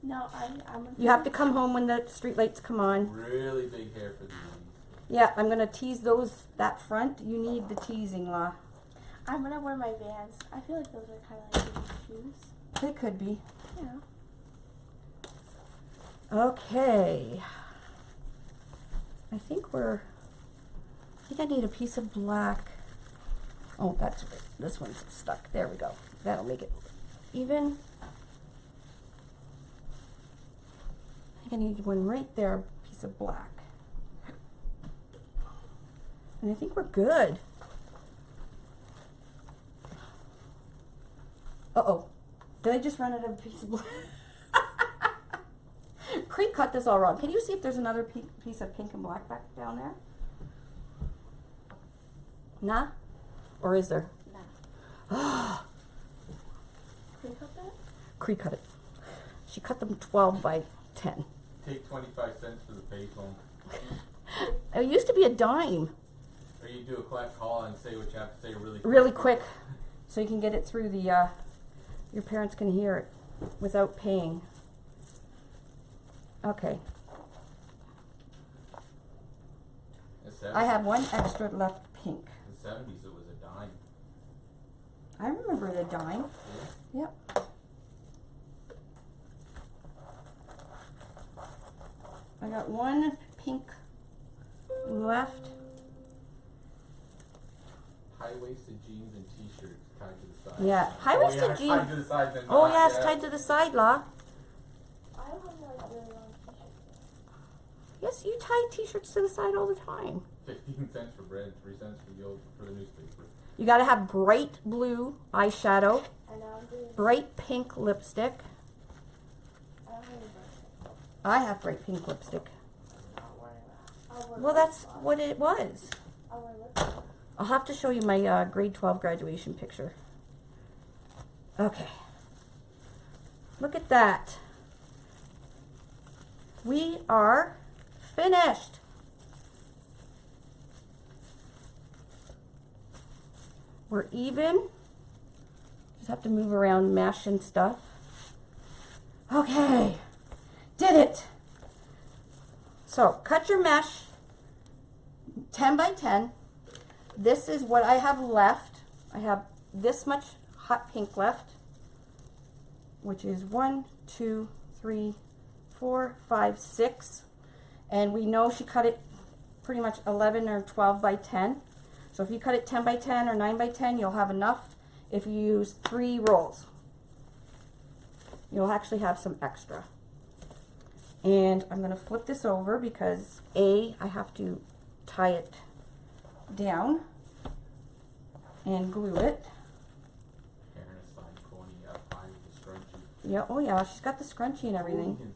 No, I'm. You have to come home when the street lights come on. Really big hair for these. Yeah, I'm gonna tease that front. You need the teasing, La. I'm gonna wear my Vans. I feel like those are kind of like baby shoes. They could be. Yeah. Okay. I think I need a piece of black. Oh, that's right. This one's stuck. There we go. That'll make it even. I think I need one right there, a piece of black. And I think we're good. Uh-oh. Did I just run out of a piece of black? Creek cut this all wrong. Can you see if there's another piece of pink and black back down there? Nah? Or is there? Nah. Can you cut that? Creek cut it. She cut them 12 by 10. Take 25 cents for the payphone. It used to be a dime. Or you do a collect call and say what you have to say really quick. Really quick. So you can get it through the, your parents can hear it without paying. Okay. I have one extra left pink. In the 70s it was a dime. I remember the dime. Yeah. Yep. I got one pink left. High-waisted jeans and t-shirts tied to the side. Yeah, high-waisted Tied jeans. to the side, then Oh not, yes, yeah. tied to the side, La. I don't have like really long t-shirts. Yes, you tie t-shirts to the side all the time. 15 cents for bread, 3 cents for the newspaper. You gotta have bright blue eyeshadow, And now I'm doing. bright pink lipstick. I don't have any lipstick. I have bright pink lipstick. I'm not wearing that. I'll wear Well, that's lip gloss. what it was. I'll wear lip gloss. I'll have to show you my grade 12 graduation picture. Okay. Look at that. We are finished. We're even. Just have to move around mesh and stuff. Okay. Did it. So cut your mesh 10 by 10. This is what I have left. I have this much hot pink left, which is 1, 2, 3, 4, 5, 6. And we know she cut it pretty much 11 or 12 by 10. So if you cut it 10 by 10 or 9 by 10, you'll have enough. If you use 3 rolls, you'll actually have some extra. And I'm going to flip this over because I have to tie it down and glue it. Karen is fine, pony up high with the scrunchie. Yeah, oh yeah, she's got the scrunchie and everything.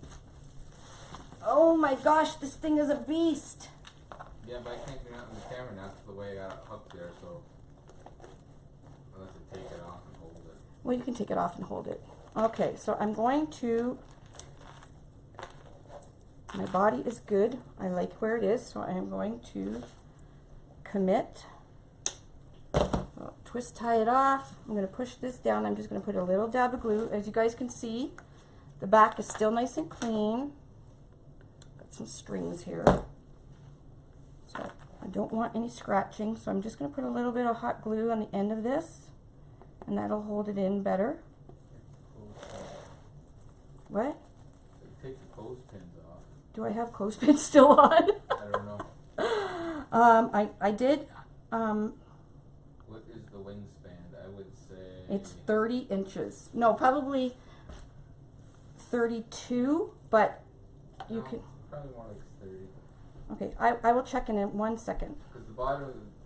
Oh my gosh, this thing is a beast. Yeah, but I can't do nothing with the camera now because the way I got it hooked there, so unless I take it off and hold it. Well, you can take it off and hold it. Okay, so I'm going to, my body is good. I like where it is, so I am going to commit. So, twist, tie it off. I'm going to push this down. I'm just going to put a little dab of glue. As you guys can see, the back is still nice and clean. Got some strings here. So I don't want any scratching, so I'm just going to put a little bit of hot glue on the end of this, and that'll hold it in better. What? Take the clothespins off. Do I have clothespins still on? I don't know. I did. What is the wingspan? I would say It's 30 inches. No, probably 32, but you no, can. probably more like 30. Okay, I will check in 1 second. Because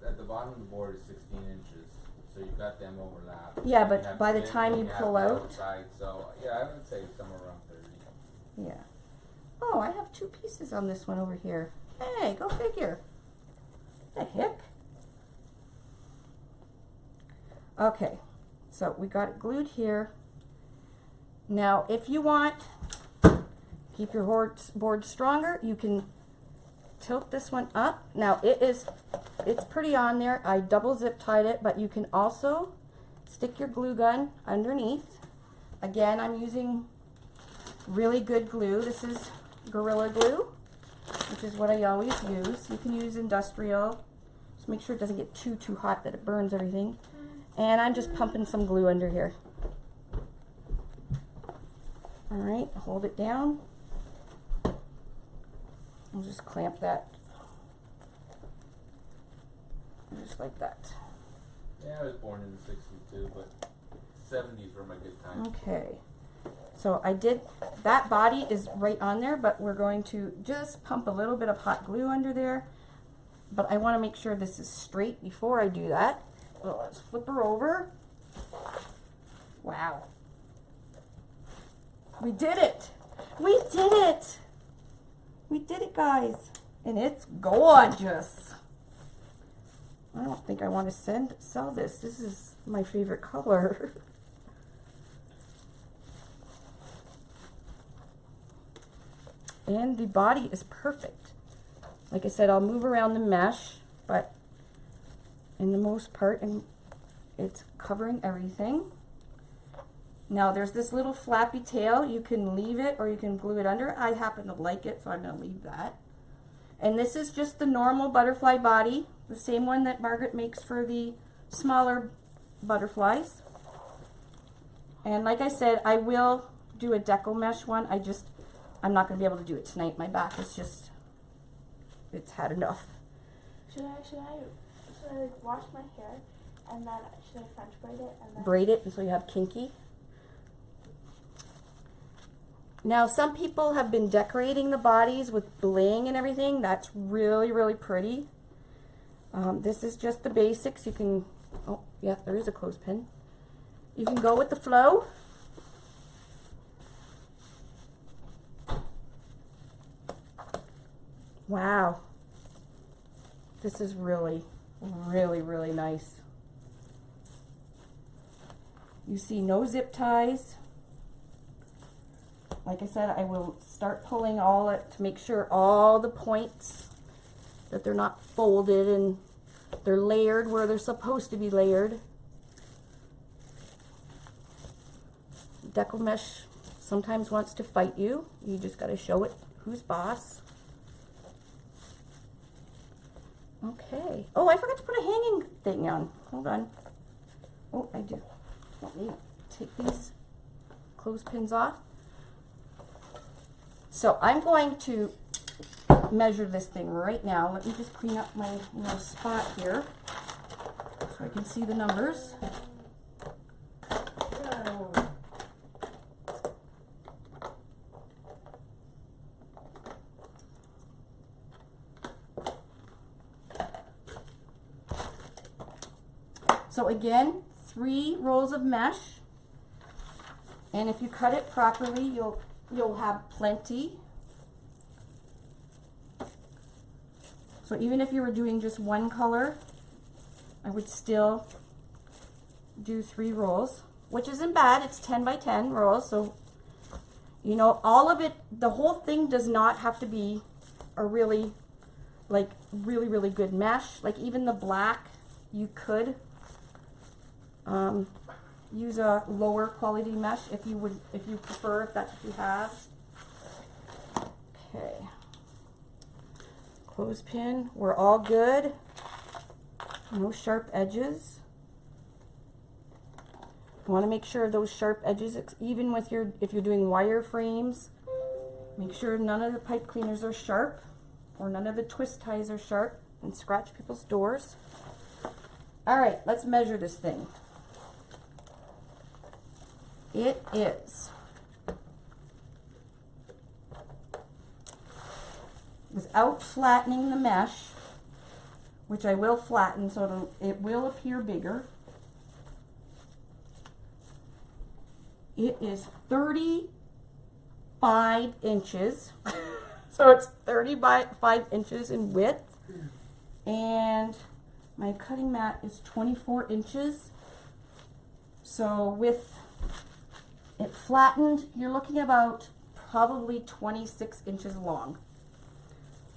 at the bottom of the board is 16 inches, so you've got them overlapped. Yeah, And but you have by the in, time and you have pull the out- outside, so yeah, I would say somewhere around 30. Yeah. Oh, I have 2 pieces on this one over here. Hey, go figure. The heck? Okay, so we got it glued here. Now, if you want keep your board stronger, you can tilt this one up. Now it's pretty on there. I double zip tied it, but you can also stick your glue gun underneath. Again, I'm using really good glue. This is Gorilla Glue, which is what I always use. You can use industrial. Just make sure it doesn't get too hot that it burns everything. And I'm just pumping some glue under here. All right, hold it down. I'll just clamp that. Just like that. Yeah, I was born in the 60s too, but 70s were my good time. Okay. So I did, that body is right on there, but we're going to just pump a little bit of hot glue under there. But I want to make sure this is straight before I do that. Well, let's flip her over. Wow. We did it. We did it. We did it, guys. And it's gorgeous. I don't think I want to sell this. This is my favorite color. And the body is perfect. Like I said, I'll move around the mesh, but in the most part, and it's covering everything. Now there's this little flappy tail. You can leave it or you can glue it under. I happen to like it, so I'm going to leave that. And this is just the normal butterfly body, the same one that Margaret makes for the smaller butterflies. And like I said, I will do a deco mesh one. I'm not going to be able to do it tonight. My back is just, it's had enough. Should I wash my hair and then should I French braid it and then Braid it until you have kinky. Now some people have been decorating the bodies with bling and everything. That's really, really pretty. This is just the basics. You can, oh yeah, there is a clothespin. You can go with the flow. Wow. This is really, really, really nice. You see no zip ties. Like I said, I will start pulling all it to make sure all the points that they're not folded and they're layered where they're supposed to be layered. Deco mesh sometimes wants to fight you. You just got to show it who's boss. Okay. Oh, I forgot to put a hanging thing on. Hold on. Oh, I do. Let me take these clothespins off. So I'm going to measure this thing right now. Let me just clean up my little spot here so I can see the numbers. So again, 3 rolls of mesh, and if you cut it properly, you'll have plenty. So even if you were doing just one color, I would still do 3 rolls, which isn't bad. It's 10 by 10 rolls, so you know, all of it, the whole thing does not have to be a really, really good mesh. Like even the black, you could use a lower quality mesh if you prefer, if that's what you have. Okay. Clothespin, we're all good. No sharp edges. You want to make sure those sharp edges, even with if you're doing wire frames, make sure none of the pipe cleaners are sharp or none of the twist ties are sharp and scratch people's doors. All right, let's measure this thing. It is, without flattening the mesh, which I will flatten so it will appear bigger, it is 35 inches. So it's 35 inches in width, and my cutting mat is 24 inches. So with it flattened, you're looking about probably 26 inches long.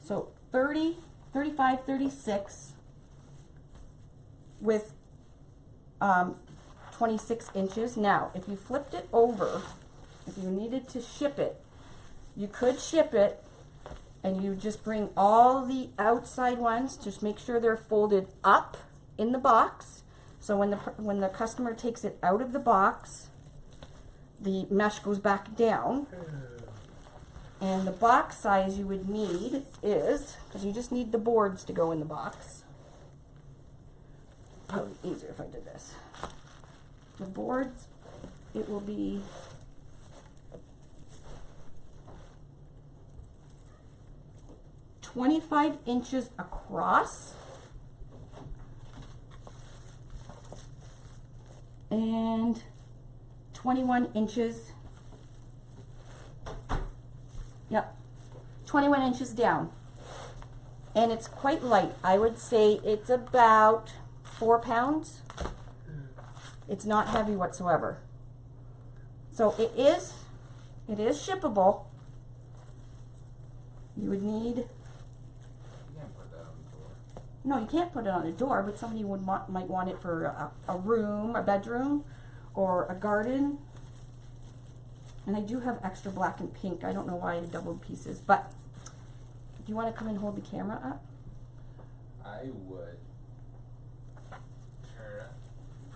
So 30, 35, 36 with 26 inches. Now, if you flipped it over, if you needed to ship it, you could ship it and you just bring all the outside ones, just make sure they're folded up in the box. So when the customer takes it out of the box, the mesh goes back down. And the box size you would need is, because you just need the boards to go in the box. Probably easier if I did this. The boards, it will be 25 inches across and 21 inches. Yep, 21 inches down. And it's quite light. I would say it's about 4 pounds. It's not heavy whatsoever. So it is shippable. You would need, You can't put that on the door. no, you can't put it on a door, but somebody might want it for a room, a bedroom, or a garden. And I do have extra black and pink. I don't know why I doubled pieces, but do you want to come and hold the camera up? I would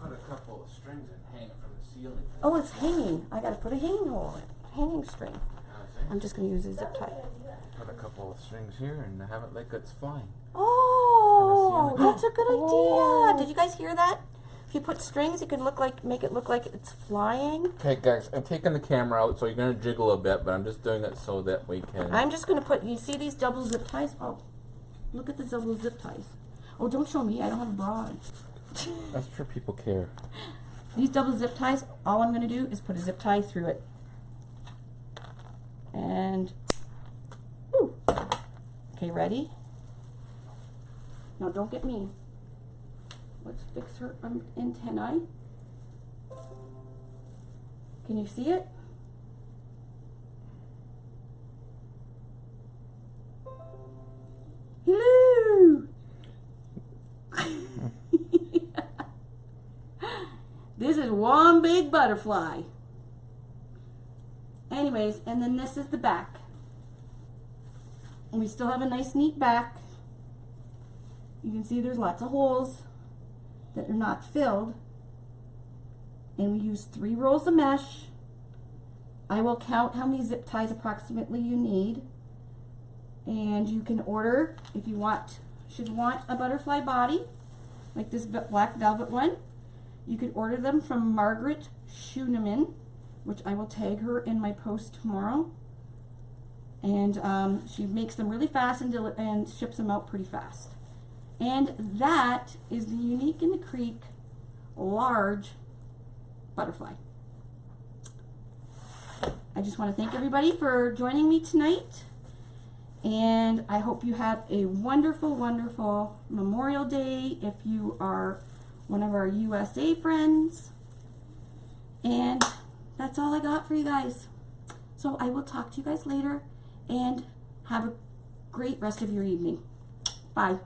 put a couple of strings and hang it from the ceiling. Oh, it's hanging. I gotta put a hanging hole in it. Hanging string. I'm just gonna use a zip tie. Put a couple of strings here and have it like it's flying. Oh, that's a good idea. Oh. Did you guys hear that? If you put strings, it could make it look like it's flying. Okay, guys, I'm taking the camera out, so you're gonna jiggle a bit, but I'm just doing it so that we can. I'm just gonna put. You see these double zip ties? Oh, look at the double zip ties. Oh, don't show me. I don't have a bra on. That's for people care. These double zip ties. All I'm gonna do is put a zip tie through it. And, woo. Okay, ready? Now don't get me. Let's fix her antennae. Can you see it? Hello! This is one big butterfly. Anyways, and then this is the back. And we still have a nice neat back. You can see there's lots of holes that are not filled. And we use 3 rolls of mesh. I will count how many zip ties approximately you need. And you can order, if you should want a butterfly body, like this black velvet one, you could order them from Margaret Schooneman, which I will tag her in my post tomorrow. And she makes them really fast and ships them out pretty fast. And that is the Unique in the Creek large butterfly. I just want to thank everybody for joining me tonight. And I hope you have a wonderful, wonderful Memorial Day if you are one of our USA friends. And that's all I got for you guys. So I will talk to you guys later and have a great rest of your evening. Bye.